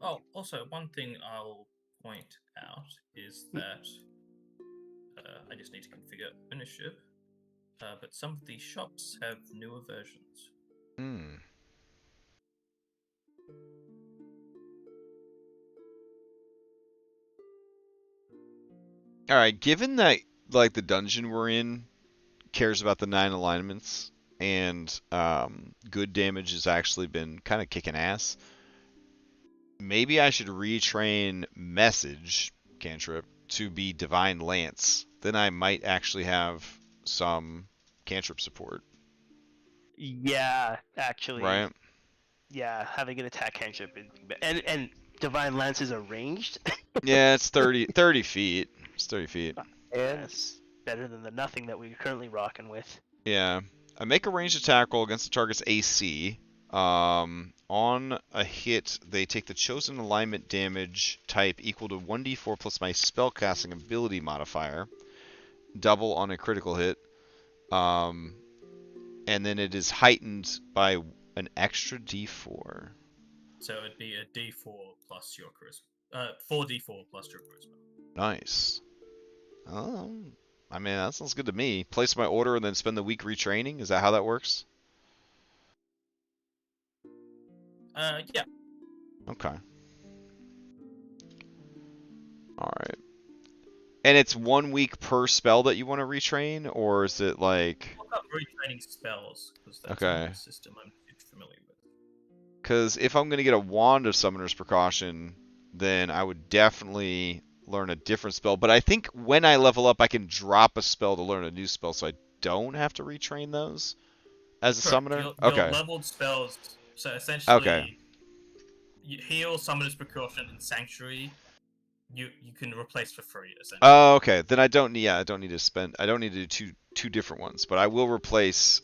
Oh, also, one thing I'll point out is that I just need to configure ownership, but some of these shops have newer versions. Hmm. All right. Given that like the dungeon we're in cares about the 9 alignments, and good damage has actually been kind of kicking ass. Maybe I should retrain message cantrip to be divine lance. Then I might actually have some cantrip support, Yeah, actually, right? yeah, having an attack cantrip and divine lance is arranged. Yeah, it's 30 feet. It's 30 feet. Yeah, it's better than the nothing that we're currently rocking with. Yeah. I make a ranged attack roll against the target's AC. On a hit, they take the chosen alignment damage type equal to 1d4 plus my spellcasting ability modifier. Double on a critical hit. And then it is heightened by an extra d4. So it'd be a D4 plus your charisma. 4d4 plus your charisma. Nice. Oh, I mean, that sounds good to me. Place my order and then spend the week retraining? Is that how that works? Yeah. Okay. Alright. And it's 1 week per spell that you want to retrain, or is it like... Look up retraining spells, because that's Okay. a system I'm familiar with. Because if I'm going to get a Wand of Summoner's Precaution, then I would definitely learn a different spell. But I think when I level up, I can drop a spell to learn a new spell, so I don't have to retrain those as a Correct. summoner? Your Okay. leveled spells, so essentially, Okay. Heal, Summoner's Precaution, and Sanctuary, you can replace for free, essentially. Oh, okay. Then I don't need. Yeah, I don't need to spend. I don't need to do two different ones. But I will replace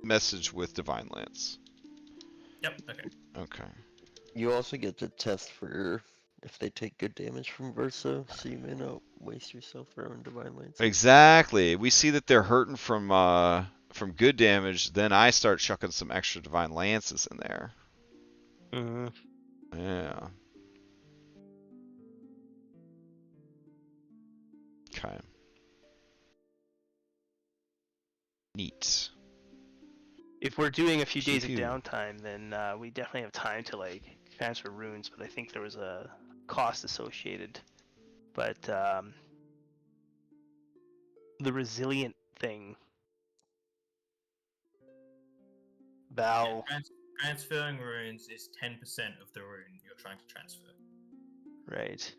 message with Divine Lance. Yep. Okay. Okay. You also get to test for if they take good damage from Versa, so you may not waste yourself throwing Divine Lance. Exactly. We see that they're hurting from good damage. Then I start chucking some extra Divine Lances in there. Mm-hmm. Yeah. Okay. Neat. If we're doing a few days of Pew. downtime, then we definitely have time to like transfer runes. But I think there was a cost associated. But the resilient thing, Val. Yeah, transferring runes is 10% of the rune you're trying to transfer. Right.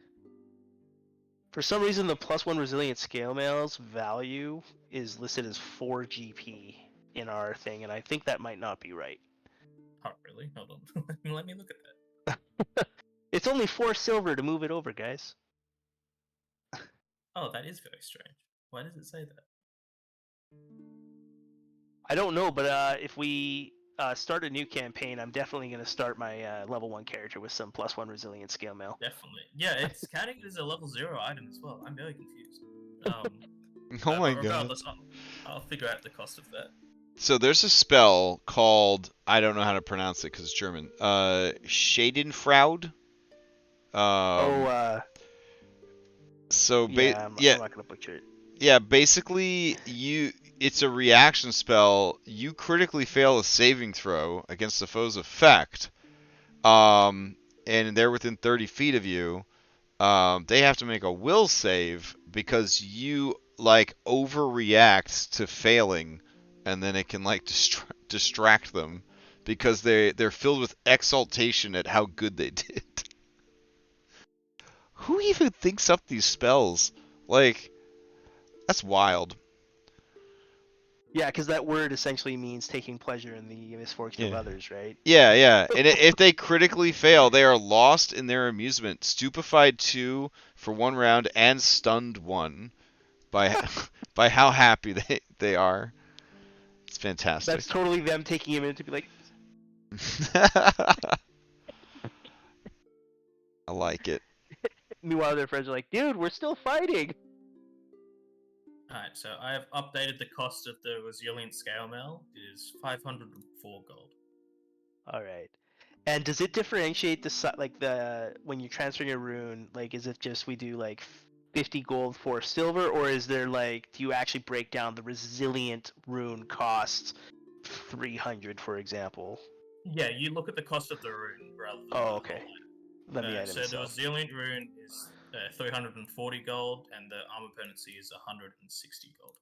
For some reason, the +1 resilient scale mail's value is listed as 4 GP in our thing, and I think that might not be right. Oh, really? Hold on. Let me look at that. It's only 4 silver to move it over, guys. Oh, that is very strange. Why does it say that? I don't know, but if we start a new campaign, I'm definitely going to start my level 1 character with some +1 resilient scale mail. Definitely. Yeah, it's counting it as a level 0 item as well. I'm very confused. Oh my god. Regardless, I'll figure out the cost of that. So there's a spell called, I don't know how to pronounce it because it's German. Schadenfreude. So yeah, I'm not going to butcher it. Yeah, basically it's a reaction spell. You critically fail a saving throw against the foe's effect. And they're within 30 feet of you. They have to make a will save because you like overreact to failing, and then it can like distract them because they're filled with exaltation at how good they did. Who even thinks up these spells? Like, that's wild. Yeah, because that word essentially means taking pleasure in the misfortune of others, right? Yeah. And if they critically fail, they are lost in their amusement, stupefied 2 for 1 round, and stunned 1 by how happy they are. It's fantastic. That's totally them taking a minute to be like, I like it. meanwhile their friends are like, dude, we're still fighting. Alright, so I have updated the cost of the resilient scale mail. It is 504 gold. All right. And does it differentiate the when you transfer your rune? Like, is it just we do like 50 gold for silver, or is there like do you actually break down the resilient rune costs 300, for example? Yeah, you look at the cost of the rune rather than Oh, okay. Let me item so the resilient rune is 340 gold, and the armor potency is 160 gold.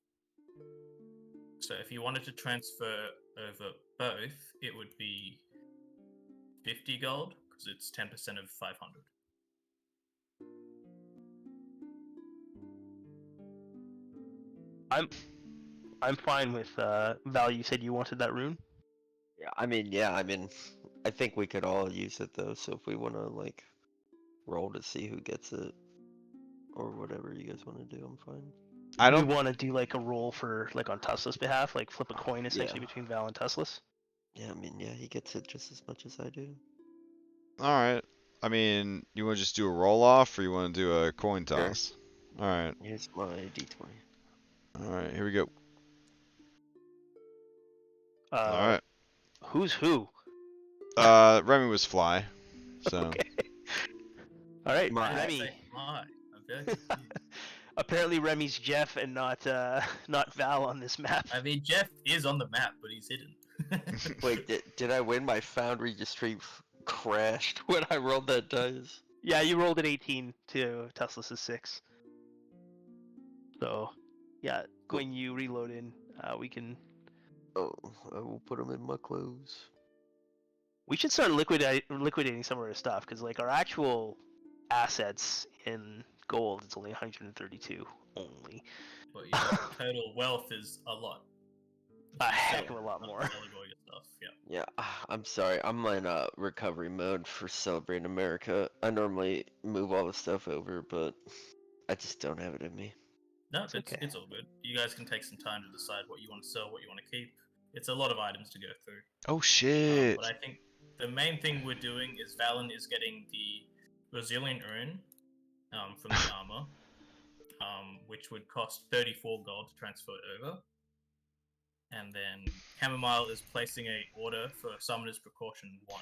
So if you wanted to transfer over both, it would be 50 gold, because it's 10% of 500. I'm fine with Val. You said you wanted that rune. Yeah, I mean, I think we could all use it though. So if we want to like roll to see who gets it, or whatever you guys want to do, I'm fine. I Do don't. we want to do like a roll for like on Tesla's behalf, like flip a coin essentially Yeah. between Val and Tesla's? Yeah, I mean, yeah, he gets it just as much as I do. All right. I mean, you want to just do a roll off, or you want to do a coin Sure. toss? All right. Here's my d20. All right. Here we go. Uh, All right. Who's who? Remy was fly. So. Okay. All right, My- Remy. I'm very confused. Apparently Remy's Jeff and not Val on this map. I mean, Jeff is on the map, but he's hidden. Wait, did I win? My Foundry just straight crashed when I rolled that dice. Yeah, you rolled an 18 to Tesla's 6. So, yeah, Cool. when you reload in, we can. Oh, I will put them in my clothes. We should start liquidating some of our stuff because, like, our actual assets in gold is only 132 only. But your total wealth is a lot. A heck of a lot more. Selling all your stuff, yeah. Yeah, I'm sorry. I'm in recovery mode for Celebrate America. I normally move all the stuff over, but I just don't have it in me. No, It's it's, okay. it's all good. You guys can take some time to decide what you want to sell, what you want to keep. It's a lot of items to go through. Oh shit. But I think the main thing we're doing is Valen is getting the Resilient Rune from the armor, which would cost 34 gold to transfer it over. And then Chamomile is placing a order for Summoner's Precaution 1.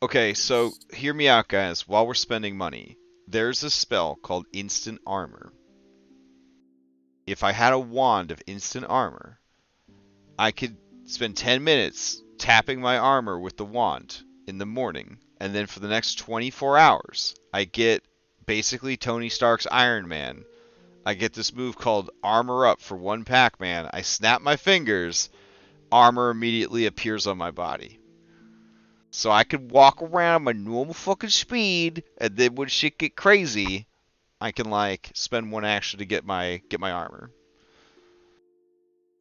Okay, so hear me out, guys. While we're spending money, there's a spell called Instant Armor. If I had a wand of Instant Armor, I could spend 10 minutes tapping my armor with the wand in the morning, and then for the next 24 hours, I get basically Tony Stark's Iron Man. I get this move called Armor Up for one Pac-Man. I snap my fingers, armor immediately appears on my body. So I could walk around my normal fucking speed, and then when shit get crazy, I can like spend one action to get my armor.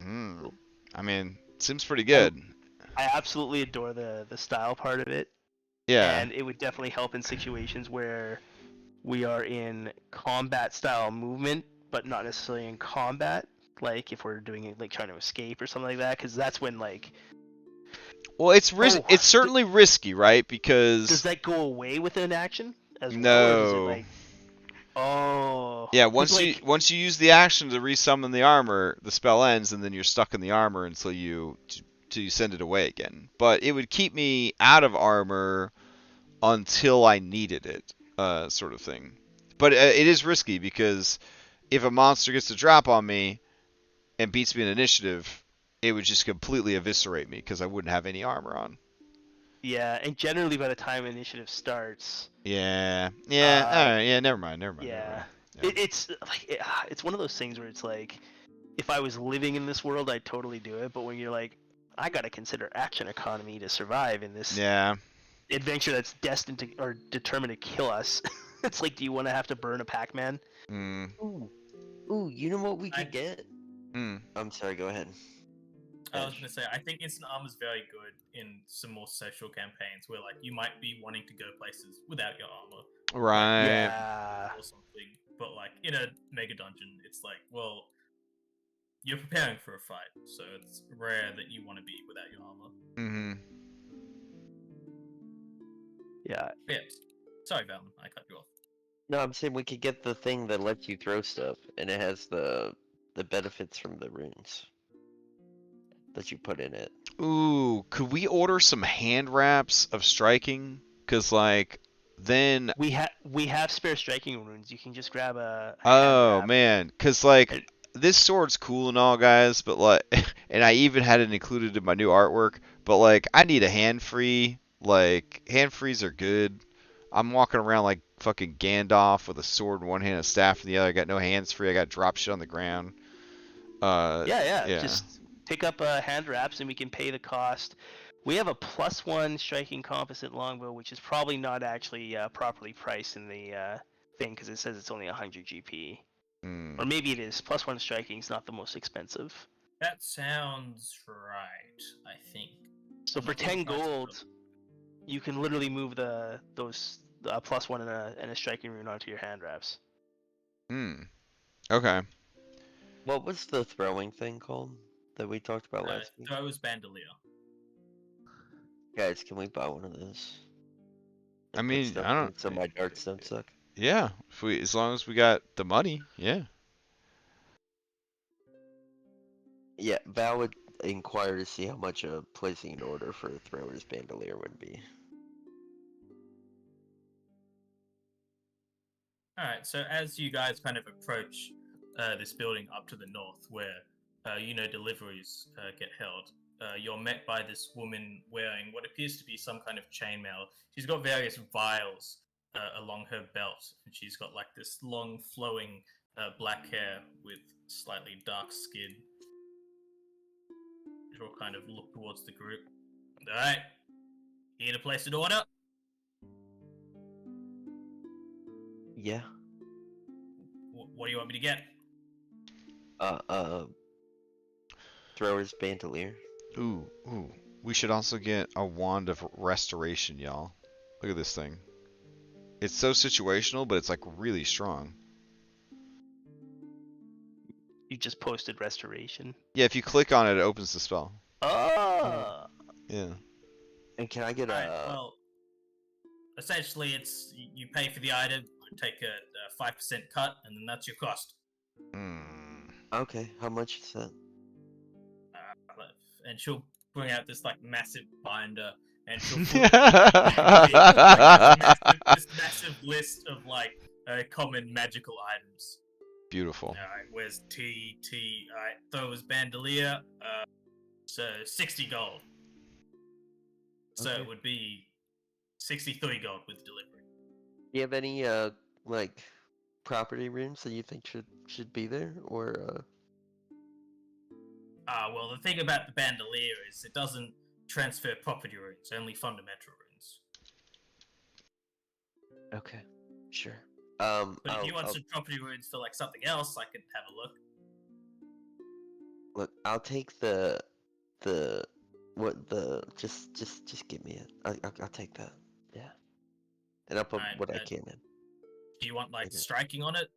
I mean, seems pretty good. I absolutely adore the style part of it. Yeah. And it would definitely help in situations where we are in combat style movement, but not necessarily in combat. Like if we're doing it, like trying to escape or something like that, because that's when like. Well, it's Oh, it's certainly risky, right? Because Does that go away with an action as well? Or does it, no. like... Oh. Yeah, 'Cause, once you use the action to resummon the armor, the spell ends, and then you're stuck in the armor until you send it away again. But it would keep me out of armor until I needed it, sort of thing. But it is risky because if a monster gets to drop on me and beats me in initiative, it would just completely eviscerate me because I wouldn't have any armor on. Yeah, and generally by the time initiative starts. Yeah. All right. Yeah. Never mind. Yeah. Yeah. It's like it's one of those things where it's like, if I was living in this world, I'd totally do it. But when you're like, I gotta consider action economy to survive in this Yeah. adventure that's destined to or determined to kill us. It's like, do you want to have to burn a Pac-Man? Mm. Ooh, you know what we could get? Mm. I'm sorry, go ahead. I was gonna say, I think Instant Armor is very good in some more social campaigns where, like, you might be wanting to go places without your armor Right. Yeah. or something, but like in a mega dungeon, it's like, well, you're preparing for a fight, so it's rare that you want to be without your armor. Mm-hmm. Yeah. Yeah. Sorry, Valen, I cut you off. No, I'm saying we could get the thing that lets you throw stuff, and it has the benefits from the runes that you put in it. Ooh, could we order some hand wraps of striking? Cause like then. We have spare striking runes. You can just grab a Oh hand wrap. man, cause like this sword's cool and all, guys, but like, and I even had it included in my new artwork. But like, I need a hand free. Like hand frees are good. I'm walking around like fucking Gandalf with a sword in one hand and a staff in the other. I got no hands free. I got drop shit on the ground. Yeah. Just pick up hand wraps and we can pay the cost. We have a +1 striking composite longbow, which is probably not actually properly priced in the thing because it says it's only 100 GP. Mm. Or maybe it is. +1 striking is not the most expensive. That sounds right, I think. So I'm for not sure 10 the price of gold, you can literally move those +1 and a striking rune onto your hand wraps. Okay. What was the throwing thing called that we talked about last week? Throws bandolier. Guys, can we buy one of those? I And put mean, stuff I in don't. it so my darts don't suck. Yeah, as long as we got the money, yeah. Yeah, Val would inquire to see how much placing an order for a thrower's bandolier would be. Alright, so as you guys kind of approach this building up to the north where, deliveries get held, you're met by this woman wearing what appears to be some kind of chainmail. She's got various vials along her belt, and she's got like this long flowing black hair with slightly dark skin. She'll kind of look towards the group. Alright, here to place an order? Yeah. What do you want me to get? Thrower's bandolier. Ooh. We should also get a wand of restoration, y'all. Look at this thing. It's so situational, but it's like really strong. You just posted restoration. Yeah, if you click on it, it opens the spell. Oh! Yeah. And can I get Alright, well, essentially it's you pay for the item, you take a 5% cut, and then that's your cost. Okay, how much is that? And she'll bring out this like massive binder, and she'll put this massive list of like common magical items. Beautiful. Alright, where's T? Alright, throws bandolier. So 60 gold. So Okay. it would be 63 gold with delivery. Do you have any like property rooms that you think should be there, or Well, the thing about the bandolier is it doesn't transfer property runes, only fundamental runes. Okay, sure. But if you want some property runes for like something else, I can have a look. Look, I'll take just give me it. I'll take that. Yeah. And I'll put Alright, what I can in. Do you want like Okay. striking on it?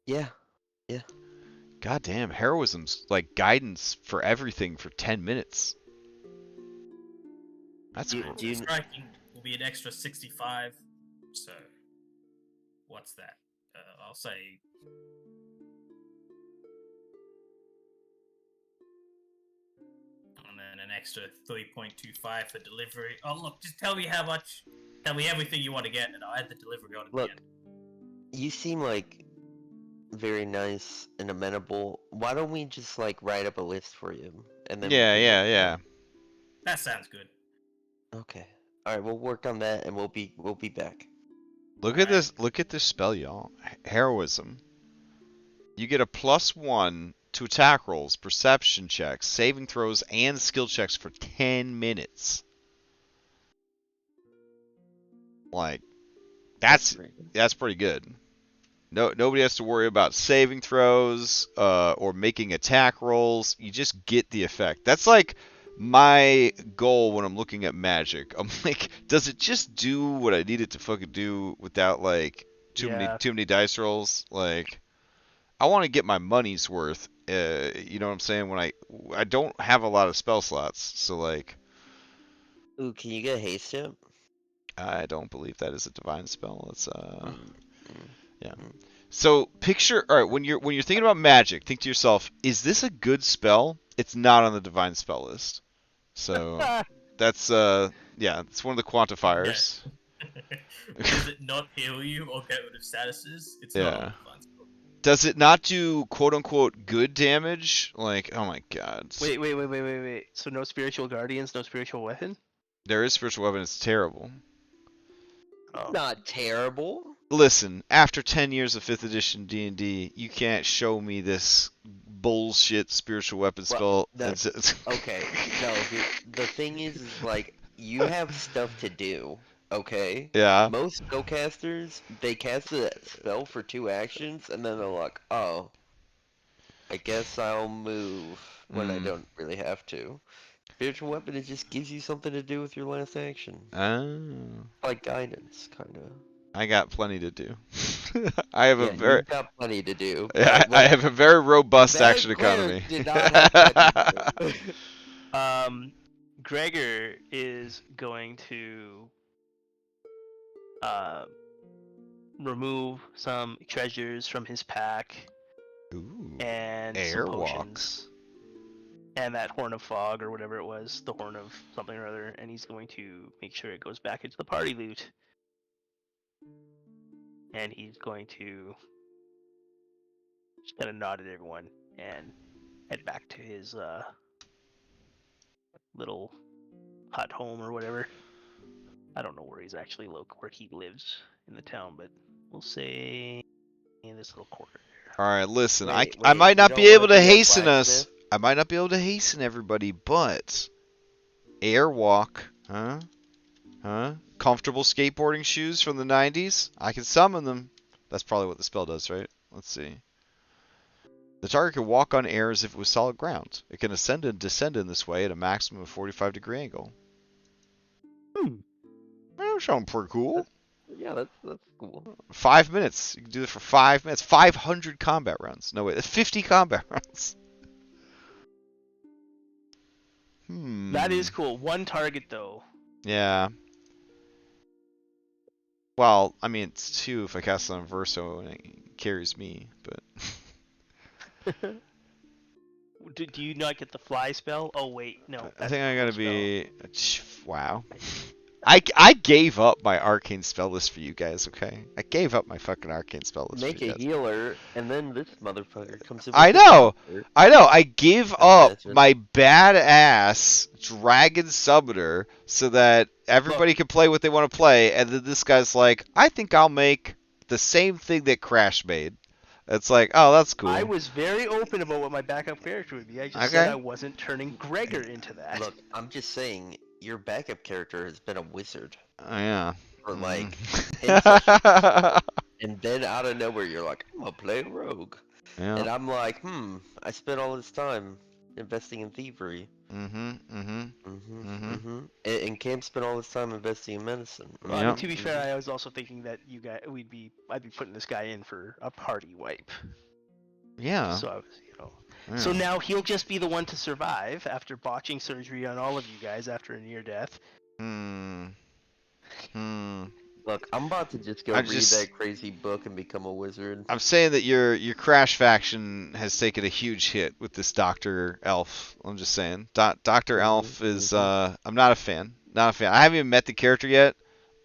Yeah. Goddamn, heroism's like guidance for everything for 10 minutes. That's Do cool. you- Striking will be an extra 65. So, what's that? I'll say. And then an extra 3.25 for delivery. Oh, look, just tell me how much. Tell me everything you want to get, and I'll add the delivery on at Look, the end. You seem like very nice and amenable. Why don't we just like write up a list for you, and then we can Yeah. That sounds good. Okay. All right, we'll work on that, and we'll be back. Look at this. Look at this spell, y'all. Heroism. You get a +1 to attack rolls, perception checks, saving throws, and skill checks for 10 minutes. Like, that's pretty good. Nobody has to worry about saving throws or making attack rolls. You just get the effect. That's like my goal when I'm looking at magic. I'm like, does it just do what I need it to fucking do without like too many dice rolls? Like, I want to get my money's worth. You know what I'm saying? When I don't have a lot of spell slots, so like, Ooh, can you get haste tip? I don't believe that is a divine spell. It's yeah. Mm. So picture, all right, when you're thinking about magic, think to yourself, is this a good spell? It's not on the divine spell list. So that's yeah, it's one of the quantifiers. Does it not heal you or get rid of statuses? It's Yeah. not on the fun spell. Does it not do quote unquote good damage? Like, oh my god. Wait. So no spiritual guardians, no spiritual weapon? There is spiritual weapon, it's terrible. Oh. Not terrible. Listen, after 10 years of 5th edition D&D, you can't show me this bullshit spiritual weapon spell. Okay, no, the thing is like, you have stuff to do, okay? Yeah. Most spellcasters, they cast a spell for 2 actions, and then they're like, oh, I guess I'll move when I don't really have to. Spiritual weapon, it just gives you something to do with your last action. Oh. Like guidance, kind of. I got plenty to do. I have You've got plenty to do. I have a very robust that action economy. did not have plenty to do. Gregor is going to remove some treasures from his pack Ooh. and some Airwalk. potions. And that horn of fog or whatever it was, the horn of something or other, and he's going to make sure it goes back into the party loot. And he's going to just kind of nod at everyone and head back to his little hut home or whatever. I don't know where he's actually where he lives in the town, but we'll say in this little quarter. All right, listen. I Wait, might you not don't be able wanna to be a hasten us. blacksmith? I might not be able to hasten everybody, but airwalk, huh? Comfortable skateboarding shoes from the 90s. I can summon them. That's probably what the spell does, right? Let's see. The target can walk on air as if it was solid ground. It can ascend and descend in this way at a maximum of 45-degree angle. That sounds pretty cool. Yeah, that's cool. 5 minutes. You can do it for 5 minutes. 500 combat rounds. No, wait, 50 combat rounds. That is cool. One target though. Yeah. Well, I mean, it's 2 if I cast it on Verso and it carries me, but... Do you not get the fly spell? Oh wait, no. I that's think I the gotta spell. be... Wow. I gave up my arcane spell list for you guys, okay? I gave up my fucking arcane spell list Make for you a guys. healer, and then this motherfucker comes in. I with the know! counter. I know, I give up Imagine. my badass dragon summoner so that everybody can play what they want to play, and then this guy's like, I think I'll make the same thing that Crash made. It's like, oh, that's cool. I was very open about what my backup character would be. I just said I wasn't turning Gregor into that. Look, I'm just saying, your backup character has been a wizard Oh, yeah. for like 10 yeah. and then out of nowhere you're like, I'm gonna play a rogue. And I'm like, I spent all this time investing in thievery. And Cam spent all this time investing in medicine. Well, I mean, to be fair, I was also thinking that I'd be putting this guy in for a party wipe. Yeah. So I was, So now he'll just be the one to survive after botching surgery on all of you guys after a near death. Look, I'm about to just go read that crazy book and become a wizard. I'm saying that your Crash faction has taken a huge hit with this Dr. Elf. I'm just saying. Dr. Elf is I'm not a fan. Not a fan. I haven't even met the character yet.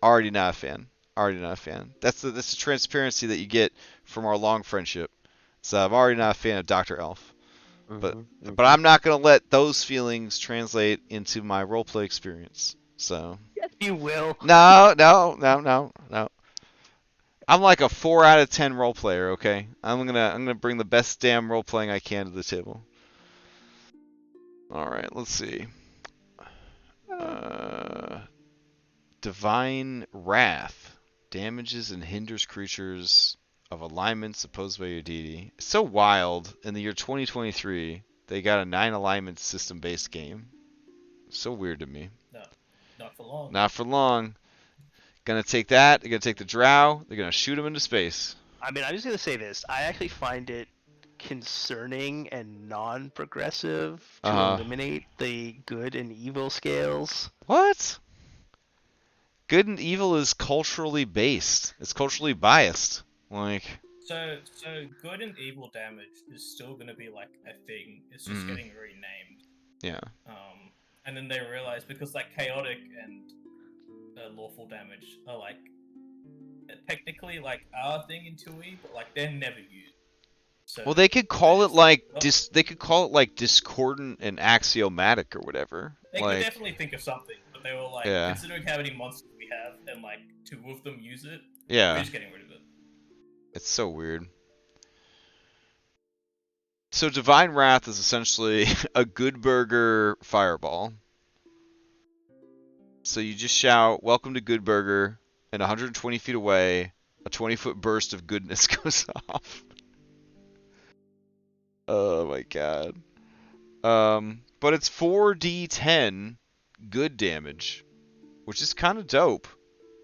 Already not a fan. That's the transparency that you get from our long friendship. So I'm already not a fan of Dr. Elf. But I'm not going to let those feelings translate into my roleplay experience. So Yes, you will. No. I'm like a 4 out of 10 role player, okay? I'm gonna bring the best damn role playing I can to the table. Alright, let's see. Divine Wrath. Damages and hinders creatures of alignments opposed by your deity. It's so wild. In the year 2023, they got a 9 alignment system based game. So weird to me. No, not for long. Not for long. Gonna take that. They're gonna take the drow. They're gonna shoot him into space. I mean, I'm just gonna say this. I actually find it concerning and non-progressive to eliminate the good and evil scales. What? Good and evil is culturally based. It's culturally biased. Like. So good and evil damage is still gonna be like a thing. It's just getting renamed. Yeah. And then they realize because like chaotic and lawful damage are like technically like our thing in 2E, but like they're never used. So well, they could call it like discordant and axiomatic or whatever. They like, could definitely think of something, but they were like, yeah. considering how many monsters we we have, and like 2 of them use it, Yeah. we're just getting rid of it. It's so weird. So Divine Wrath is essentially a Good Burger fireball. So you just shout, "Welcome to Good Burger," and 120 feet away, a 20-foot burst of goodness goes off. Oh my god. But it's 4d10 good damage, which is kind of dope.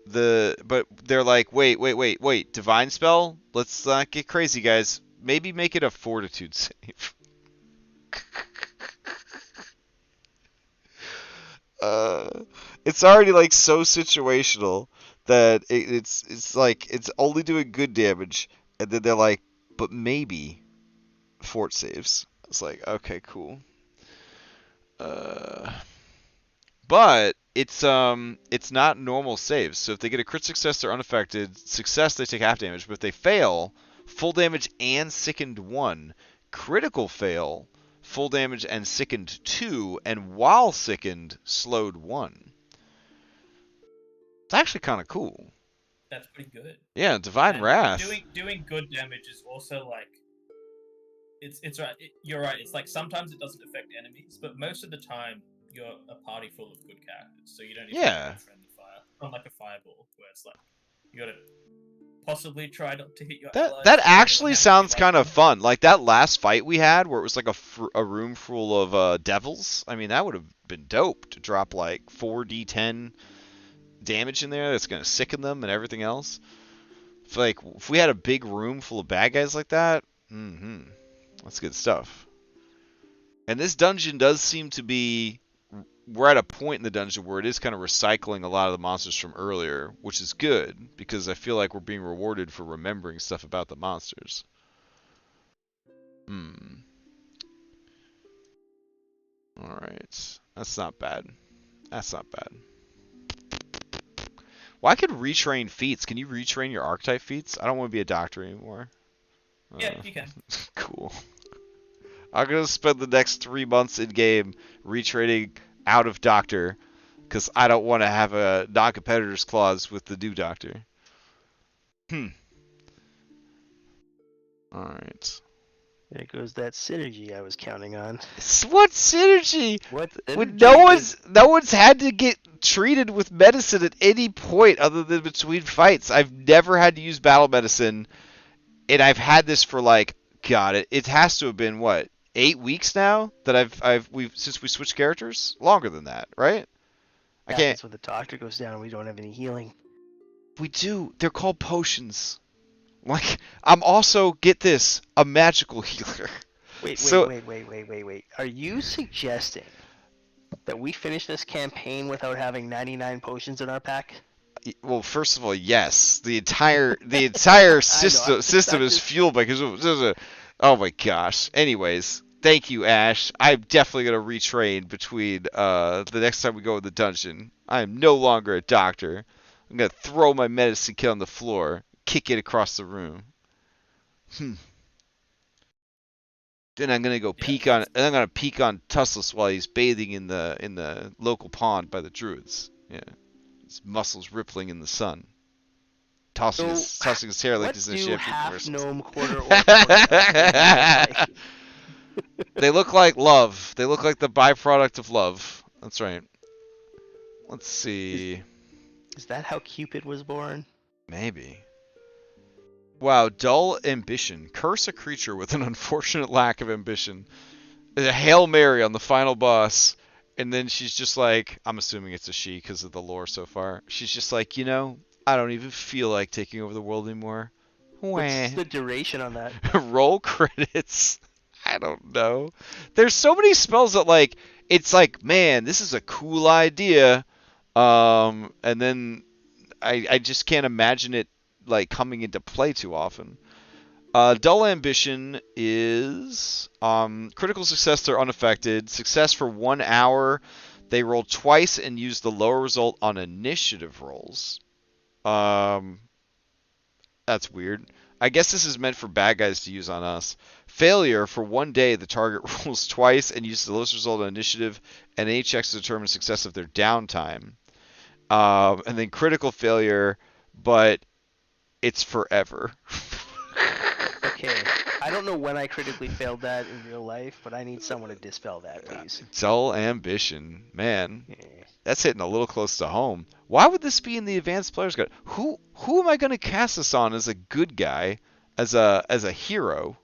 But they're like, wait, divine spell? Let's not get crazy, guys. Maybe make it a fortitude save. It's already like so situational that it's like it's only doing good damage, and then they're like, but maybe fort saves. It's like, okay, cool. But it's not normal saves. So if they get a crit success, they're unaffected. Success, they take half damage. But if they fail, full damage and sickened 1. Critical fail, full damage and sickened 2. And while sickened, slowed 1. It's actually kind of cool. That's pretty good. Yeah, Divine And Wrath. Doing good damage is also like, it's right. You're right. It's like sometimes it doesn't affect enemies, but most of the time you're a party full of good characters, so you don't even have friendly fire. Unlike a fireball, where it's like you gotta possibly try not to hit your allies. That actually sounds kind of fun. Like that last fight we had, where it was like a room full of devils. I mean, that would have been dope to drop like 4d10 damage in there. That's gonna sicken them and everything else. If we had a big room full of bad guys like that, that's good stuff. And this dungeon does seem to be... We're at a point in the dungeon where it is kind of recycling a lot of the monsters from earlier, which is good, because I feel like we're being rewarded for remembering stuff about the monsters. Alright. That's not bad. That's not bad. Well, I could retrain feats. Can you retrain your archetype feats? I don't want to be a doctor anymore. Yeah, you can. Cool. I'm going to spend the next 3 months in game retraining out of Doctor, because I don't want to have a non-competitor's clause with the new Doctor. Alright. There goes that synergy I was counting on. What synergy? What? When no one's had to get treated with medicine at any point other than between fights. I've never had to use battle medicine, and I've had this for like, God, it has to have been what, 8 weeks now that we've since we switched characters? Longer than that, right? I can't. That's when the doctor goes down and we don't have any healing. We do. They're called potions. Like, I'm also, get this, a magical healer. Wait. Are you suggesting that we finish this campaign without having 99 potions in our pack? Well, first of all, yes. The entire system is fueled by... Oh my gosh. Anyways, thank you, Ash. I'm definitely going to retrain between the next time we go in the dungeon. I am no longer a doctor. I'm going to throw my medicine kit on the floor, kick it across the room. Then I'm going to go peek on Tusslus while he's bathing in the local pond by the druids. Yeah. His muscles rippling in the sun. Tossing his hair like he's in a champagne commercial. Gnome quarter orc They look like love. They look like the byproduct of love. That's right. Let's see. Is that how Cupid was born? Maybe. Wow, dull ambition. Curse a creature with an unfortunate lack of ambition. A Hail Mary on the final boss. And then she's just like, I'm assuming it's a she because of the lore so far. She's just like, I don't even feel like taking over the world anymore. What's the duration on that? Roll credits. I don't know. There's so many spells that like, it's like, man, this is a cool idea. And then I just can't imagine it like coming into play too often. Dull ambition is critical success, they're unaffected. Success for 1 hour, they roll twice and use the lower result on initiative rolls. That's weird. I guess this is meant for bad guys to use on us. Failure, for 1 day, the target rolls twice and uses the lowest result on initiative, and any checks to determine success of their downtime. and then critical failure, but it's forever. Okay. I don't know when I critically failed that in real life, but I need someone to dispel that, please. Dull ambition, man. Yeah. That's hitting a little close to home. Why would this be in the advanced player's guide? Who am I going to cast this on as a good guy, as a hero?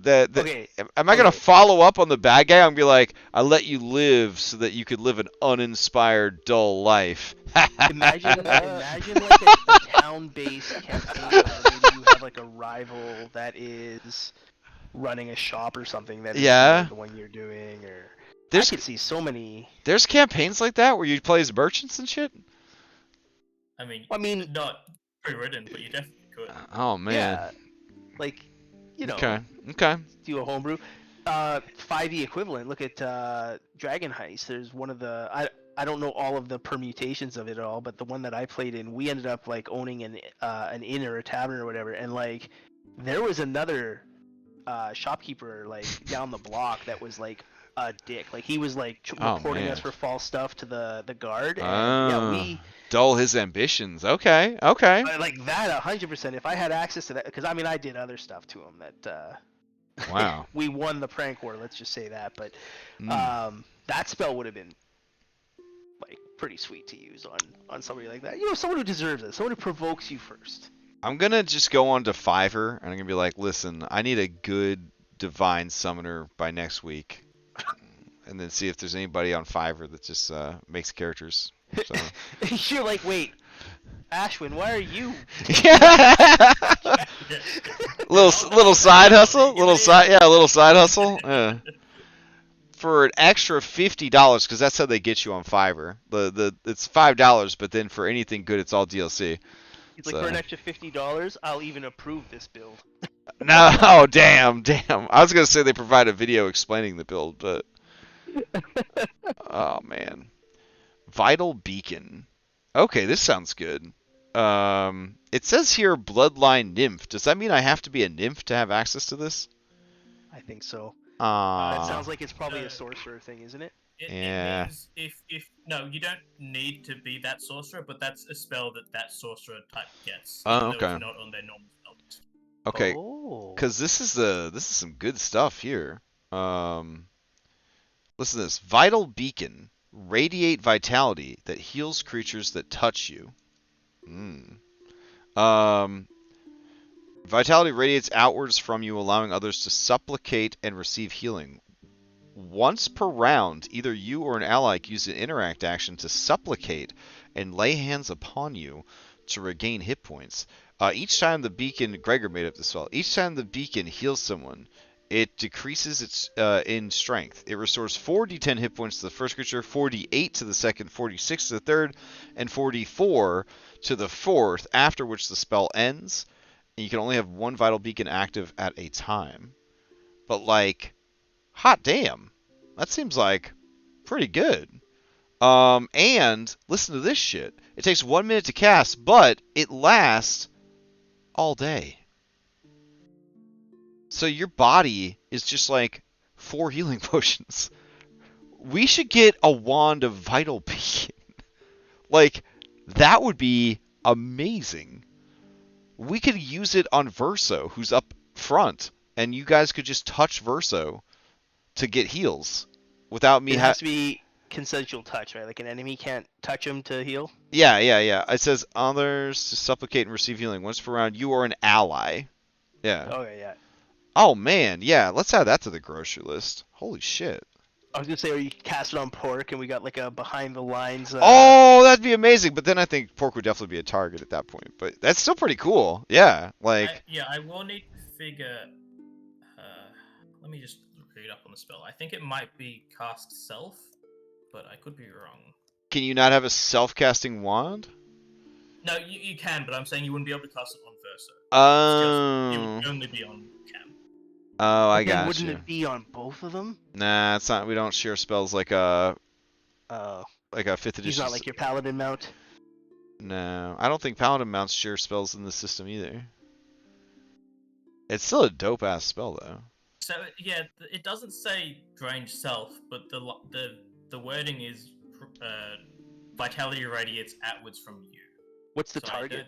Okay. Am I going to follow up on the bad guy and be like, I let you live so that you could live an uninspired, dull life? Imagine like a town-based campaign where maybe you have like a rival that is running a shop or something that is Yeah. the one you're doing, or There's- I could see so many. There's campaigns like that where you play as merchants and shit? I mean, I mean, not pre-written, but you definitely could. Oh, man. yeah, like Okay. do a homebrew. 5e equivalent. Look at Dragon Heist. There's one of the I don't know all of the permutations of it all, but the one that I played in, we ended up like owning an inn or a tavern or whatever, and like there was another shopkeeper like down the block that was like a dick. Like he was like reporting man. us for false stuff to the guard. And, Ah. we Dull his ambitions. Okay. like that 100%. If I had access to that, because I mean I did other stuff to him that. Wow. We won the prank war. Let's just say that, but Mm. that spell would have been like pretty sweet to use on somebody like that. You know, someone who deserves it, someone who provokes you first. I'm going to just go on to Fiverr, and I'm going to be like, listen, I need a good divine summoner by next week. And then see if there's anybody on Fiverr that just makes characters. So. You're like, wait, Ashwin, why are you? little side hustle, little side hustle. Yeah. For an extra $50, because that's how they get you on Fiverr. It's $5, but then for anything good, it's all DLC. He's like, for an extra $50, I'll even approve this build. No, oh, damn. I was gonna say they provide a video explaining the build, but oh man, Vital Beacon. Okay, this sounds good. It says here Bloodline Nymph. Does that mean I have to be a nymph to have access to this? I think so. That Ah. sounds like it's probably a sorcerer thing, isn't it? Yeah. It means if no, you don't need to be that sorcerer, but that's a spell that sorcerer type gets. Oh, even though okay. It's not on their normal spell list. Okay. Oh. Because this is some good stuff here. Listen to this. Vital Beacon. Radiate vitality that heals creatures that touch you. Vitality radiates outwards from you, allowing others to supplicate and receive healing. Once per round, either you or an ally can use an interact action to supplicate and lay hands upon you to regain hit points. Each time the beacon, Gregor made up this spell, each time the beacon heals someone, it decreases its in strength. It restores 4d10 hit points to the first creature, 4d8 to the second, 46 to the third, and 44 to the fourth, after which the spell ends. And you can only have one Vital Beacon active at a time. But, like, hot damn. That seems like pretty good. And listen to this shit. It takes 1 minute to cast, but it lasts all day. So your body is just like 4 healing potions. We should get a wand of Vital Beacon. Like, that would be amazing. We could use it on Verso, who's up front, and you guys could just touch Verso to get heals without me It has to be consensual touch, right? Like an enemy can't touch him to heal. Yeah. It says others to supplicate and receive healing once per round. You are an ally. Yeah. Okay, yeah. Oh man, yeah. Let's add that to the grocery list. Holy shit. I was gonna say, or you cast it on pork, and we got like a behind the lines. Oh, that'd be amazing. But then I think pork would definitely be a target at that point. But that's still pretty cool. Yeah. Like. I will need to figure. Let me just read up on the spell. I think it might be cast self, but I could be wrong. Can you not have a self-casting wand? No, you can, but I'm saying you wouldn't be able to cast it on Verso. Oh. It would only be on Cam. Oh, I Then got wouldn't you. it be on both of them? Nah, it's not. We don't share spells like a Oh, 5th edition. he's not like your paladin mount. No, I don't think paladin mounts share spells in the system either. It's still a dope ass spell though. So yeah, it doesn't say range self, but the wording is vitality radiates outwards from you. What's the So I target?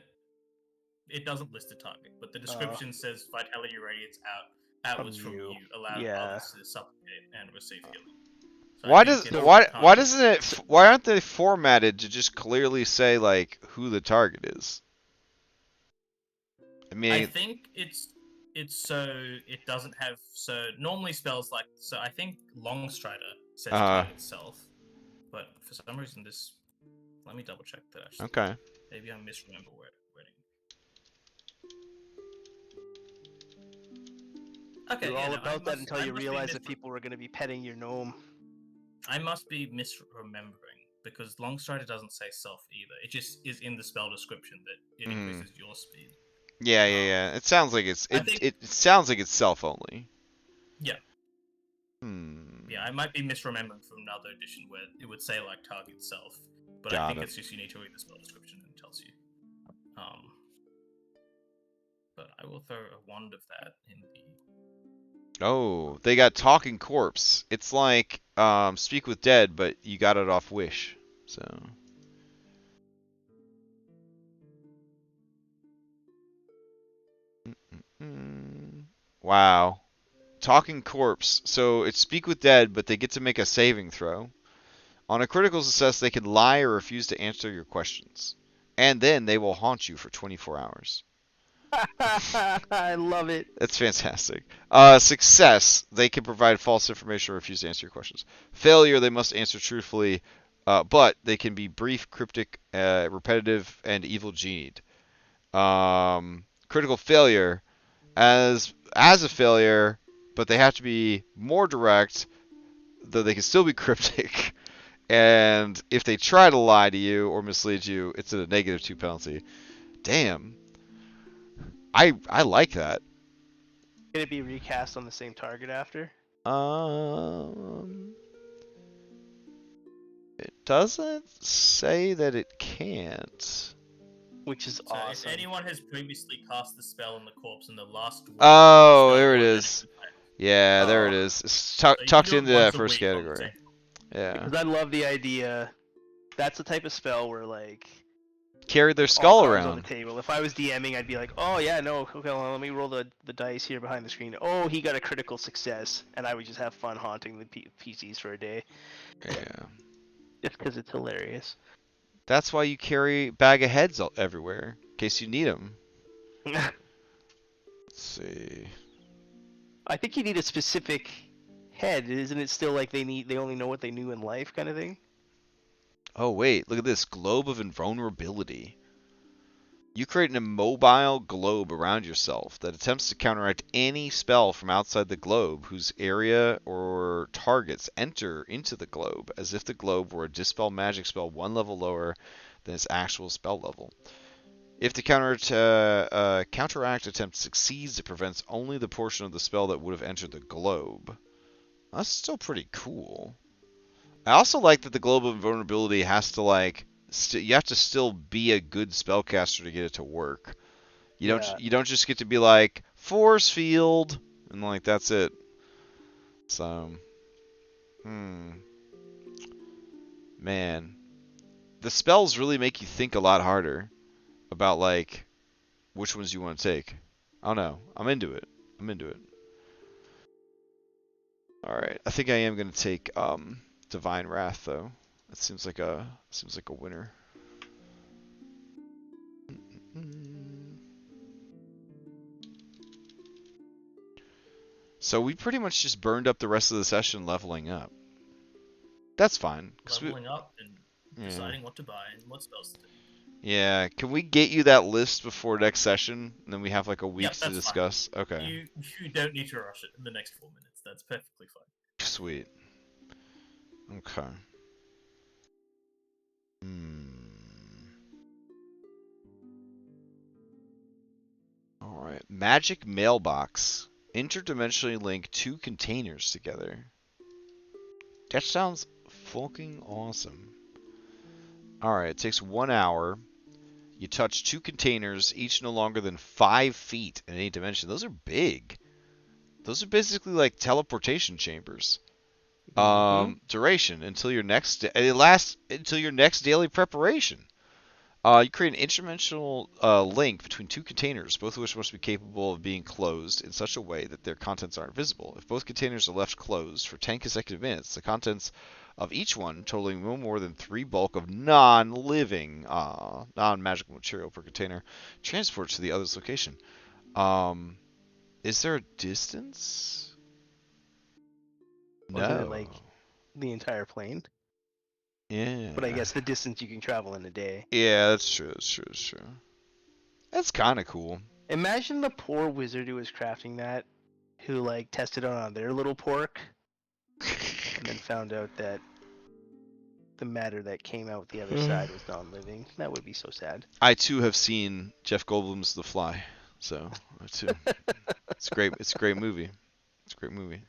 it doesn't list a target, but the description says vitality radiates outwards from you. you, allowing Yeah. others to supplicate and receive healing. So I Why think does it's why target. doesn't it why aren't they formatted to just clearly say like who the target is? I I mean, think it's so it doesn't have normally spells like I think Longstrider says target self, but for some reason this. Let me double check that actually. okay. Maybe I misremember wording. Okay, You're yeah, all no, about that until I you must be realize that people were going to be petting your gnome. I must be misremembering because Longstrider doesn't say self either. It just is in the spell description that it increases your speed. Yeah. It sounds like it sounds like it's self only. Yeah. Hmm. Yeah, I might be misremembering from another edition where it would say like target self, but I Got think it. it's just you need to read the spell description and it tells you. But I will throw a wand of that in the. Oh, they got talking corpse. It's like speak with dead, but you got it off wish. So. Wow. Talking corpse. So it's speak with dead, but they get to make a saving throw. On a critical success, they can lie or refuse to answer your questions. And then they will haunt you for 24 hours. I love it. That's fantastic. Success, they can provide false information or refuse to answer your questions. Failure, they must answer truthfully, but they can be brief, cryptic, repetitive, and evil genied. Critical failure, as a failure, but they have to be more direct, though they can still be cryptic. And if they try to lie to you or mislead you, it's a -2 penalty. Damn. I like that. Can it be recast on the same target after? It doesn't say that it can't. Which is So awesome. if anyone has previously cast the spell on the corpse in the last week, Oh, the spell there it automatically is. fails. Yeah, there it Oh. is. It's So you can tucked do it into once that a first week on the category. same- Yeah. Because I love the idea. That's the type of spell where like Carry their all skull cards on the around. table. If I was DMing, I'd be like, oh yeah, no, okay, well, let me roll the dice here behind the screen. Oh, he got a critical success, and I would just have fun haunting the PCs for a day, Yeah. just because it's hilarious. That's why you carry bag of heads everywhere, in case you need them. Let's see. I think you need a specific head, isn't it? Still like they only know what they knew in life, kind of thing. Oh wait, look at this globe of invulnerability. You create an immobile globe around yourself that attempts to counteract any spell from outside the globe whose area or targets enter into the globe, as if the globe were a dispel magic spell one level lower than its actual spell level. If the counteract attempt succeeds, it prevents only the portion of the spell that would have entered the globe. That's still pretty cool. I also like that the globe of invulnerability has to like you have to still be a good spellcaster to get it to work. You don't just get to be like force field and like that's it. So, man, the spells really make you think a lot harder about like which ones you want to take. I don't know. I'm into it. All right, I think I am gonna take Divine Wrath though. It seems like a winner. So we pretty much just burned up the rest of the session leveling up. That's fine. Leveling up and deciding what to buy and what spells to do. Yeah, can we get you that list before next session, and then we have like a week Yep, to that's discuss? fine. Okay. You don't need to rush it in the next 4 minutes. That's perfectly fine. Sweet. Okay. All right. Magic mailbox. Interdimensionally link two containers together. That sounds fucking awesome. All right. It takes 1 hour. You touch two containers, each no longer than 5 feet in any dimension. Those are big. Those are basically like teleportation chambers. Duration until your next. It lasts until your next daily preparation. You create an interdimensional link between two containers, both of which must be capable of being closed in such a way that their contents aren't visible. If both containers are left closed for 10 consecutive minutes, the contents of each one, totaling no more than 3 bulk of non-living, non-magical material per container, transports to the other's location. Is there a distance? Wasn't No. it like the entire plane? Yeah. But I guess the distance you can travel in a day. Yeah, that's true. That's true. That's true. That's kind of cool. Imagine the poor wizard who was crafting that, who like tested it on their little pork, and then found out that the matter that came out the other side was non-living. That would be so sad. I too have seen Jeff Goldblum's The Fly, so too. It's great. It's a great movie. It's a great movie.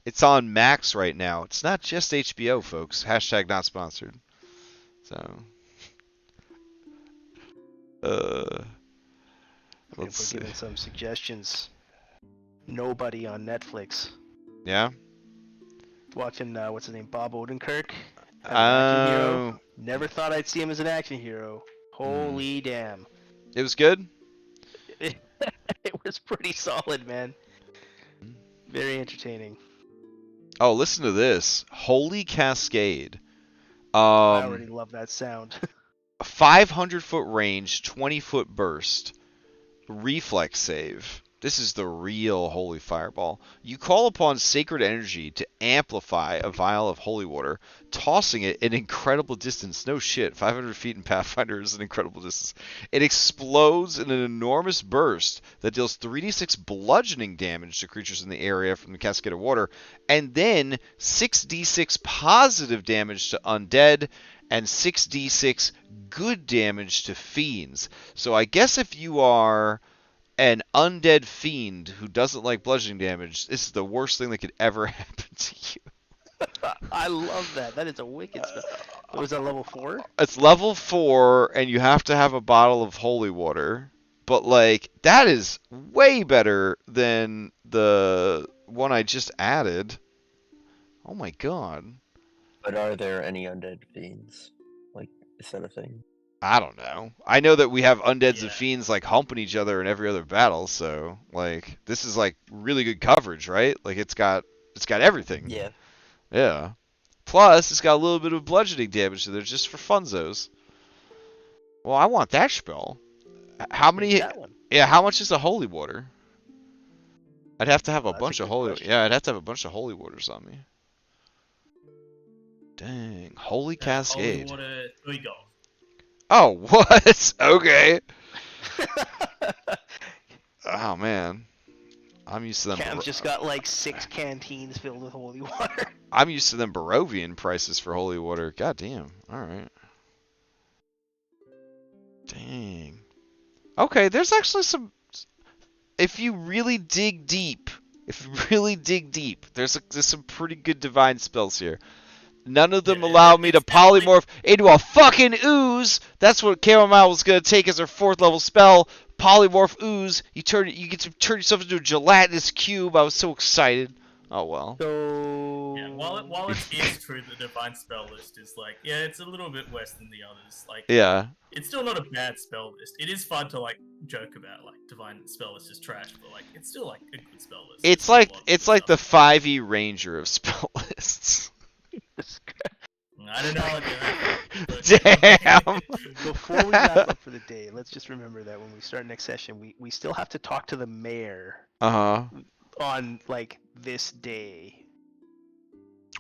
It's on Max right now. It's not just HBO, folks. Hashtag not sponsored. So, let's see. We're giving some suggestions. Nobody on Netflix. Yeah. Watching what's his name, Bob Odenkirk. As an action hero. Oh, Never thought I'd see him as an action hero. Holy damn! it was good. It was pretty solid, man. Very entertaining. Oh, listen to this. Holy Cascade. I already love that sound. 500-foot range, 20-foot burst. Reflex save. This is the real holy fireball. You call upon sacred energy to amplify a vial of holy water, tossing it an incredible distance. No shit, 500 feet in Pathfinder is an incredible distance. It explodes in an enormous burst that deals 3d6 bludgeoning damage to creatures in the area from the cascade of water, and then 6d6 positive damage to undead, and 6d6 good damage to fiends. So I guess if you are an undead fiend who doesn't like bludgeoning damage, this is the worst thing that could ever happen to you. I love that. That is a wicked spell. Was that level 4? It's level 4, and you have to have a bottle of holy water. But, like, that is way better than the one I just added. Oh my god. But are there any undead fiends? Like, is that a thing? I don't know. I know that we have undeads and Yeah. fiends like humping each other in every other battle, so like this is like really good coverage, right? Like it's got everything. Yeah. Yeah. Plus, it's got a little bit of bludgeoning damage there just for funzos. Well, I want that spell. How many? That one. Yeah, how much is the holy water? I'd have to have a That's a bunch of good holy. question. Yeah, I'd have to have a bunch of holy waters on me. Dang, holy cascade. Holy water, 3 gold. Oh, what? Okay. Oh man, I'm used to them. Cam's just got like 6 canteens filled with holy water. I'm used to them Barovian prices for holy water. God damn. All right. Dang. Okay, there's actually some. If you really dig deep, there's some pretty good divine spells here. None of them Yeah, allow me to it's definitely- polymorph into a fucking ooze. That's what Chamomile was gonna take as her 4th level spell. Polymorph ooze. You get to turn yourself into a gelatinous cube. I was so excited. Oh well. So Yeah, while it is true the divine spell list is like, yeah, it's a little bit worse than the others. Like, Yeah. it's still not a bad spell list. It is fun to like joke about like divine spell list is trash, but like it's still like a good spell list. It's There's like a lot of it's good like the stuff. 5e ranger of spell lists. I don't know. Damn. before we wrap up for the day, let's just remember that when we start next session, we still have to talk to the mayor Uh-huh. on like this day.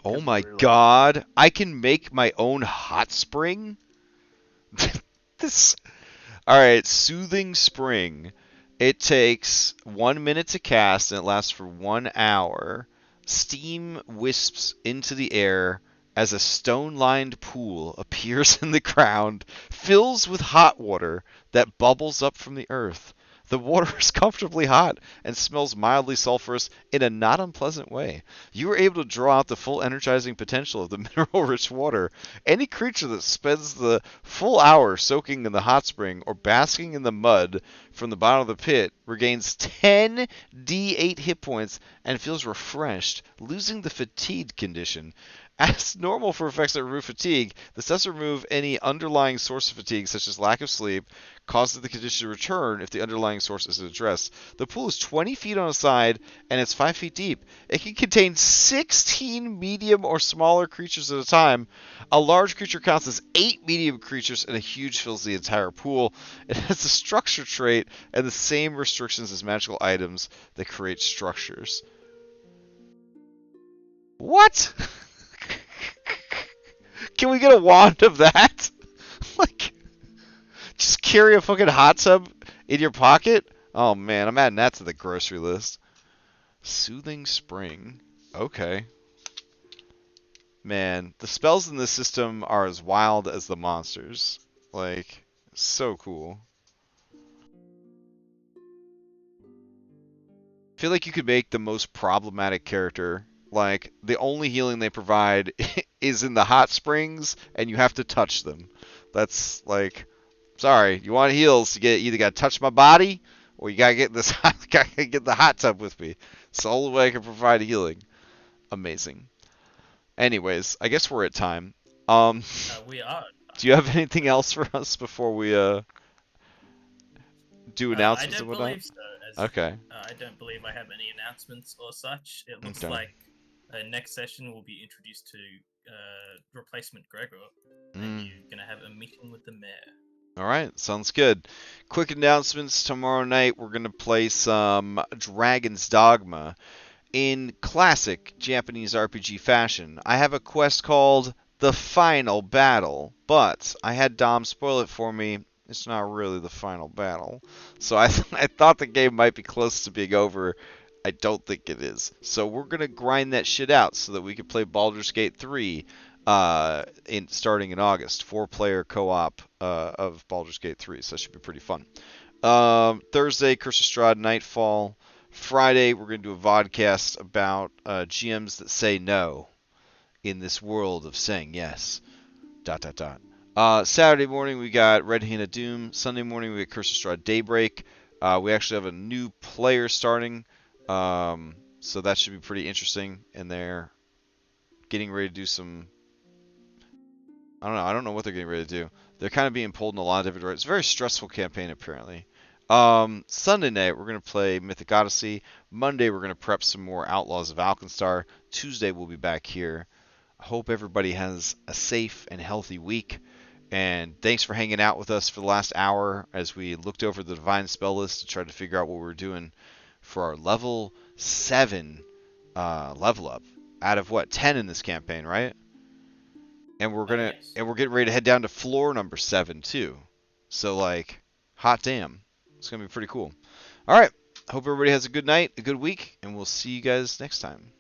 Oh Because my we're, like- god. I can make my own hot spring? This. Alright, Soothing Spring. It takes 1 minute to cast and it lasts for 1 hour. Steam wisps into the air as a stone-lined pool appears in the ground, fills with hot water that bubbles up from the earth. The water is comfortably hot and smells mildly sulfurous in a not unpleasant way. You are able to draw out the full energizing potential of the mineral-rich water. Any creature that spends the full hour soaking in the hot spring or basking in the mud from the bottom of the pit regains 10 d8 hit points and feels refreshed, losing the fatigued condition. As normal for effects that remove fatigue, this does remove any underlying source of fatigue, such as lack of sleep, causes the condition to return if the underlying source isn't addressed. The pool is 20 feet on a side, and it's 5 feet deep. It can contain 16 medium or smaller creatures at a time. A large creature counts as 8 medium creatures, and a huge fills the entire pool. It has a structure trait and the same restrictions as magical items that create structures. What? Can we get a wand of that? Like, just carry a fucking hot tub in your pocket? Oh man, I'm adding that to the grocery list. Soothing Spring. Okay. Man, the spells in this system are as wild as the monsters. Like, so cool. I feel like you could make the most problematic character. Like, the only healing they provide is in the hot springs, and you have to touch them. That's like, sorry, you want heals? You either gotta touch my body, or you gotta get this, gotta get the hot tub with me. It's the only way I can provide healing. Amazing. Anyways, I guess we're at time. We are. Do you have anything else for us before we do announcements and I don't whatnot? believe so. Okay. I don't believe I have any announcements or such. It looks Okay. like next session we'll be introduced to replacement Gregor, and you're gonna have a meeting with the mayor. All right, sounds good. Quick announcements. Tomorrow night we're going to play some Dragon's Dogma in classic Japanese RPG fashion. I have a quest called The Final Battle, but I had Dom spoil it for me. It's not really the final battle. So I thought the game might be close to being over. I don't think it is. So we're going to grind that shit out so that we can play Baldur's Gate 3 starting in August. 4-player co-op of Baldur's Gate 3. So that should be pretty fun. Thursday, Curse of Strahd Nightfall. Friday, we're going to do a vodcast about GMs that say no in this world of saying yes. ... Saturday morning, we got Red Hand of Doom. Sunday morning, we got Curse of Strahd Daybreak. We actually have a new player starting. So that should be pretty interesting. And they're getting ready to do some... I don't know what they're getting ready to do. They're kind of being pulled in a lot of different directions. It's a very stressful campaign, apparently. Sunday night, we're going to play Mythic Odyssey. Monday, we're going to prep some more Outlaws of Alkenstar. Tuesday, we'll be back here. I hope everybody has a safe and healthy week. And thanks for hanging out with us for the last hour as we looked over the Divine Spell list to try to figure out what we were doing for our level 7 level up. Out of what, 10 in this campaign, right? And we're getting ready to head down to floor number 7 too. So like, hot damn. It's going to be pretty cool. All right. Hope everybody has a good night, a good week, and we'll see you guys next time.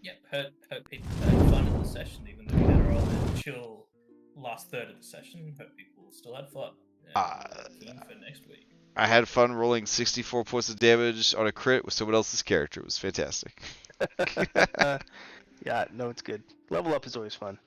Yep, hope people had fun in the session, even though we had a rather chill last third of the session. Hope people still had fun. Keen for next week. I had fun rolling 64 points of damage on a crit with someone else's character. It was fantastic. Yeah, no, it's good. Level up is always fun.